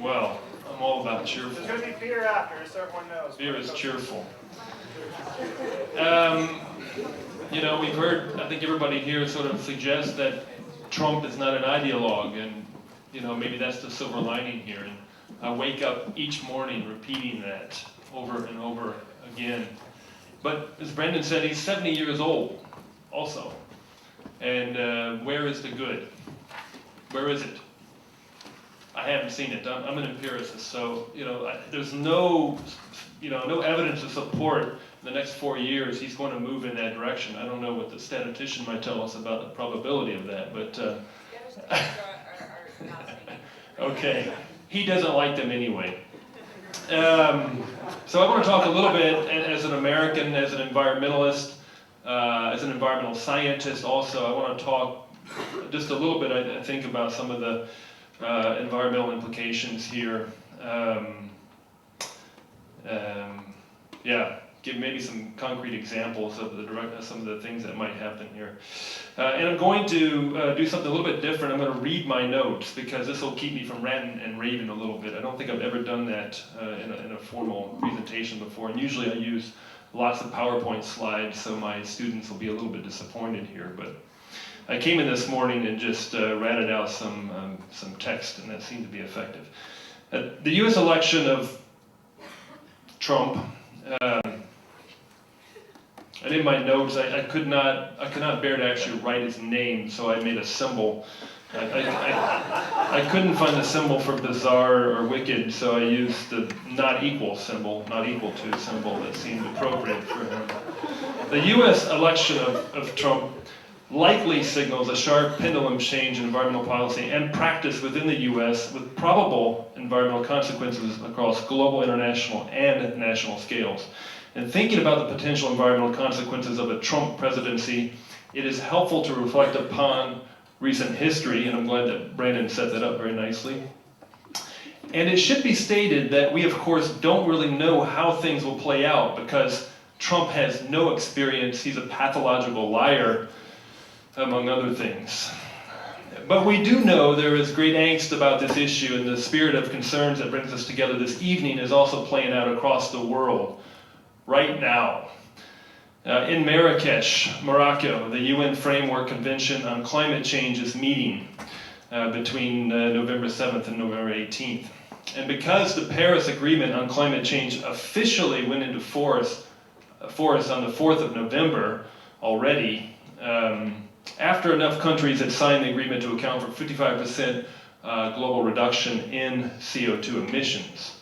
Well, I'm all about There's cheerful. going to be beer after, so everyone knows. Beer is cheerful. You know, we've heard, I think everybody here sort of suggests that Trump is not an ideologue, and, you know, maybe that's the silver lining here. And I wake up each morning repeating that over and over again. But as Brendan said, he's 70 years old also. And where is the good? Where is it? I haven't seen it. I'm an empiricist, so, you know, there's no, you know, no evidence to support the next 4 years he's going to move in that direction. I don't know what the statistician might tell us about the probability of that, but okay, he doesn't like them anyway. So I want to talk a little bit as an American, as an environmentalist, as an environmental scientist also. I want to talk just a little bit, I think, about some of the environmental implications here. Yeah, give maybe some concrete examples of some of the things that might happen here. And I'm going to do something a little bit different. I'm going to read my notes because this will keep me from ranting and raving a little bit. I don't think I've ever done that in a formal presentation before. And usually I use lots of PowerPoint slides, so my students will be a little bit disappointed here. But I came in this morning and just ratted out some text, and that seemed to be effective. The U.S. election of Trump. And in my notes, I could not bear to actually write his name, so I made a symbol. I couldn't find a symbol for bizarre or wicked, so I used the not equal symbol, not equal to symbol that seemed appropriate for him. The U.S. election of Trump likely signals a sharp pendulum change in environmental policy and practice within the U.S. with probable environmental consequences across global, international, and national scales. And thinking about the potential environmental consequences of a Trump presidency, it is helpful to reflect upon recent history, and I'm glad that Brandon set that up very nicely. And it should be stated that we, of course, don't really know how things will play out because Trump has no experience. He's a pathological liar, among other things. But we do know there is great angst about this issue, and the spirit of concerns that brings us together this evening is also playing out across the world right now. In Marrakesh, Morocco, the UN Framework Convention on Climate Change is meeting between November 7th and November 18th. And because the Paris Agreement on Climate Change officially went into force on the 4th of November already, after enough countries had signed the agreement to account for 55% global reduction in CO2 emissions.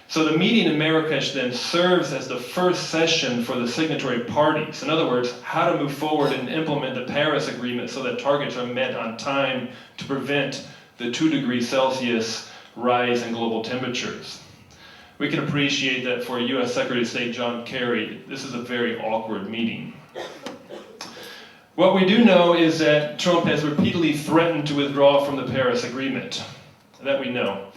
So the meeting in Marrakesh then serves as the first session for the signatory parties. In other words, how to move forward and implement the Paris Agreement so that targets are met on time to prevent the 2 degrees Celsius rise in global temperatures. We can appreciate that for U.S. Secretary of State John Kerry, this is a very awkward meeting. What we do know is that Trump has repeatedly threatened to withdraw from the Paris Agreement. That we know.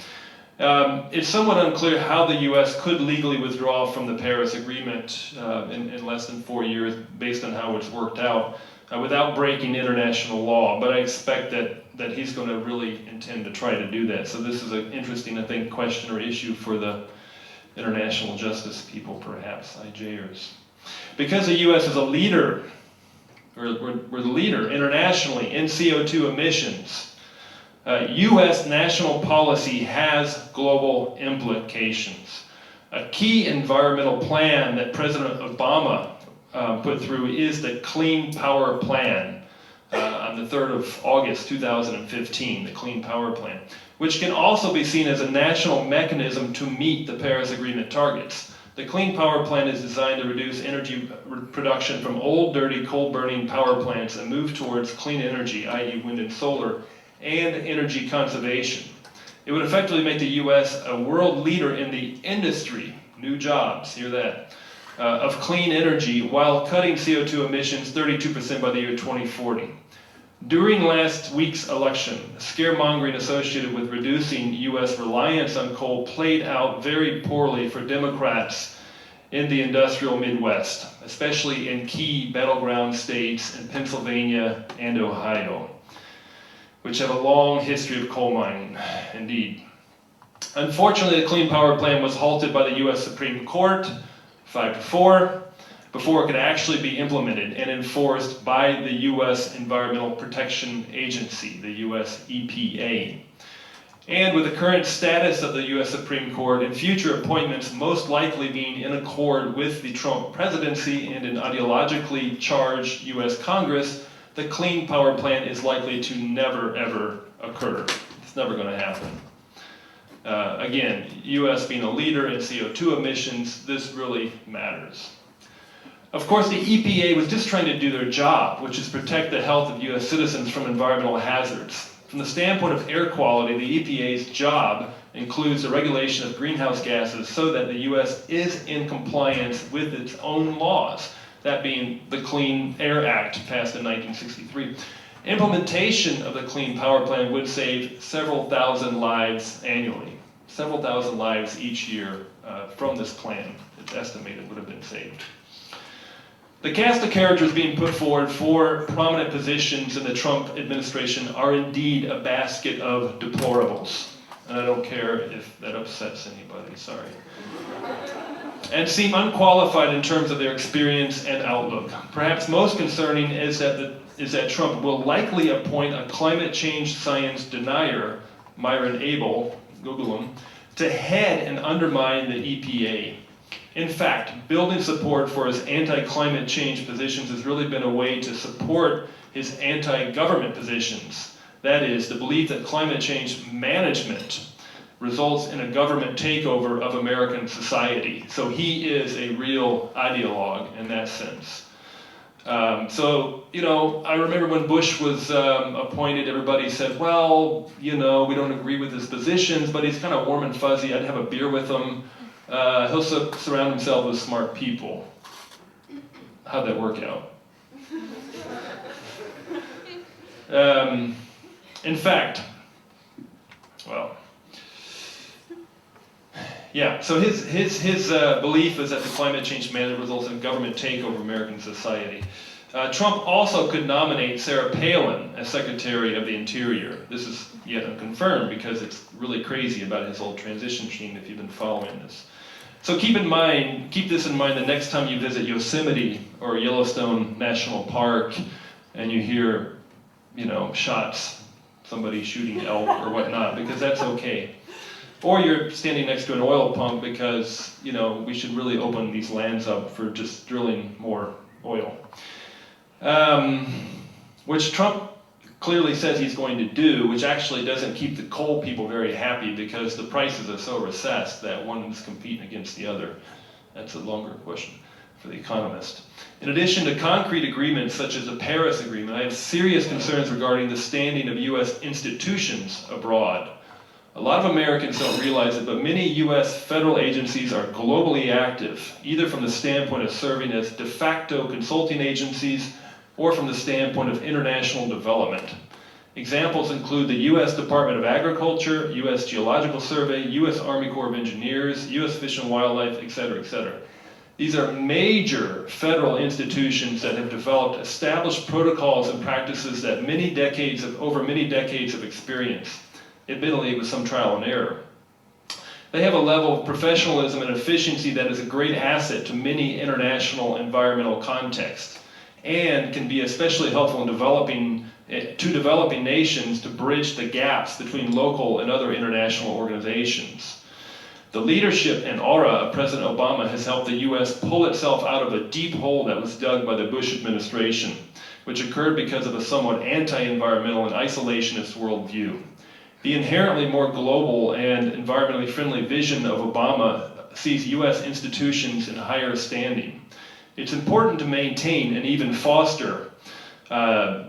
It's somewhat unclear how the U.S. could legally withdraw from the Paris Agreement in less than 4 years based on how it's worked out without breaking international law, but I expect that he's going to really intend to try to do that. So this is an interesting, I think, question or issue for the international justice people, perhaps, IJers. Because the U.S. is a leader, we're the leader internationally in CO2 emissions, U.S. national policy has global implications. A key environmental plan that President Obama put through is the Clean Power Plan on the 3rd of August 2015, the Clean Power Plan, which can also be seen as a national mechanism to meet the Paris Agreement targets. The Clean Power Plan is designed to reduce energy production from old, dirty, coal-burning power plants and move towards clean energy, i.e. wind and solar, and energy conservation. It would effectively make the US a world leader in the industry, new jobs, hear that, of clean energy while cutting CO2 emissions 32% by the year 2040. During last week's election, scaremongering associated with reducing US reliance on coal played out very poorly for Democrats in the industrial Midwest, especially in key battleground states in Pennsylvania and Ohio, which have a long history of coal mining, indeed. Unfortunately, the Clean Power Plan was halted by the US Supreme Court, 5-4, before it could actually be implemented and enforced by the US Environmental Protection Agency, the US EPA. And with the current status of the US Supreme Court and future appointments most likely being in accord with the Trump presidency and an ideologically charged US Congress, the Clean Power Plan is likely to never, ever occur. It's never going to happen. Again, US being a leader in CO2 emissions, this really matters. Of course, the EPA was just trying to do their job, which is protect the health of US citizens from environmental hazards. From the standpoint of air quality, the EPA's job includes the regulation of greenhouse gases so that the US is in compliance with its own laws, that being the Clean Air Act passed in 1963. Implementation of the Clean Power Plan would save several thousand lives annually, several thousand lives each year from this plan. It's estimated would have been saved. The cast of characters being put forward for prominent positions in the Trump administration are indeed a basket of deplorables. And I don't care if that upsets anybody, sorry. And seem unqualified in terms of their experience and outlook. Perhaps most concerning is that Trump will likely appoint a climate change science denier, Myron Abel, Google him, to head and undermine the EPA. In fact, building support for his anti-climate change positions has really been a way to support his anti-government positions. That is, the belief that climate change management results in a government takeover of American society. So he is a real ideologue in that sense. I remember when Bush was appointed, everybody said, well, we don't agree with his positions, but he's kind of warm and fuzzy. I'd have a beer with him. He'll surround himself with smart people. How'd that work out? In fact, so his belief is that the climate change management results in a government takeover of American society. Trump also could nominate Sarah Palin as Secretary of the Interior. This is yet unconfirmed because it's really crazy about his whole transition team if you've been following this. So keep this in mind the next time you visit Yosemite or Yellowstone National Park and you hear, shots, somebody shooting elk or whatnot, because that's okay. Or you're standing next to an oil pump because, we should really open these lands up for just drilling more oil. Which Trump clearly says he's going to do, which actually doesn't keep the coal people very happy because the prices are so recessed that one is competing against the other. That's a longer question for the economist. In addition to concrete agreements such as the Paris Agreement, I have serious concerns regarding the standing of US institutions abroad. A lot of Americans don't realize it, but many US federal agencies are globally active, either from the standpoint of serving as de facto consulting agencies or from the standpoint of international development. Examples include the US Department of Agriculture, US Geological Survey, US Army Corps of Engineers, US Fish and Wildlife, etc., etc. These are major federal institutions that have developed established protocols and practices that over many decades of experience, admittedly with some trial and error. They have a level of professionalism and efficiency that is a great asset to many international environmental contexts, and can be especially helpful in developing nations to bridge the gaps between local and other international organizations. The leadership and aura of President Obama has helped the US pull itself out of a deep hole that was dug by the Bush administration, which occurred because of a somewhat anti-environmental and isolationist worldview. The inherently more global and environmentally friendly vision of Obama sees U.S. institutions in higher standing. It's important to maintain and even foster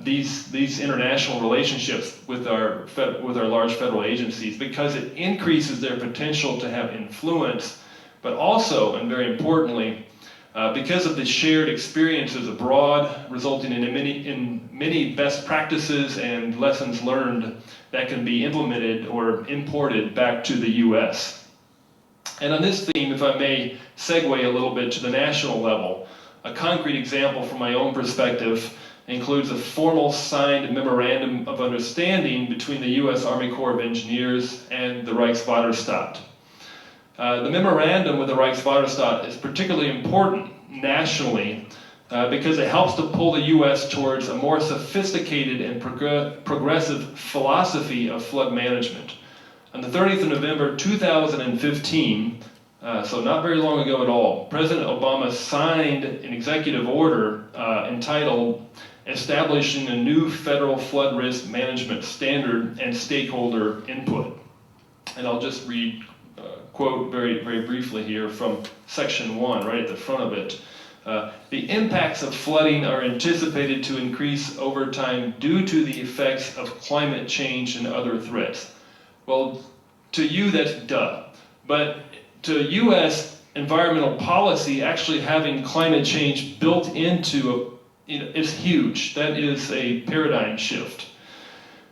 these international relationships with our large federal agencies, because it increases their potential to have influence, but also, and very importantly, because of the shared experiences abroad, resulting in many best practices and lessons learned that can be implemented or imported back to the U.S. And on this theme, if I may segue a little bit to the national level, a concrete example from my own perspective includes a formal signed memorandum of understanding between the U.S. Army Corps of Engineers and the Reichsvaterstaat. The memorandum with the Reichsvaterstaat is particularly important nationally because it helps to pull the U.S. towards a more sophisticated and progressive philosophy of flood management. On the 30th of November 2015, so not very long ago at all, President Obama signed an executive order entitled Establishing a New Federal Flood Risk Management Standard and Stakeholder Input. And I'll just read quote very briefly here from section 1, right at the front of it. The impacts of flooding are anticipated to increase over time due to the effects of climate change and other threats. Well, to you that's duh, but to U.S. environmental policy, actually having climate change built into it's huge. That is a paradigm shift.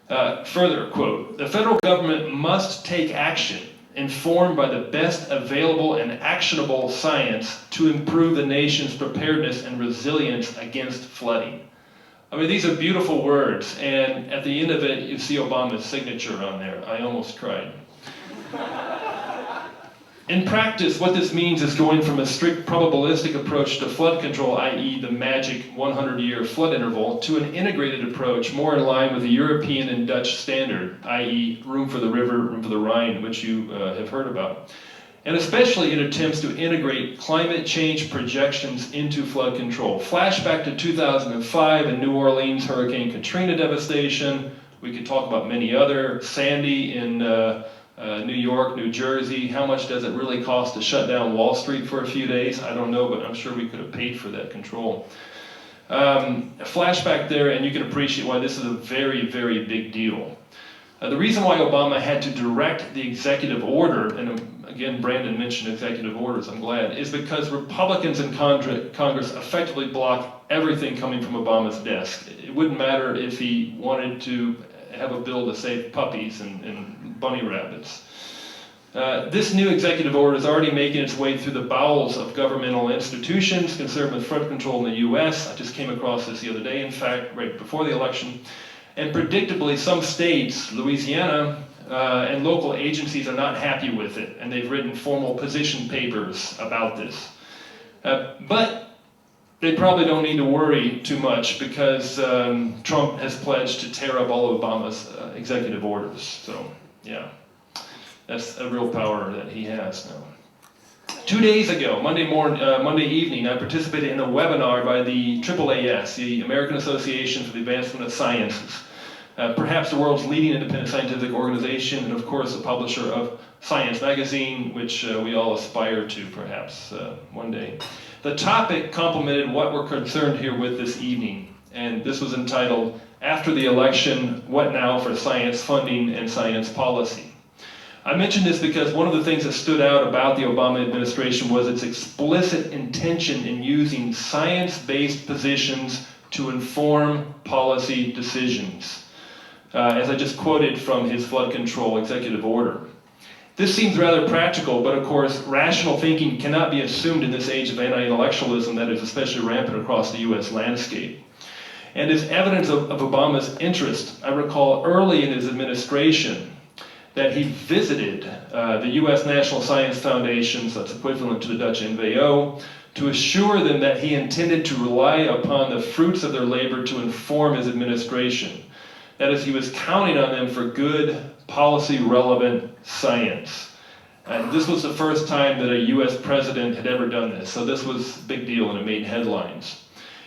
Further, quote, the federal government must take action informed by the best available and actionable science to improve the nation's preparedness and resilience against flooding. I mean, these are beautiful words, and at the end of it, you see Obama's signature on there. I almost cried. In practice, what this means is going from a strict probabilistic approach to flood control, i.e. the magic 100-year flood interval, to an integrated approach more in line with the European and Dutch standard, i.e. room for the river, room for the Rhine, which you have heard about. And especially in attempts to integrate climate change projections into flood control. Flashback to 2005 in New Orleans, Hurricane Katrina devastation. We could talk about many other, Sandy in New York, New Jersey. How much does it really cost to shut down Wall Street for a few days? I don't know, but I'm sure we could have paid for that control. A flashback there, and you can appreciate why this is a very big deal. The reason why Obama had to direct the executive order, and again, Brandon mentioned executive orders, I'm glad, is because Republicans in Congress effectively block everything coming from Obama's desk. It wouldn't matter if he wanted to have a bill to save puppies and bunny rabbits. This new executive order is already making its way through the bowels of governmental institutions concerned with flood control in the U.S. I just came across this the other day, in fact, right before the election. And predictably, some states, Louisiana, and local agencies are not happy with it, and they've written formal position papers about this. But they probably don't need to worry too much because Trump has pledged to tear up all of Obama's executive orders. So, yeah, that's a real power that he has now. 2 days ago, Monday evening, I participated in a webinar by the AAAS, the American Association for the Advancement of Sciences, perhaps the world's leading independent scientific organization, and of course a publisher of Science magazine, which we all aspire to perhaps one day. The topic complemented what we're concerned here with this evening, and this was entitled, After the Election, What Now for Science Funding and Science Policy? I mention this because one of the things that stood out about the Obama administration was its explicit intention in using science-based positions to inform policy decisions, as I just quoted from his flood control executive order. This seems rather practical, but of course, rational thinking cannot be assumed in this age of anti-intellectualism that is especially rampant across the U.S. landscape. And as evidence of Obama's interest, I recall early in his administration that he visited the U.S. National Science Foundations, that's equivalent to the Dutch NVO, to assure them that he intended to rely upon the fruits of their labor to inform his administration. That is, he was counting on them for good, policy-relevant science. And this was the first time that a U.S. president had ever done this, so this was a big deal and it made headlines.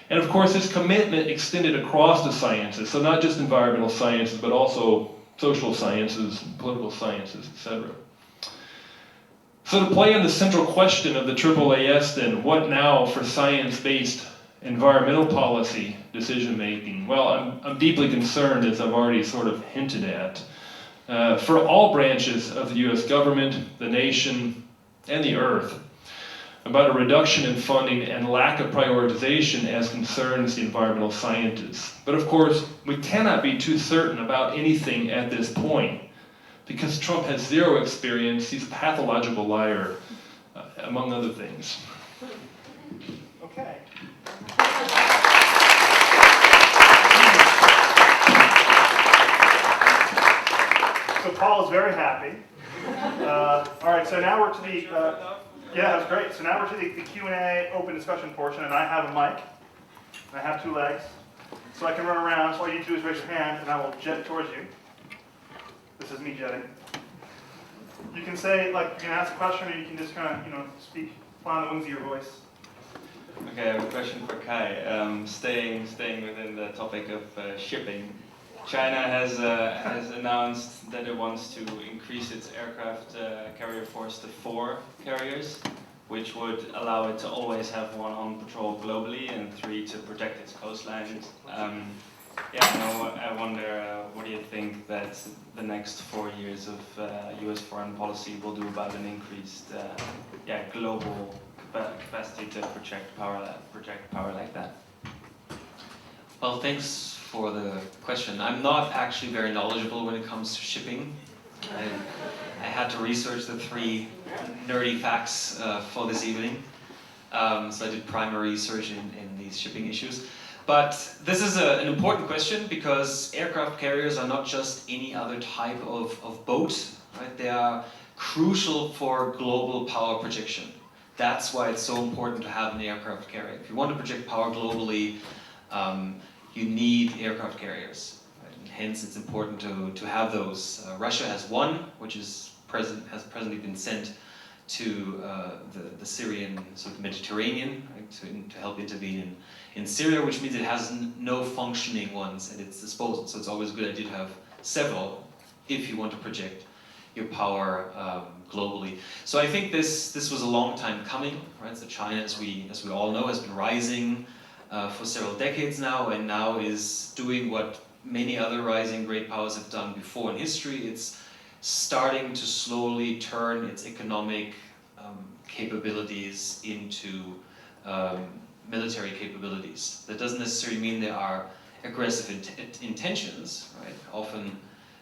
And of course, his commitment extended across the sciences, so not just environmental sciences, but also social sciences, political sciences, etc. So to play on the central question of the AAAS then, what now for science-based environmental policy decision-making? Well, I'm deeply concerned, as I've already sort of hinted at, for all branches of the US government, the nation, and the earth, about a reduction in funding and lack of prioritization as concerns the environmental scientists. But of course, we cannot be too certain about anything at this point, because Trump has zero experience, he's a pathological liar, among other things. Okay. So Paul is very happy. All right, so now we're to the, yeah, that was great. So now we're to the Q&A open discussion portion, and I have a mic, and I have 2 legs, so I can run around, so all you need to do is raise your hand, and I will jet towards you. This is me jetting. You can say, like, you can ask a question, or you can just kind of, speak, fly on the wings of your voice. Okay, I have a question for Kai. Staying within the topic of shipping, China has announced that it wants to increase its aircraft carrier force to 4 carriers, which would allow it to always have 1 on patrol globally and 3 to protect its coastline. I wonder, what do you think that the next 4 years of US foreign policy will do about an increased global capacity to project power like that? Well, thanks for the question. I'm not actually very knowledgeable when it comes to shipping. I had to research the 3 nerdy facts for this evening. So I did primary research in these shipping issues. But this is an important question because aircraft carriers are not just any other type of boat, right? They are crucial for global power projection. That's why it's so important to have an aircraft carrier. If you want to project power globally, you need aircraft carriers. Right? And hence, it's important to have those. Russia has 1, which has presently been sent to the Syrian, so the Mediterranean, right, to help intervene in Syria, which means it has no functioning ones at its disposal. So it's always a good idea to have several if you want to project your power globally. So I think this was a long time coming, right? So China, as we all know, has been rising for several decades now, and now is doing what many other rising great powers have done before in history. It's starting to slowly turn its economic capabilities into military capabilities. That doesn't necessarily mean there are aggressive intentions, right? Often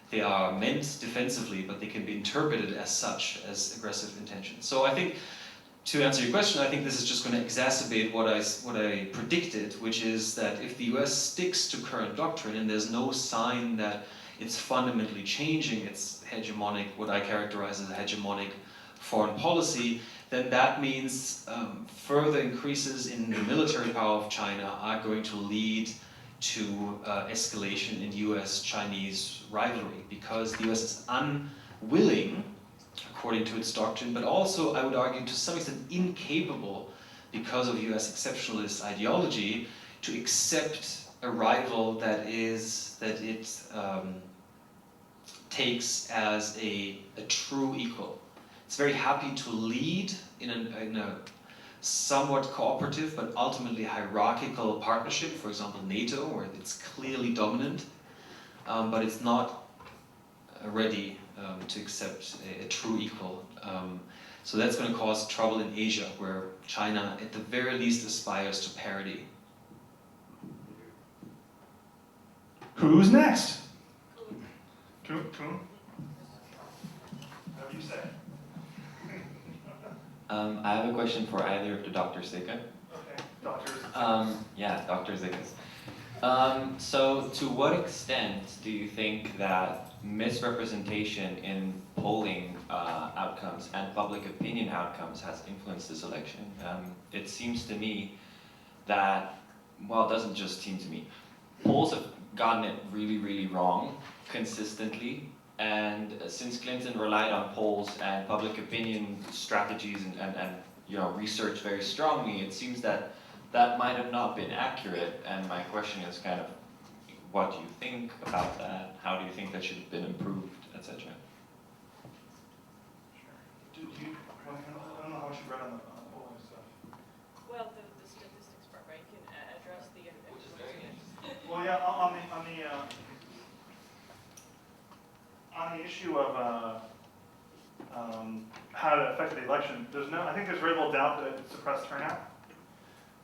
they are meant defensively, but they can be interpreted as such, as aggressive intentions. So I think, to answer your question, I think this is just going to exacerbate what I predicted, which is that if the US sticks to current doctrine and there's no sign that it's fundamentally changing its hegemonic, what I characterize as a hegemonic foreign policy, then that means further increases in the military power of China are going to lead to escalation in US-Chinese rivalry, because the US is unwilling, according to its doctrine, but also, I would argue, to some extent incapable, because of US exceptionalist ideology, to accept a rival that it takes as a true equal. It's very happy to lead in a somewhat cooperative but ultimately hierarchical partnership, for example NATO, where it's clearly dominant, but it's not ready to accept a true equal. So that's going to cause trouble in Asia, where China at the very least aspires to parity. Who's next? Coon? Whatever you say. I have a question for either of the Dr. Zika. Okay, doctors. Yeah, Dr. Zikas. So to what extent do you think that misrepresentation in polling outcomes and public opinion outcomes has influenced this election? It seems to me that, well, it doesn't just seem to me, polls have gotten it really, really wrong consistently. And since Clinton relied on polls and public opinion strategies and research very strongly, it seems that that might have not been accurate. And my question is kind of, what do you think about that? How do you think that should have been improved, etc.? Do you want to issue of how it affected the election, I think there's very little doubt that it suppressed turnout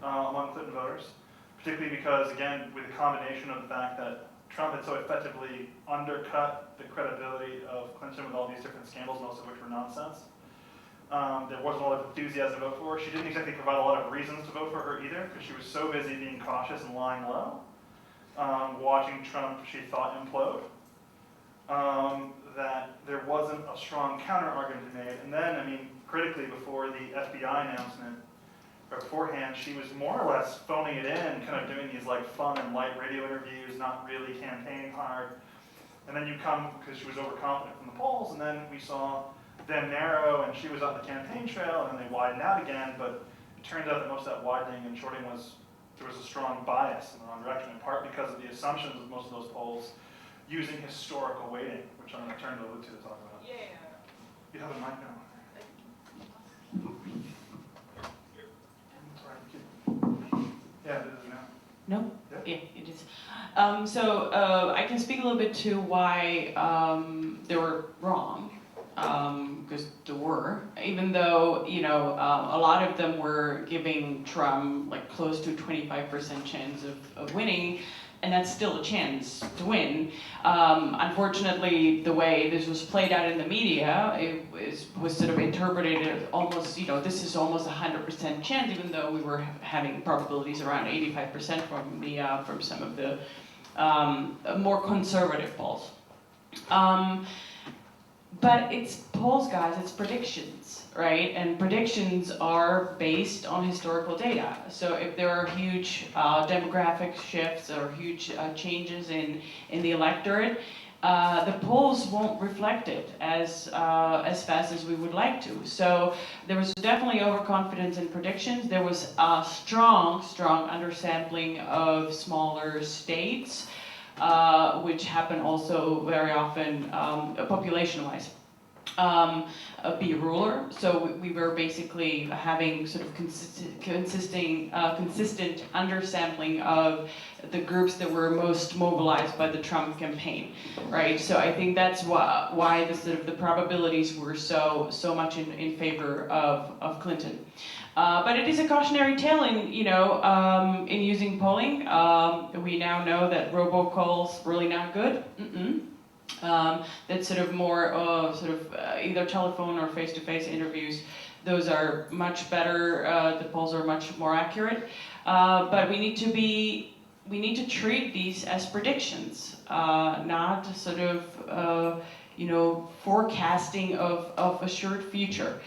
among Clinton voters, particularly because, again, with the combination of the fact that Trump had so effectively undercut the credibility of Clinton with all these different scandals, most of which were nonsense. There wasn't a lot of enthusiasm to vote for her. She didn't exactly provide a lot of reasons to vote for her either, because she was so busy being cautious and lying low, watching Trump, she thought, implode, that there wasn't a strong counter-argument to be made. And then, I mean, critically, before the FBI announcement, or beforehand, she was more or less phoning it in, kind of doing these like fun and light radio interviews, not really campaigning hard. And then you come, because she was overconfident from the polls, and then we saw them narrow, and she was on the campaign trail, and then they widened out again, but it turns out that most of that widening and shorting there was a strong bias in the wrong direction, in part because of the assumptions of most of those polls using historical weighting, which I'm going to turn to LUC to talk about. Yeah. You have a mic now. Yeah, it is now. No? Yeah. Yeah, it is. I can speak a little bit to why they were wrong, because they were, even though, you know, a lot of them were giving Trump like close to 25% chance of winning, and that's still a chance to win. Unfortunately, the way this was played out in the media, it was sort of interpreted as almost, you know, this is almost 100% chance, even though we were having probabilities around 85% from some of the more conservative polls. But it's polls, guys, it's predictions, right? And predictions are based on historical data. So if there are huge demographic shifts or huge changes in the electorate, the polls won't reflect it as fast as we would like to. So there was definitely overconfidence in predictions. There was a strong undersampling of smaller states, which happen also very often population-wise. Be ruler. So we were basically having sort of consistent undersampling of the groups that were most mobilized by the Trump campaign, right? So I think that's why the sort of the probabilities were so much in favor of Clinton. But it is a cautionary tale in using polling. We now know that robocalls really not good. That's sort of more either telephone or face-to-face interviews. Those are much better. The polls are much more accurate. But we need to treat these as predictions, not sort of forecasting of assured future.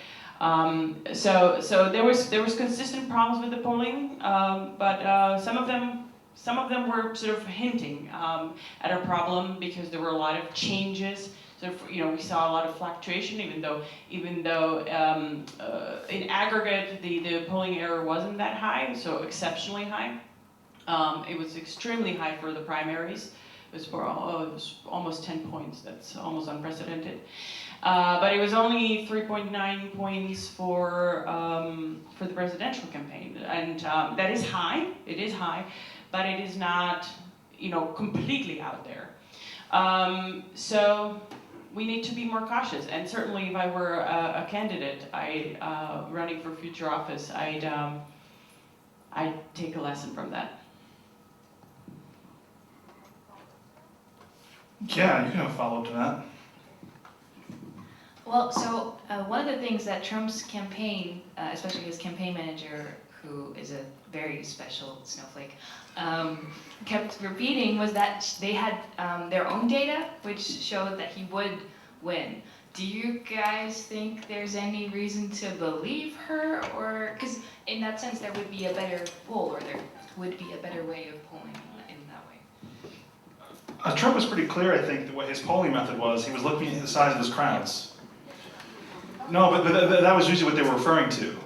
So there was consistent problems with the polling, but some of them were sort of hinting at a problem because there were a lot of changes. So we saw a lot of fluctuation, even though in aggregate the polling error wasn't that high, so exceptionally high. It was extremely high for the primaries. It was almost 10 points. That's almost unprecedented. But it was only 3.9 points for the presidential campaign, and that is high. It is high, but it is not, completely out there. So we need to be more cautious. And certainly, if I were a candidate, running for future office, I'd take a lesson from that. Yeah, you can have a follow-up to that. Well, so one of the things that Trump's campaign, especially his campaign manager, who is a very special snowflake, kept repeating was that they had their own data, which showed that he would win. Do you guys think there's any reason to believe her? Or, because in that sense, there would be a better poll, or there would be a better way of polling in that way? Trump was pretty clear, I think, that what his polling method was. He was looking at the size of his crowds. No, but that was usually what they were referring to,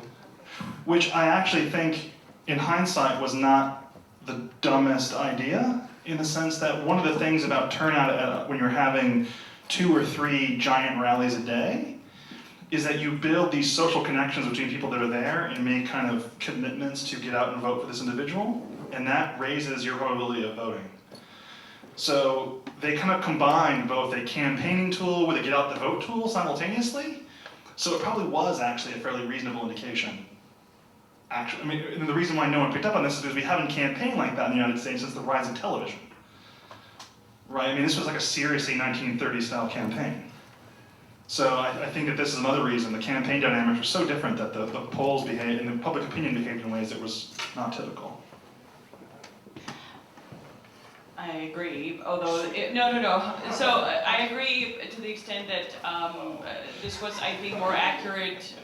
which I actually think, in hindsight, was not the dumbest idea, in the sense that one of the things about turnout when you're having 2 or 3 giant rallies a day is that you build these social connections between people that are there and make kind of commitments to get out and vote for this individual, and that raises your probability of voting. So they kind of combined both a campaigning tool with a get out the vote tool simultaneously. So it probably was actually a fairly reasonable indication. Actually, I mean, and the reason why no one picked up on this is because we haven't campaigned like that in the United States since the rise of television. Right? I mean, this was like a seriously 1930s style campaign. So I think that this is another reason the campaign dynamics were so different that the polls behaved and the public opinion behaved in ways that was not typical. I agree, although, no. So I agree to the extent that this was, I think, more accurate,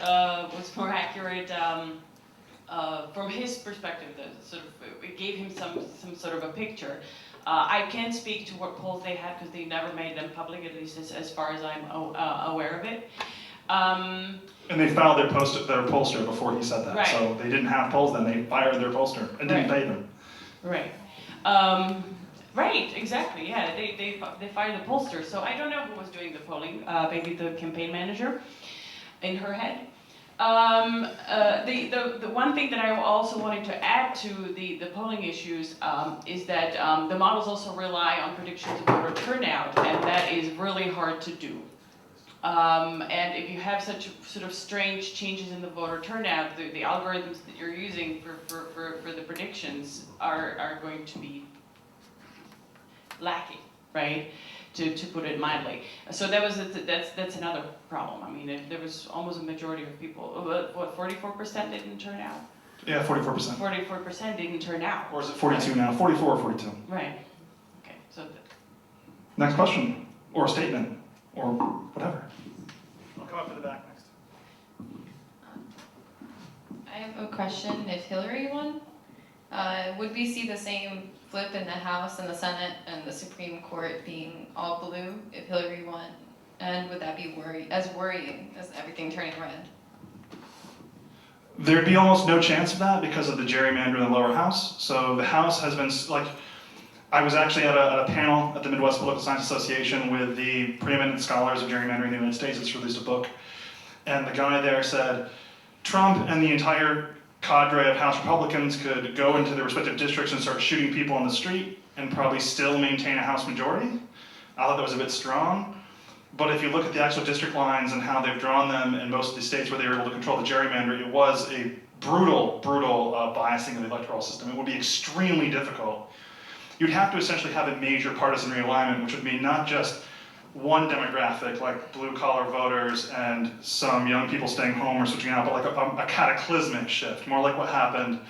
from his perspective, that sort of, it gave him some sort of a picture. I can't speak to what polls they had because they never made them public, at least as far as I'm aware of it. And they filed their pollster before he said that. Right. So they didn't have polls then, they fired their pollster and didn't pay them. Right. Right, exactly, yeah, they fired the pollster, so I don't know who was doing the polling, maybe the campaign manager in her head. The one thing that I also wanted to add to the polling issues is that the models also rely on predictions of voter turnout, and that is really hard to do. And if you have such sort of strange changes in the voter turnout, the algorithms that you're using for the predictions are going to be lacking, right? To put it mildly. So that's another problem. I mean, there was almost a majority of people, what, 44% didn't turn out? Yeah, 44%. 44% didn't turn out. Or is it 42 now? 44 or 42? Right. Okay, so. Next question, or a statement, or whatever. I'll come up to the back next. I have a question. If Hillary won, would we see the same flip in the House and the Senate and the Supreme Court being all blue if Hillary won? And would that be worrying as everything turning red? There'd be almost no chance of that because of the gerrymander in the lower house. So the House has been, like, I was actually at a panel at the Midwest Political Science Association with the preeminent scholars of gerrymandering in the United States. It's released a book. And the guy there said, Trump and the entire cadre of House Republicans could go into their respective districts and start shooting people on the street and probably still maintain a House majority. I thought that was a bit strong. But if you look at the actual district lines and how they've drawn them in most of the states where they were able to control the gerrymander, it was a brutal biasing of the electoral system. It would be extremely difficult. You'd have to essentially have a major partisan realignment, which would mean not just one demographic, like blue-collar voters and some young people staying home or switching out, but like a cataclysmic shift, more like what happened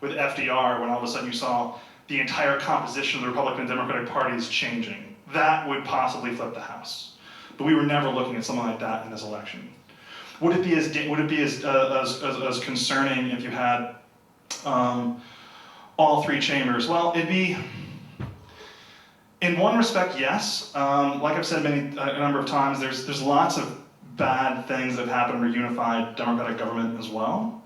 with FDR when all of a sudden you saw the entire composition of the Republican and Democratic parties changing. That would possibly flip the House. But we were never looking at something like that in this election. Would it be as concerning if you had all three chambers? Well, it'd be, in one respect, yes. Like I've said a number of times, there's lots of bad things that have happened under unified democratic government as well.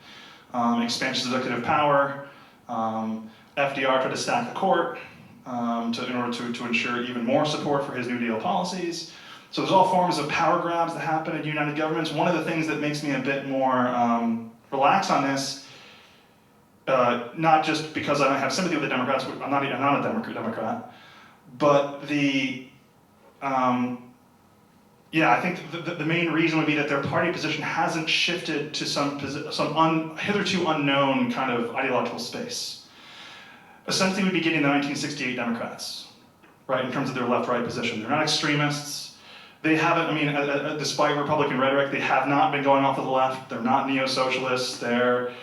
Expansion of executive power. FDR tried to stack the court in order to ensure even more support for his New Deal policies. So there's all forms of power grabs that happen in united governments. One of the things that makes me a bit more relaxed on this, not just because I don't have sympathy with the Democrats, I'm not a Democrat, but I think the main reason would be that their party position hasn't shifted to some hitherto unknown kind of ideological space. Essentially, we'd be getting the 1968 Democrats, right, in terms of their left-right position. They're not extremists. They haven't, I mean, despite Republican rhetoric, they have not been going off to the left. They're not neo-socialists. They're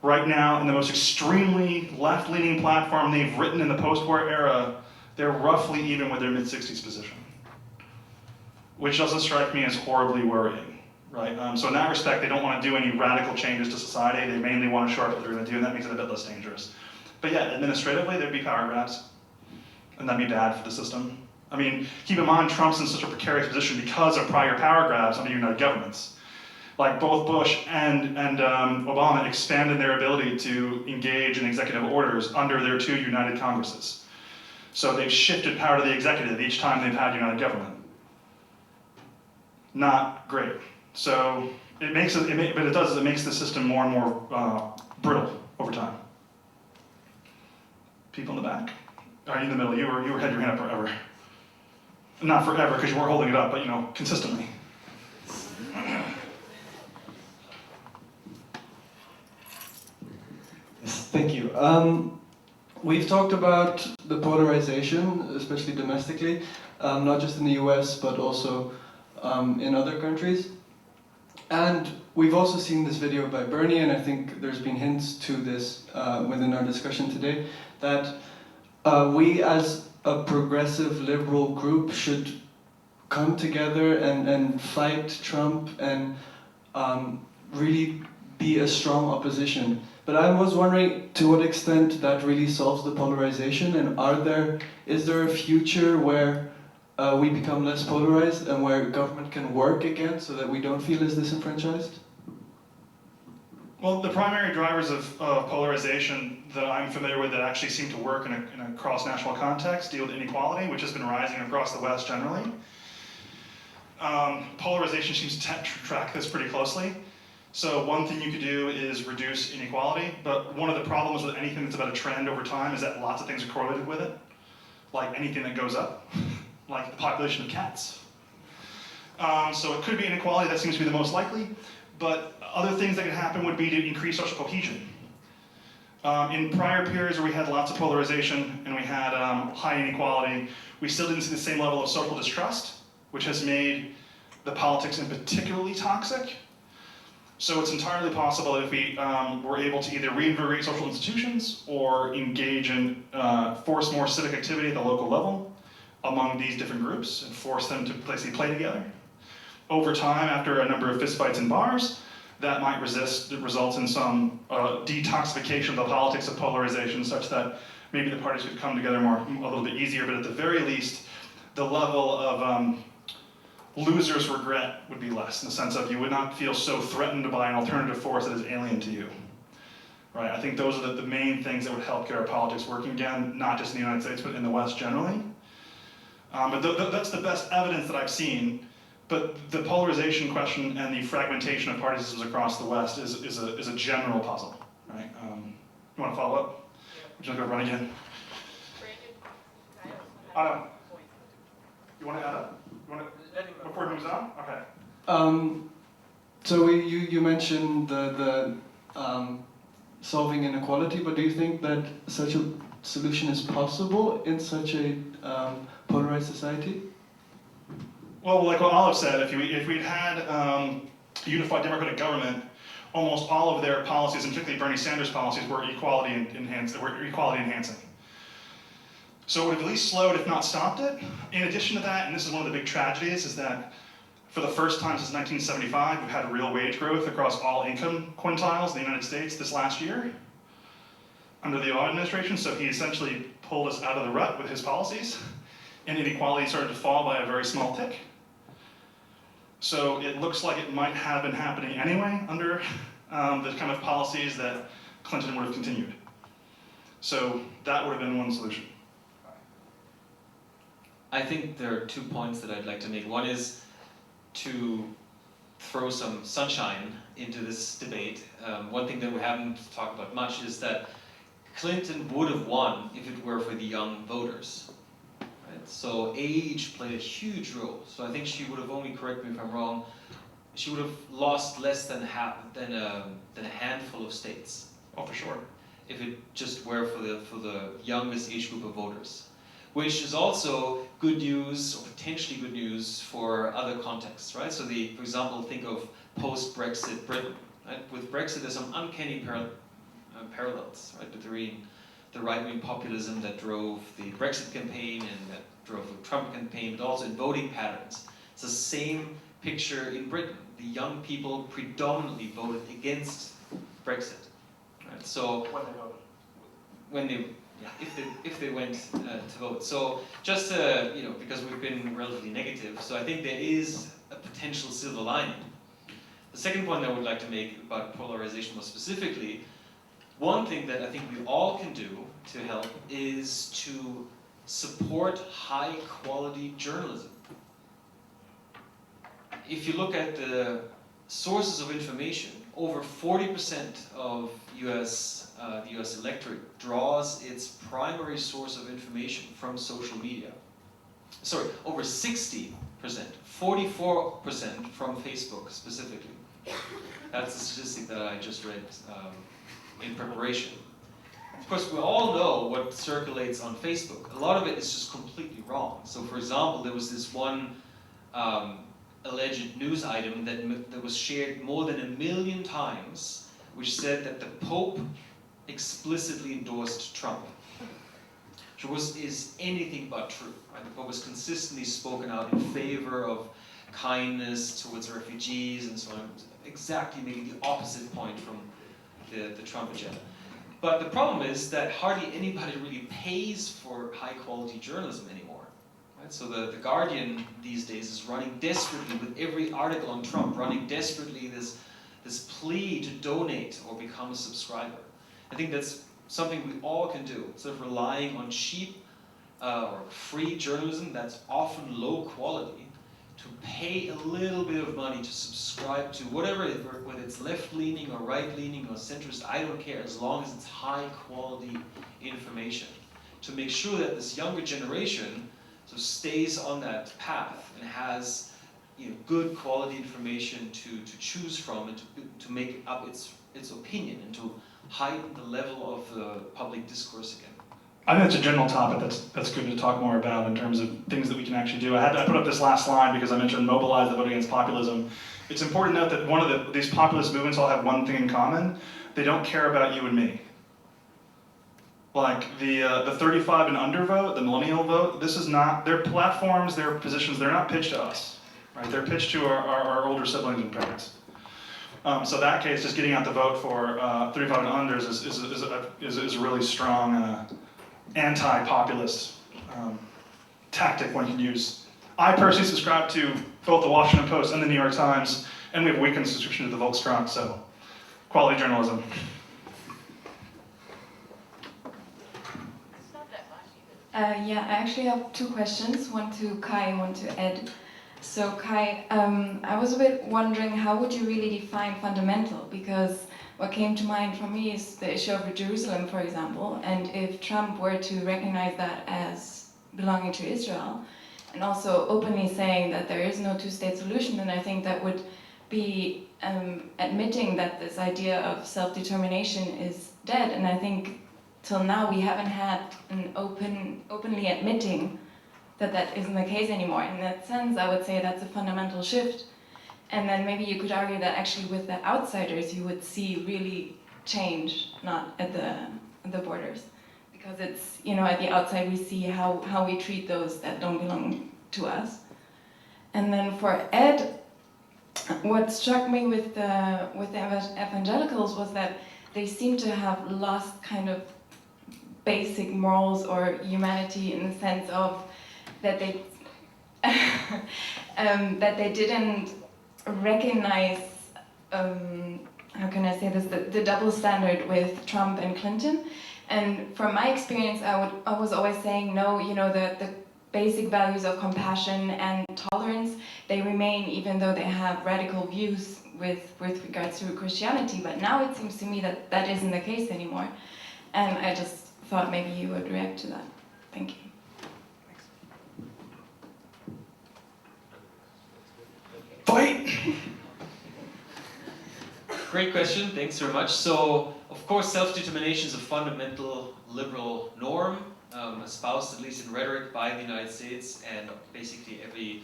right now in the most extremely left-leaning platform they've written in the post-war era. They're roughly even with their mid-60s position, which doesn't strike me as horribly worrying, right? So in that respect, they don't want to do any radical changes to society. They mainly want to show up what they're going to do, and that makes it a bit less dangerous. But yeah, administratively, there'd be power grabs, and that'd be bad for the system. I mean, keep in mind, Trump's in such a precarious position because of prior power grabs under united governments. Like both Bush and Obama expanded their ability to engage in executive orders under their two united Congresses. So they've shifted power to the executive each time they've had united government. Not great. So it makes the system more and more brittle over time. People in the back. in the middle, you had your hand up forever. Not forever, because you weren't holding it up, but consistently. Yes, thank you. We've talked about the polarization, especially domestically, not just in the US, but also in other countries. And we've also seen this video by Bernie, and I think there's been hints to this within our discussion today, that we as a progressive liberal group should come together and fight Trump and really be a strong opposition. But I was wondering to what extent that really solves the polarization, and is there a future where we become less polarized and where government can work again so that we don't feel as disenfranchised? Well, the primary drivers of polarization that I'm familiar with that actually seem to work in a cross-national context deal with inequality, which has been rising across the West generally. Polarization seems to track this pretty closely. So one thing you could do is reduce inequality, but one of the problems with anything that's about a trend over time is that lots of things are correlated with it, like anything that goes up, like the population of cats. So it could be inequality, that seems to be the most likely, but other things that could happen would be to increase social cohesion. In prior periods where we had lots of polarization and we had high inequality, we still didn't see the same level of social distrust, which has made the politics in particularly toxic. So it's entirely possible that if we were able to either reinvigorate social institutions or engage in force more civic activity at the local level among these different groups and force them to basically play together. Over time, after a number of fistfights in bars, that might result in some detoxification of the politics of polarization such that maybe the parties could come together a little bit easier, but at the very least, the level of loser's regret would be less, in the sense of you would not feel so threatened by an alternative force that is alien to you. Right? I think those are the main things that would help get our politics working again, not just in the United States, but in the West generally. But that's the best evidence that I've seen. But the polarization question and the fragmentation of party systems across the West is a general puzzle. Right? You want to follow up? Would you like to run again? You want to add up? Before it moves on? Okay. So you mentioned the solving inequality, but do you think that such a solution is possible in such a polarized society? Well, like what Olive said, if we'd had a unified democratic government, almost all of their policies, and particularly Bernie Sanders' policies, were equality enhancing. So it would have at least slowed, if not stopped it. In addition to that, and this is one of the big tragedies, is that for the first time since 1975, we've had real wage growth across all income quintiles in the United States this last year under the Obama administration. So he essentially pulled us out of the rut with his policies, and inequality started to fall by a very small tick. So it looks like it might have been happening anyway under the kind of policies that Clinton would have continued. So that would have been one solution. I think there are 2 points that I'd like to make. One is to throw some sunshine into this debate. One thing that we haven't talked about much is that Clinton would have won if it were for the young voters. Right? So age played a huge role. So I think she would have only, correct me if I'm wrong, she would have lost less than a handful of states. Oh, for sure. If it just were for the youngest age group of voters. Which is also good news, or potentially good news, for other contexts, right? So for example, think of post-Brexit Britain, right? With Brexit, there's some uncanny parallels, right? Between the right-wing populism that drove the Brexit campaign and that drove the Trump campaign, but also in voting patterns. It's the same picture in Britain. The young people predominantly voted against Brexit, right? So when they if they went to vote. So just because we've been relatively negative, so I think there is a potential silver lining. The second point I would like to make about polarization more specifically, one thing that I think we all can do to help is to support high quality journalism. If you look at the sources of information, over 40% of the US electorate draws its primary source of information from social media. Sorry, over 60%, 44% from Facebook specifically. That's the statistic that I just read in preparation. Of course, we all know what circulates on Facebook. A lot of it is just completely wrong. So for example, there was this one alleged news item that was shared more than 1 million times, which said that the Pope explicitly endorsed Trump. Which is anything but true. Right? The Pope has consistently spoken out in favor of kindness towards refugees and so on, exactly making the opposite point from the Trump agenda. But the problem is that hardly anybody really pays for high-quality journalism anymore. Right? So the Guardian these days is running desperately with every article on Trump, running desperately this plea to donate or become a subscriber. I think that's something we all can do, instead of relying on cheap or free journalism that's often low quality, to pay a little bit of money to subscribe to whatever, whether it's left-leaning or right-leaning or centrist, I don't care, as long as it's high-quality information, to make sure that this younger generation stays on that path and has good quality information to choose from and to make up its opinion and to heighten the level of the public discourse again. I think that's a general topic that's good to talk more about in terms of things that we can actually do. I put up this last slide because I mentioned mobilize the vote against populism. It's important to note that one of these populist movements all have one thing in common. They don't care about you and me. Like the 35 and under vote, the millennial vote, this is not, their platforms, their positions, they're not pitched to us. Right? They're pitched to our older siblings and parents. So that case, just getting out the vote for 35 and unders is a really strong anti-populist tactic one can use. I personally subscribe to both the Washington Post and the New York Times, and we have a weekend subscription to the Vote Strong, so quality journalism. Yeah, I actually have 2 questions, one to Kai and one to Ed. So Kai, I was a bit wondering, how would you really define fundamental? Because what came to mind for me is the issue of Jerusalem, for example, and if Trump were to recognize that as belonging to Israel, and also openly saying that there is no two-state solution, then I think that would be admitting that this idea of self-determination is dead, and I think till now we haven't had an openly admitting that that isn't the case anymore. In that sense, I would say that's a fundamental shift. And then maybe you could argue that actually with the outsiders you would see really change, not at the borders. Because it's, at the outside we see how we treat those that don't belong to us. And then for Ed, what struck me with the evangelicals was that they seem to have lost kind of basic morals or humanity in the sense of that they that they didn't recognize how can I say this, the double standard with Trump and Clinton. And from my experience, I was always saying no, the basic values of compassion and tolerance, they remain even though they have radical views with regards to Christianity. But now it seems to me that that isn't the case anymore. And I just thought maybe you would react to that. Thank you. Fight! Great question, thanks very much. So, of course, self-determination is a fundamental liberal norm, espoused at least in rhetoric by the United States and basically every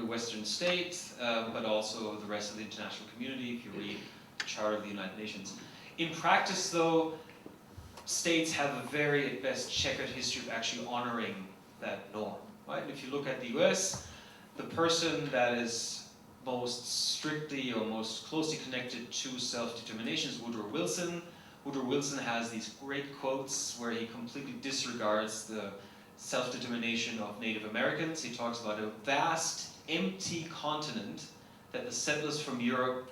Western state, but also the rest of the international community, if you read the Charter of the United Nations. In practice, though, states have a very, at best, checkered history of actually honoring that norm. Right? If you look at the US, the person that is most strictly or most closely connected to self-determination is Woodrow Wilson. Woodrow Wilson has these great quotes where he completely disregards the self-determination of Native Americans. He talks about a vast, empty continent that the settlers from Europe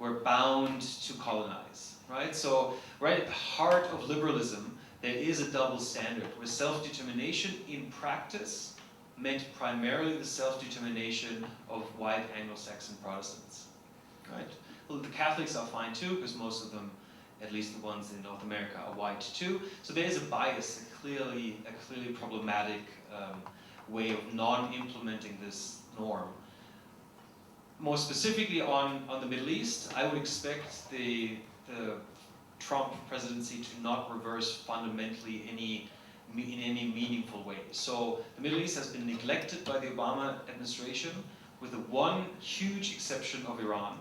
were bound to colonize. Right? So, right at the heart of liberalism, there is a double standard, where self-determination in practice meant primarily the self-determination of white Anglo-Saxon Protestants. the Catholics are fine too, because most of them, at least the ones in North America, are white too. So there is a bias, a clearly problematic way of non-implementing this norm. More specifically on the Middle East, I would expect the Trump presidency to not reverse fundamentally in any meaningful way. So the Middle East has been neglected by the Obama administration, with the one huge exception of Iran.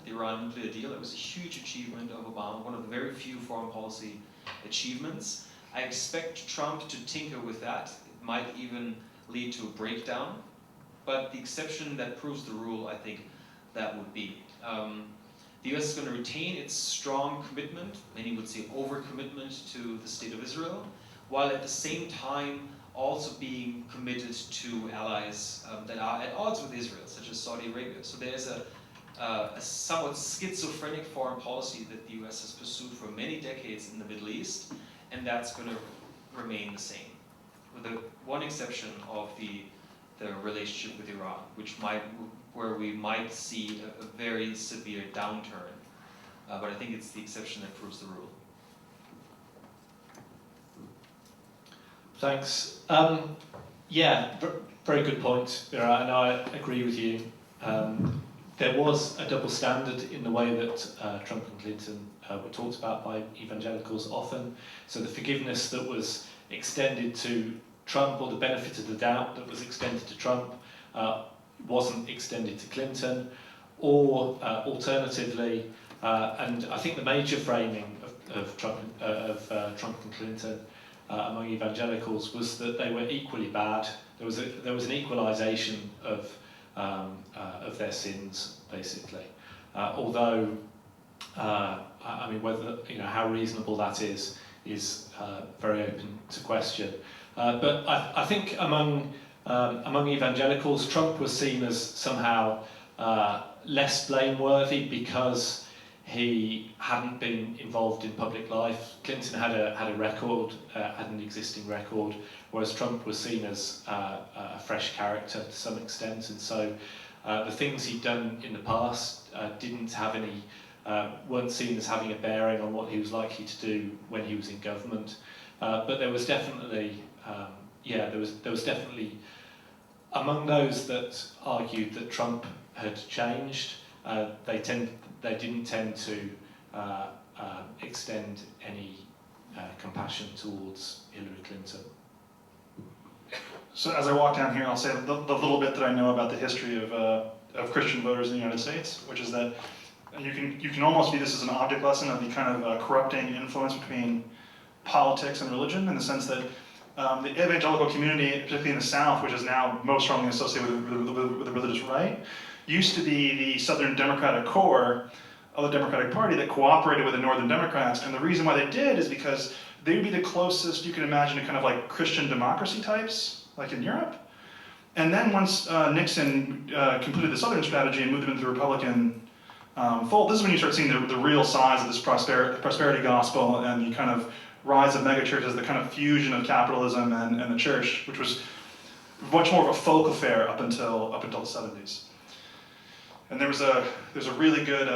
The Iran nuclear deal, that was a huge achievement of Obama, one of the very few foreign policy achievements. I expect Trump to tinker with that. It might even lead to a breakdown, but the exception that proves the rule, I think that would be. The US is going to retain its strong commitment, many would say overcommitment to the State of Israel, while at the same time also being committed to allies that are at odds with Israel, such as Saudi Arabia. So there's a somewhat schizophrenic foreign policy that the US has pursued for many decades in the Middle East, and that's going to remain the same, with the one exception of the relationship with Iran, where we might see a very severe downturn. But I think it's the exception that proves the rule. Thanks. Yeah, very good point, Vera, and I agree with you. There was a double standard in the way that Trump and Clinton were talked about by evangelicals often. So the forgiveness that was extended to Trump, or the benefit of the doubt that was extended to Trump, wasn't extended to Clinton. Or alternatively, and I think the major framing of Trump and Clinton among evangelicals was that they were equally bad. There was an equalisation of their sins, basically. Although, I mean, whether how reasonable that is very open to question. But I think among evangelicals, Trump was seen as somehow less blameworthy because he hadn't been involved in public life. Clinton had a record, had an existing record, whereas Trump was seen as a fresh character to some extent, and so the things he'd done in the past weren't seen as having a bearing on what he was likely to do when he was in government. But there was definitely, there was definitely among those that argued that Trump had changed. They didn't tend to extend any compassion towards Hillary Clinton. So as I walk down here, I'll say the little bit that I know about the history of Christian voters in the United States, which is that you can almost view this as an object lesson of the kind of corrupting influence between politics and religion, in the sense that the evangelical community, particularly in the South, which is now most strongly associated with the religious right, used to be the Southern Democratic core of the Democratic Party that cooperated with the Northern Democrats. And the reason why they did is because they would be the closest you can imagine to kind of like Christian democracy types, like in Europe. And then once Nixon completed the Southern strategy and moved them into the Republican fold, this is when you start seeing the real size of this prosperity gospel and the kind of rise of megachurches, the kind of fusion of capitalism and the church, which was much more of a folk affair up until the 70s. And there's a really good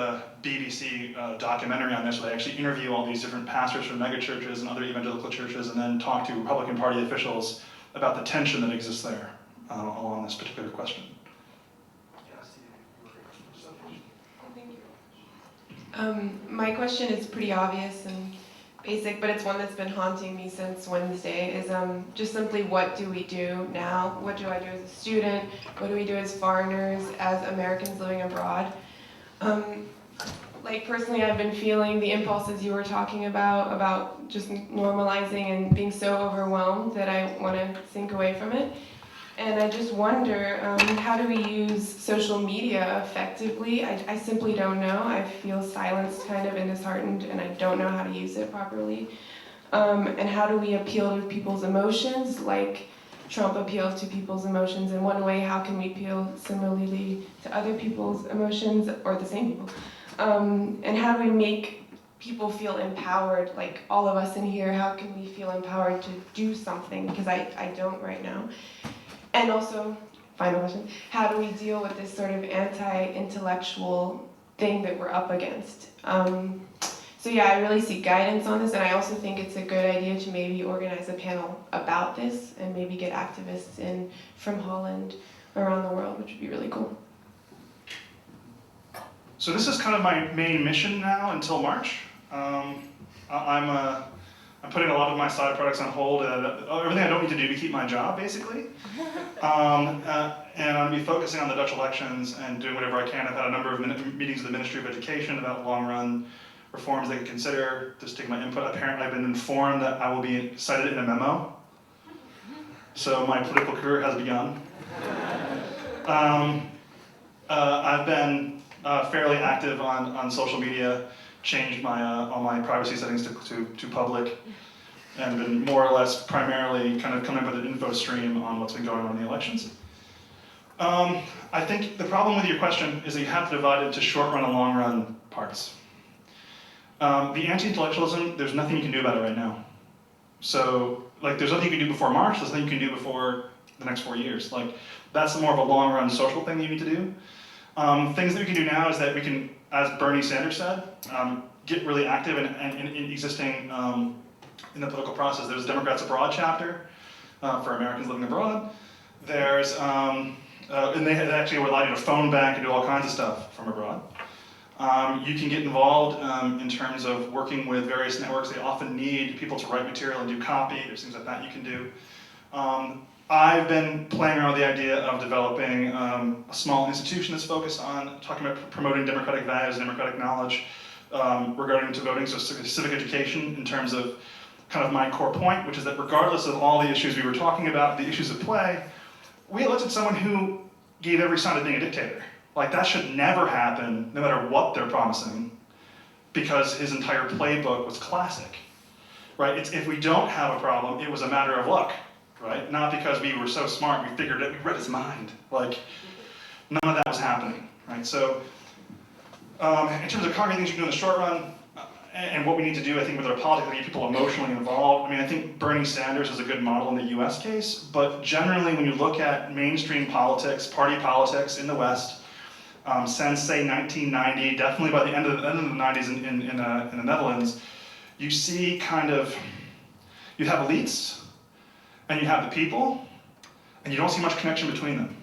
BBC documentary on this, where they actually interview all these different pastors from megachurches and other evangelical churches, and then talk to Republican Party officials about the tension that exists there along this particular question. My question is pretty obvious and basic, but it's one that's been haunting me since Wednesday, is just simply, what do we do now? What do I do as a student? What do we do as foreigners, as Americans living abroad? Like personally, I've been feeling the impulses you were talking about just normalizing and being so overwhelmed that I want to sink away from it. And I just wonder, how do we use social media effectively? I simply don't know. I feel silenced kind of and disheartened, and I don't know how to use it properly. And how do we appeal to people's emotions, like Trump appealed to people's emotions in one way? How can we appeal similarly to other people's emotions, or the same people? And how do we make people feel empowered, like all of us in here? How can we feel empowered to do something? Because I don't right now. And also, final question, how do we deal with this sort of anti-intellectual thing that we're up against. So yeah, I really seek guidance on this, and I also think it's a good idea to maybe organize a panel about this and maybe get activists in from Holland around the world, which would be really cool. So this is kind of my main mission now until March. I'm putting a lot of my side projects on hold, everything I don't need to do to keep my job, basically. And I'm going to be focusing on the Dutch elections and doing whatever I can. I've had a number of meetings with the Ministry of Education about long-run reforms they could consider, just taking my input. Apparently I've been informed that I will be cited in a memo. So my political career has begun. I've been fairly active on social media, changed my all my privacy settings to public, and been more or less primarily kind of coming up with an info stream on what's been going on in the elections. I think the problem with your question is that you have to divide it into short run and long run parts. The anti-intellectualism, there's nothing you can do about it right now. So, like, there's nothing you can do before March, there's nothing you can do before the next 4 years. Like, that's more of a long run social thing that you need to do. Things that we can do now is that we can, as Bernie Sanders said, get really active in existing in the political process. There's a Democrats Abroad chapter for Americans living abroad. There's, and they actually allow you to phone back and do all kinds of stuff from abroad. You can get involved in terms of working with various networks. They often need people to write material and do copy. There's things like that you can do. I've been playing around with the idea of developing a small institution that's focused on talking about promoting democratic values and democratic knowledge regarding to voting, so civic education in terms of kind of my core point, which is that regardless of all the issues we were talking about, the issues at play, we elected someone who gave every sign of being a dictator. Like, that should never happen, no matter what they're promising, because his entire playbook was classic, right? If we don't have a problem, it was a matter of luck, right? Not because we were so smart, we figured it, we read his mind. Like, none of that was happening, right? So, in terms of concrete things you can do in the short run, and what we need to do, I think, with our politics, get people emotionally involved. I mean, I think Bernie Sanders is a good model in the US case, but generally when you look at mainstream politics, party politics in the West, since, say, 1990, definitely by the end of the 90s in the Netherlands, you see kind of, you have elites, and you have the people, and you don't see much connection between them.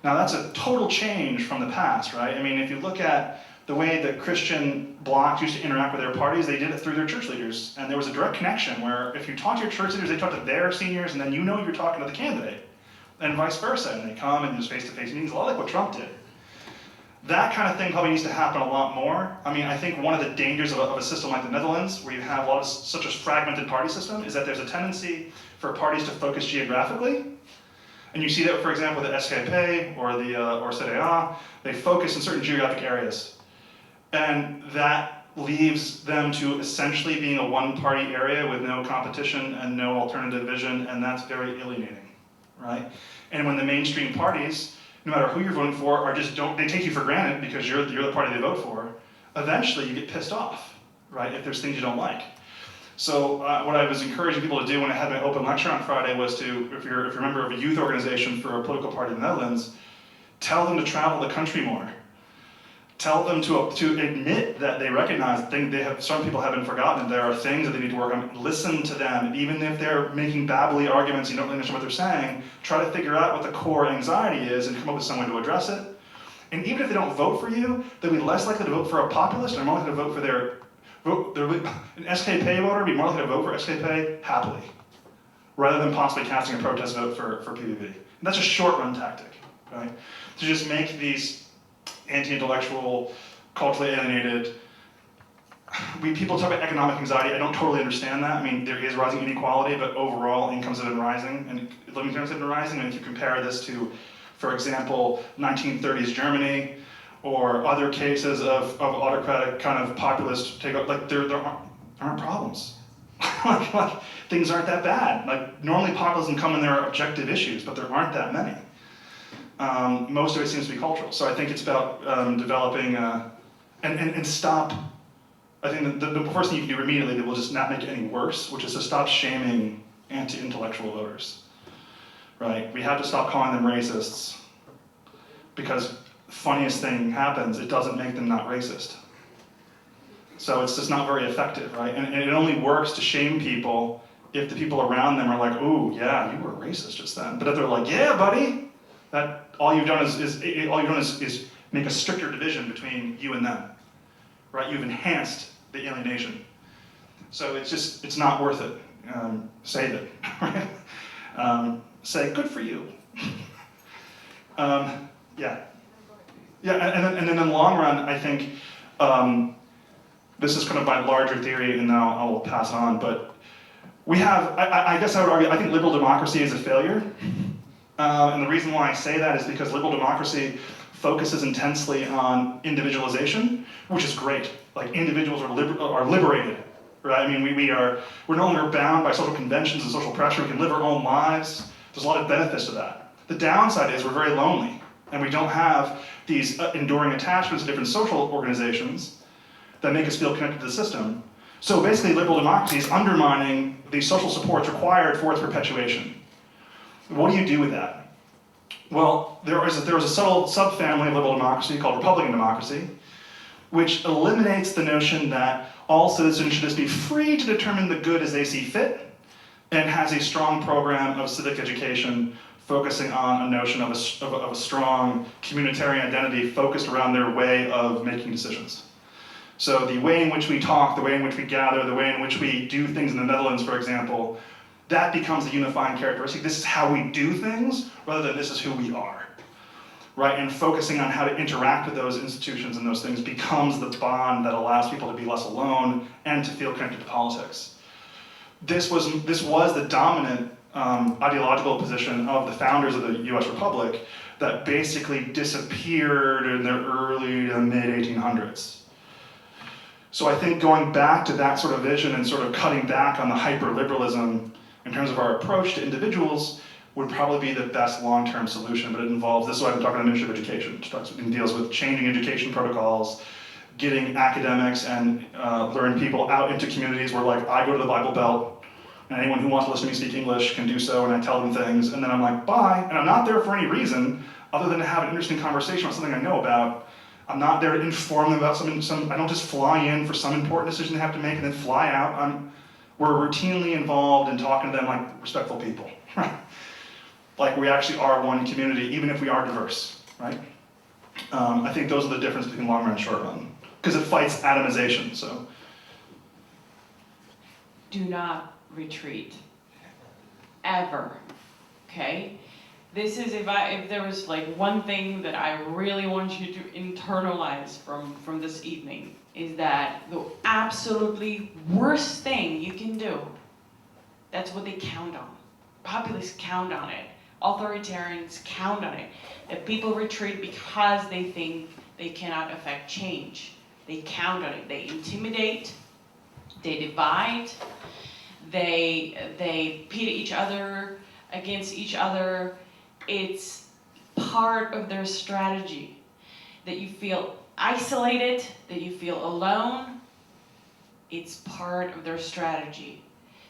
Now that's a total change from the past, right? I mean, if you look at the way that Christian blocs used to interact with their parties, they did it through their church leaders. And there was a direct connection where if you talk to your church leaders, they talk to their seniors, and then you know you're talking to the candidate, and vice versa. And they come and there's face-to-face meetings, a lot like what Trump did. That kind of thing probably needs to happen a lot more. I mean, I think one of the dangers of a system like the Netherlands, where you have a lot of such a fragmented party system, is that there's a tendency for parties to focus geographically. And you see that, for example, the SKP or CDA, they focus in certain geographic areas. And that leaves them to essentially being a one-party area with no competition and no alternative vision, and that's very alienating, right? And when the mainstream parties, no matter who you're voting for, they take you for granted because you're the party they vote for, eventually you get pissed off, right, if there's things you don't like. So what I was encouraging people to do when I had my open lecture on Friday was to, if you're a member of a youth organization for a political party in the Netherlands, tell them to travel the country more. Tell them to admit that they recognize that some people haven't forgotten, and there are things that they need to work on. Listen to them, and even if they're making babbly arguments, you don't really understand what they're saying, try to figure out what the core anxiety is and come up with some way to address it. And even if they don't vote for you, they'll be less likely to vote for a populist and more likely to vote for an SKP voter would be more likely to vote for SKP happily, rather than possibly casting a protest vote for PVV. And that's a short-run tactic, right? To just make these anti-intellectual, culturally alienated. People talk about economic anxiety. I don't totally understand that. I mean, there is rising inequality, but overall incomes have been rising and living standards have been rising. And if you compare this to, for example, 1930s Germany or other cases of autocratic kind of populist takeover, like there aren't problems. like things aren't that bad. Like normally populism come when there are objective issues, but there aren't that many. Most of it seems to be cultural. So I think it's about developing and stop. I think the first thing you can do immediately that will just not make it any worse, which is to stop shaming anti-intellectual voters. Right? We have to stop calling them racists because funniest thing happens, it doesn't make them not racist. So it's just not very effective, right? And it only works to shame people if the people around them are like, ooh, yeah, you were racist just then. But if they're like, yeah, buddy, that all you've done is make a stricter division between you and them, right? You've enhanced the alienation. So it's not worth it. Save it, right? Say, good for you. Yeah. Yeah, and then in the long run, I think, this is kind of my larger theory, and now I will pass on, but we have, I guess I would argue, I think liberal democracy is a failure. And the reason why I say that is because liberal democracy focuses intensely on individualization, which is great. Like, individuals are liberated, right? I mean, we're no longer bound by social conventions and social pressure. We can live our own lives. There's a lot of benefits to that. The downside is we're very lonely, and we don't have these enduring attachments to different social organizations that make us feel connected to the system. So basically, liberal democracy is undermining the social supports required for its perpetuation. What do you do with that? Well, there was a subtle subfamily of liberal democracy called Republican democracy, which eliminates the notion that all citizens should just be free to determine the good as they see fit, and has a strong program of civic education focusing on a notion of a strong communitarian identity focused around their way of making decisions. So the way in which we talk, the way in which we gather, the way in which we do things in the Netherlands, for example, that becomes a unifying characteristic. This is how we do things, rather than this is who we are, right? And focusing on how to interact with those institutions and those things becomes the bond that allows people to be less alone and to feel connected to politics. This was the dominant ideological position of the founders of the US Republic that basically disappeared in the early to mid-1800s. So I think going back to that sort of vision and sort of cutting back on the hyper-liberalism in terms of our approach to individuals would probably be the best long-term solution, but it involves, this is why I'm talking about Ministry of Education, it deals with changing education protocols, getting academics and learned people out into communities where, like, I go to the Bible Belt, and anyone who wants to listen to me speak English can do so, and I tell them things, and then I'm like, bye, and I'm not there for any reason other than to have an interesting conversation about something I know about. I'm not there to inform them about I don't just fly in for some important decision they have to make and then fly out. We're routinely involved in talking to them like respectful people. Like we actually are one community, even if we are diverse, right? I think those are the differences between long run and short run, because it fights atomization, so. Do not retreat, ever, okay? This is, if there was like one thing that I really want you to internalize from this evening, is that the absolutely worst thing you can do, that's what they count on. Populists count on it. Authoritarians count on it. That people retreat because they think they cannot affect change. They count on it. They intimidate, they divide, they pit each other against each other. It's part of their strategy, that you feel isolated, that you feel alone. It's part of their strategy.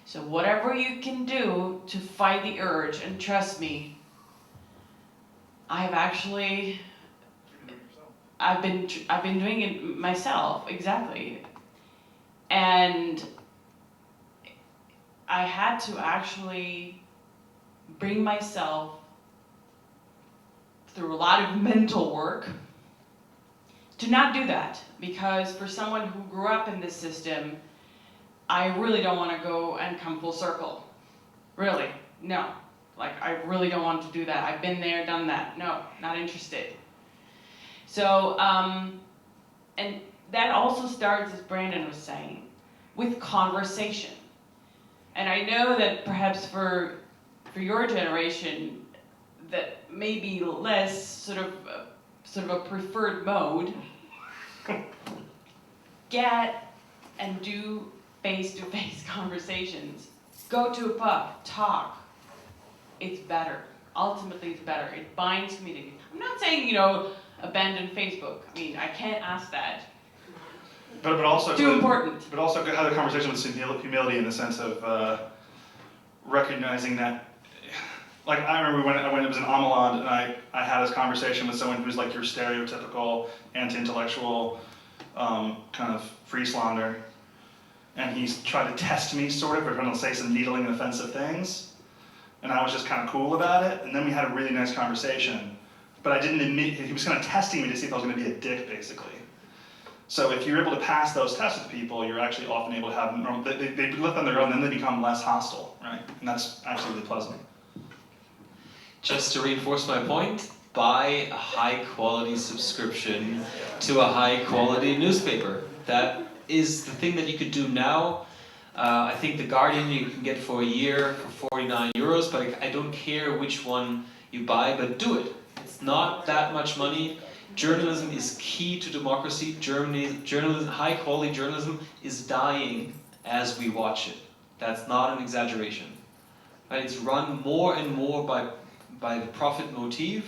So whatever you can do to fight the urge, and trust me, I've been doing it myself, exactly. And I had to actually bring myself through a lot of mental work to not do that, because for someone who grew up in this system, I really don't want to go and come full circle. Really, no. Like, I really don't want to do that. I've been there, done that. No, not interested. So, and that also starts, as Brandon was saying, with conversation. And I know that perhaps for your generation, that may be less sort of a preferred mode. Get and do face-to-face conversations. Go to a pub, talk. It's better. Ultimately, it's better. It binds community. I'm not saying, abandon Facebook. I mean, I can't ask that. But also too important. But also have a conversation with humility in the sense of recognizing that, like I remember when it was in Ameland, and I had this conversation with someone who's like your stereotypical anti-intellectual kind of Frieslander, and he's tried to test me sort of, or trying to say some needling and offensive things, and I was just kind of cool about it, and then we had a really nice conversation, but I didn't admit, he was kind of testing me to see if I was going to be a dick, basically. So if you're able to pass those tests with people, you're actually often able to have, they live on their own, and then they become less hostile, right? And that's actually really pleasant. Just to reinforce my point, buy a high quality subscription to a high quality newspaper. That is the thing that you could do now. I think The Guardian you can get for a year for 49 euros, but I don't care which one you buy, but do it. It's not that much money. Journalism is key to democracy. Journalism, high quality journalism is dying as we watch it. That's not an exaggeration. Right? It's run more and more by the profit motive.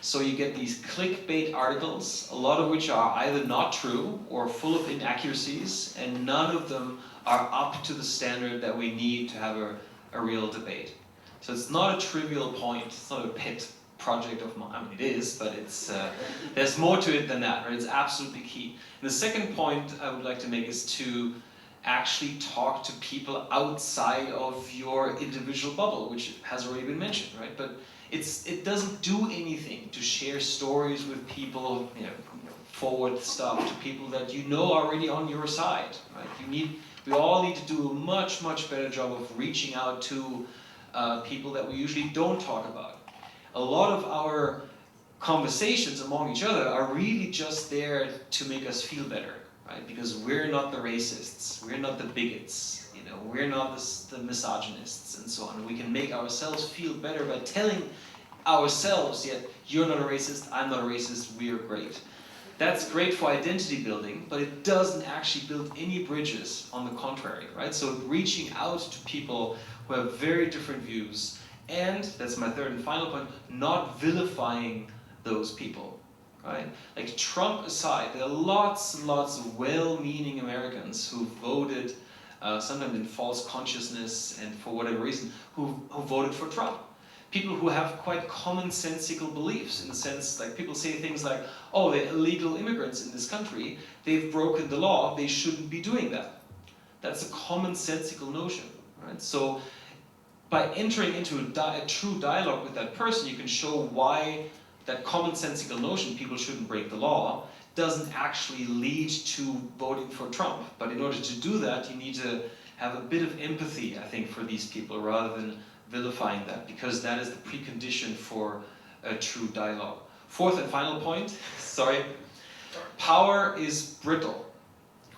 So you get these clickbait articles, a lot of which are either not true or full of inaccuracies, and none of them are up to the standard that we need to have a real debate. So it's not a trivial point, it's not a pet project of mine. I mean, it is, but it's there's more to it than that, right? It's absolutely key. And the second point I would like to make is to actually talk to people outside of your individual bubble, which has already been mentioned, right? But it doesn't do anything to share stories with people, forward stuff to people that you know are already on your side, right? We all need to do a much, much better job of reaching out to people that we usually don't talk about. A lot of our conversations among each other are really just there to make us feel better, right? Because we're not the racists, we're not the bigots, we're not the misogynists and so on. We can make ourselves feel better by telling ourselves, yet you're not a racist, I'm not a racist, we're great. That's great for identity building, but it doesn't actually build any bridges, on the contrary, right? So reaching out to people who have very different views, and, that's my third and final point, not vilifying those people, right? Like Trump aside, there are lots and lots of well-meaning Americans who voted, sometimes in false consciousness and for whatever reason, who voted for Trump. People who have quite commonsensical beliefs, in the sense, like people say things like, oh, they're illegal immigrants in this country, they've broken the law, they shouldn't be doing that. That's a commonsensical notion, right? So by entering into a true dialogue with that person, you can show why that commonsensical notion, people shouldn't break the law, doesn't actually lead to voting for Trump. But in order to do that, you need to have a bit of empathy, I think, for these people, rather than vilifying that, because that is the precondition for a true dialogue. Fourth and final point, sorry, power is brittle.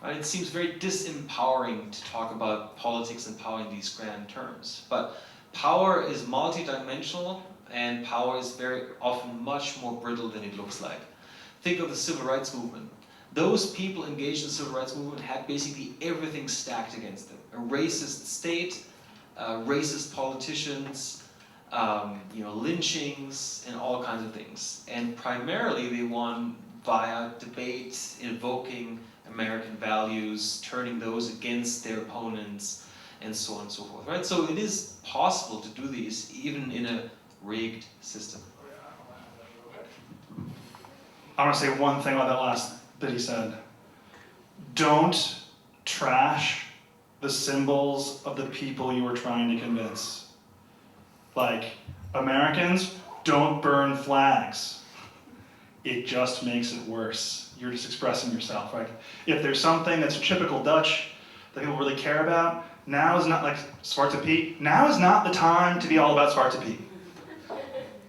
Right? It seems very disempowering to talk about politics and power in these grand terms, but power is multidimensional, and power is very often much more brittle than it looks like. Think of the civil rights movement. Those people engaged in the civil rights movement had basically everything stacked against them. A racist state, racist politicians, lynchings, and all kinds of things. And primarily they won via debate, invoking American values, turning those against their opponents, and so on and so forth, right? So it is possible to do these even in a rigged system. I want to say one thing about that last bit he said. Don't trash the symbols of the people you are trying to convince. Like, Americans, don't burn flags. It just makes it worse. You're just expressing yourself, right? If there's something that's typical Dutch that people really care about, now is not like Zwarte Piet. Now is not the time to be all about Zwarte Piet.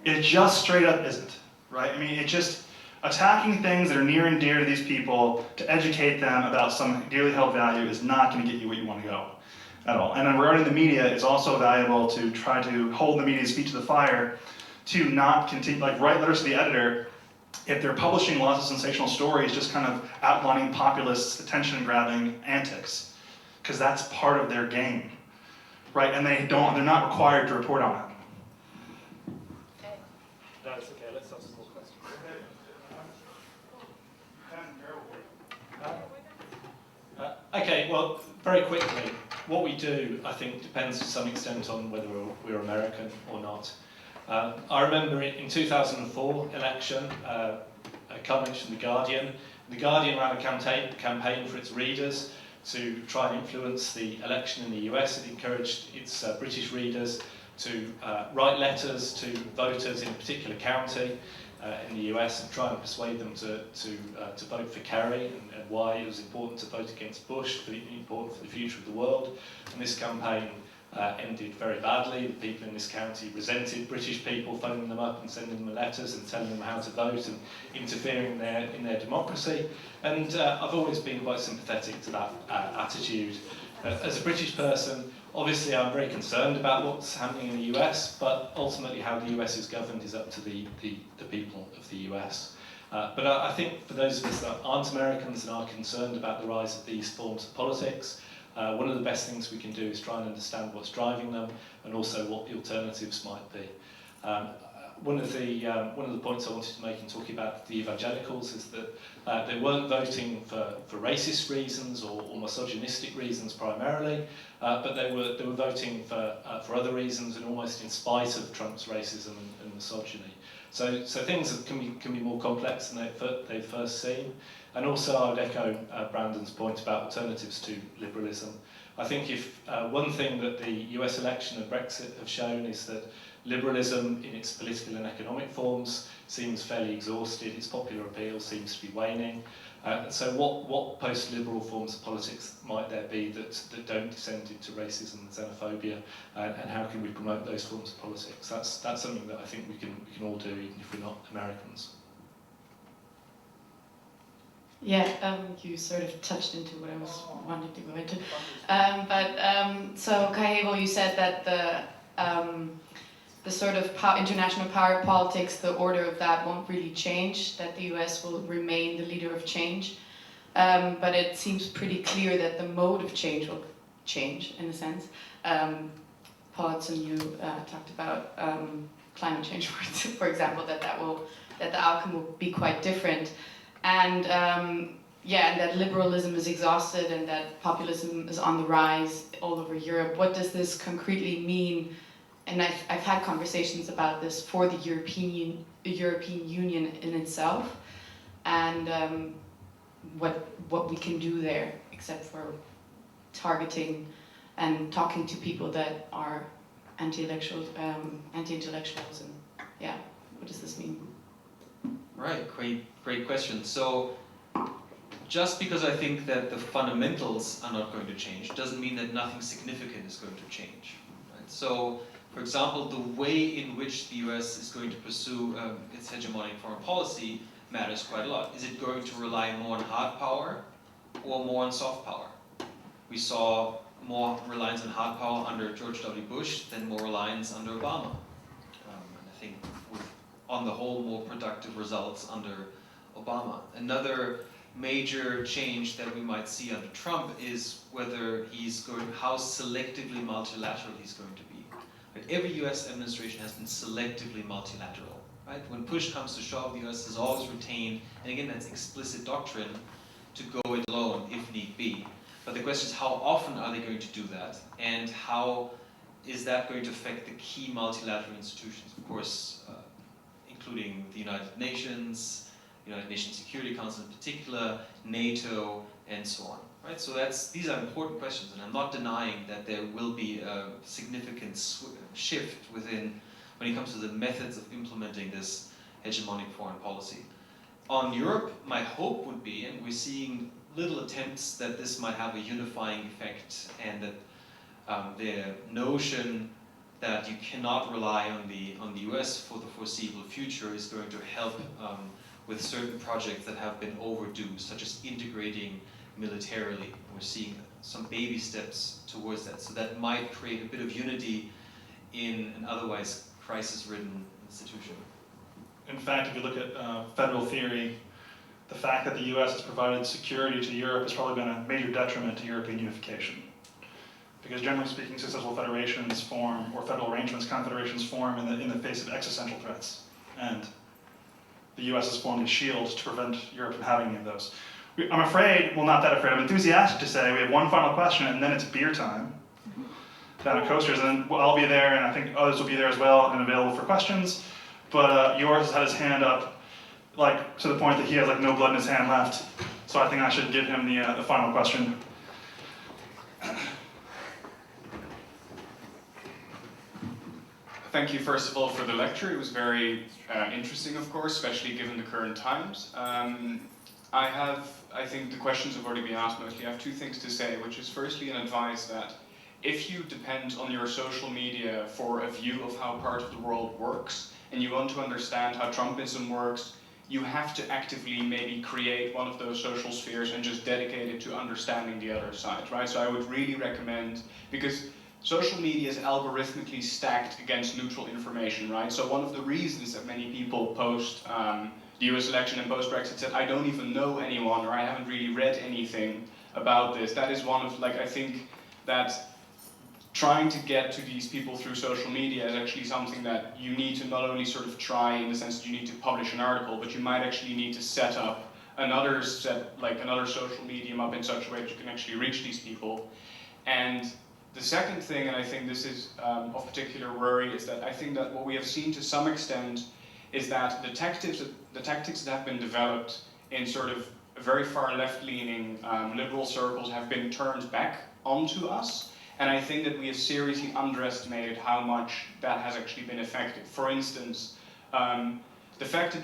It just straight up isn't, right? I mean, it just, attacking things that are near and dear to these people to educate them about some dearly held value is not going to get you where you want to go at all. And then regarding the media, it's also valuable to try to hold the media's feet to the fire, to not continue, like write letters to the editor if they're publishing lots of sensational stories, just kind of outlining populist attention-grabbing antics, because that's part of their game, right? And they're not required to report on it. No, it's okay. Let's ask some more questions. Okay, well, very quickly, what we do, I think, depends to some extent on whether we're American or not. I remember in 2004 election, coverage from The Guardian. The Guardian ran a campaign for its readers to try and influence the election in the US. It encouraged its British readers to write letters to voters in a particular county in the US and try and persuade them to vote for Kerry and why it was important to vote against Bush, important for the future of the world. And this campaign ended very badly. The people in this county resented British people phoning them up and sending them letters and telling them how to vote and interfering in their democracy. And I've always been quite sympathetic to that attitude. As a British person, obviously I'm very concerned about what's happening in the US, but ultimately how the US is governed is up to the people of the US. But I think for those of us that aren't Americans and are concerned about the rise of these forms of politics, one of the best things we can do is try and understand what's driving them and also what the alternatives might be. One of the points I wanted to make in talking about the evangelicals is that they weren't voting for racist reasons or misogynistic reasons primarily, but they were voting for other reasons and almost in spite of Trump's racism and misogyny. So things that can be more complex than they've first seen. And also I would echo Brandon's point about alternatives to liberalism. I think if one thing that the US election and Brexit have shown is that liberalism in its political and economic forms seems fairly exhausted, its popular appeal seems to be waning. So what post-liberal forms of politics might there be that don't descend into racism and xenophobia, and how can we promote those forms of politics? That's something that I think we can all do even if we're not Americans. Yeah, you sort of touched into what I was wanting to go into. So Kai Hebel, you said that the sort of international power politics, the order of that won't really change, that the US will remain the leader of change. But it seems pretty clear that the mode of change will change, in a sense. Potts and you talked about climate change, for example, that the outcome will be quite different. And and that liberalism is exhausted and that populism is on the rise all over Europe. What does this concretely mean? And I've had conversations about this for the European Union in itself, and what we can do there, except for targeting and talking to people that are anti-intellectuals, and yeah, what does this mean? Right, great question. So, just because I think that the fundamentals are not going to change doesn't mean that nothing significant is going to change. Right? So, for example, the way in which the US is going to pursue its hegemonic foreign policy matters quite a lot. Is it going to rely more on hard power or more on soft power? We saw more reliance on hard power under George W. Bush than more reliance under Obama. And I think with, on the whole, more productive results under Obama. Another major change that we might see under Trump is whether how selectively multilateral he's going to be. Right? Every US administration has been selectively multilateral. Right? When push comes to shove, the US has always retained, and again, that's explicit doctrine, to go it alone if need be. But the question is, how often are they going to do that? And how is that going to affect the key multilateral institutions? Of course, including the United Nations Security Council in particular, NATO, and so on. Right? So these are important questions, and I'm not denying that there will be a significant shift when it comes to the methods of implementing this hegemonic foreign policy. On Europe, my hope would be, and we're seeing little attempts that this might have a unifying effect, and that the notion that you cannot rely on the US for the foreseeable future is going to help with certain projects that have been overdue, such as integrating militarily. We're seeing some baby steps towards that, so that might create a bit of unity in an otherwise crisis-ridden institution. In fact, if you look at federal theory, the fact that the US has provided security to Europe has probably been a major detriment to European unification. Because generally speaking, successful federations form, or federal arrangements, confederations form in the face of existential threats. And the US has formed a shield to prevent Europe from having any of those. I'm afraid, well, not that afraid, I'm enthusiastic to say we have one final question and then it's beer time. down at Coasters, and then I'll be there, and I think others will be there as well and available for questions. But yours has had his hand up, like to the point that he has like no blood in his hand left. So I think I should give him the final question. Thank you, first of all, for the lecture. It was very interesting, of course, especially given the current times. I think the questions have already been asked mostly. I have two things to say, which is firstly an advice that if you depend on your social media for a view of how part of the world works, and you want to understand how Trumpism works, you have to actively maybe create one of those social spheres and just dedicate it to understanding the other side, right? So I would really recommend, because social media is algorithmically stacked against neutral information, right? So one of the reasons that many people post the US election and post-Brexit said, I don't even know anyone, or I haven't really read anything about this. That is one of, like, I think that trying to get to these people through social media is actually something that you need to not only sort of try in the sense that you need to publish an article, but you might actually need to set up another social medium up in such a way that you can actually reach these people. And the second thing, and I think this is of particular worry, is that I think that what we have seen to some extent is that the tactics that have been developed in sort of very far left-leaning liberal circles have been turned back onto us. And I think that we have seriously underestimated how much that has actually been effective. For instance, the fact that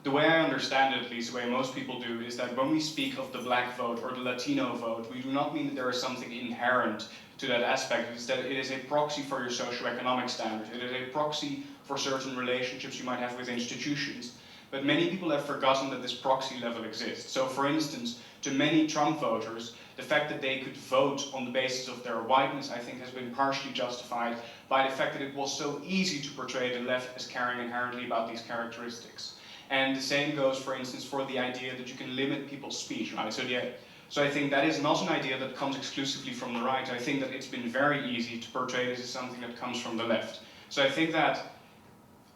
the way I understand it, at least the way most people do, is that when we speak of the black vote or the Latino vote, we do not mean that there is something inherent to that aspect. It's that it is a proxy for your socioeconomic standards. It is a proxy for certain relationships you might have with institutions. But many people have forgotten that this proxy level exists. So for instance, to many Trump voters, the fact that they could vote on the basis of their whiteness, I think, has been partially justified by the fact that it was so easy to portray the left as caring inherently about these characteristics. And the same goes, for instance, for the idea that you can limit people's speech, right? So I think that is not an idea that comes exclusively from the right. I think that it's been very easy to portray this as something that comes from the left. So I think that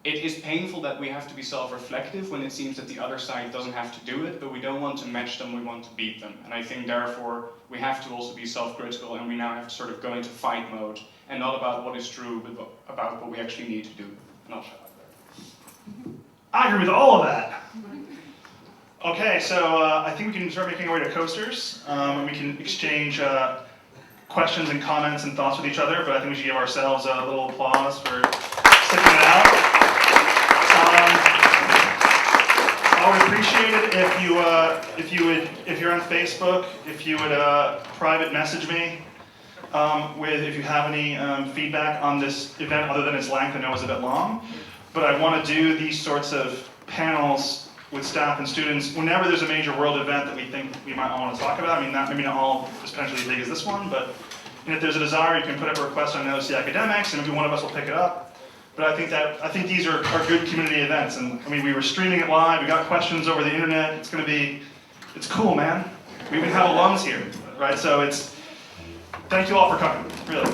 it is painful that we have to be self-reflective when it seems that the other side doesn't have to do it, but we don't want to match them, we want to beat them. And I think therefore we have to also be self-critical, and we now have to sort of go into fight mode, and not about what is true, but about what we actually need to do. And I'll shut up there. I agree with all of that. Okay, so I think we can start making our way to Coasters, and we can exchange questions and comments and thoughts with each other, but I think we should give ourselves a little applause for sticking it out. I would appreciate it if you're on Facebook, if you would private message me if you have any feedback on this event other than its length. I know it was a bit long, but I want to do these sorts of panels with staff and students whenever there's a major world event that we think we might all want to talk about. I mean, maybe not all as potentially as big as this one, but if there's a desire, you can put up a request on LUC Academics, and maybe one of us will pick it up. But I think these are good community events, and I mean, we were streaming it live. We got questions over the internet. It's cool, man. We even have alums here, right? So thank you all for coming, really.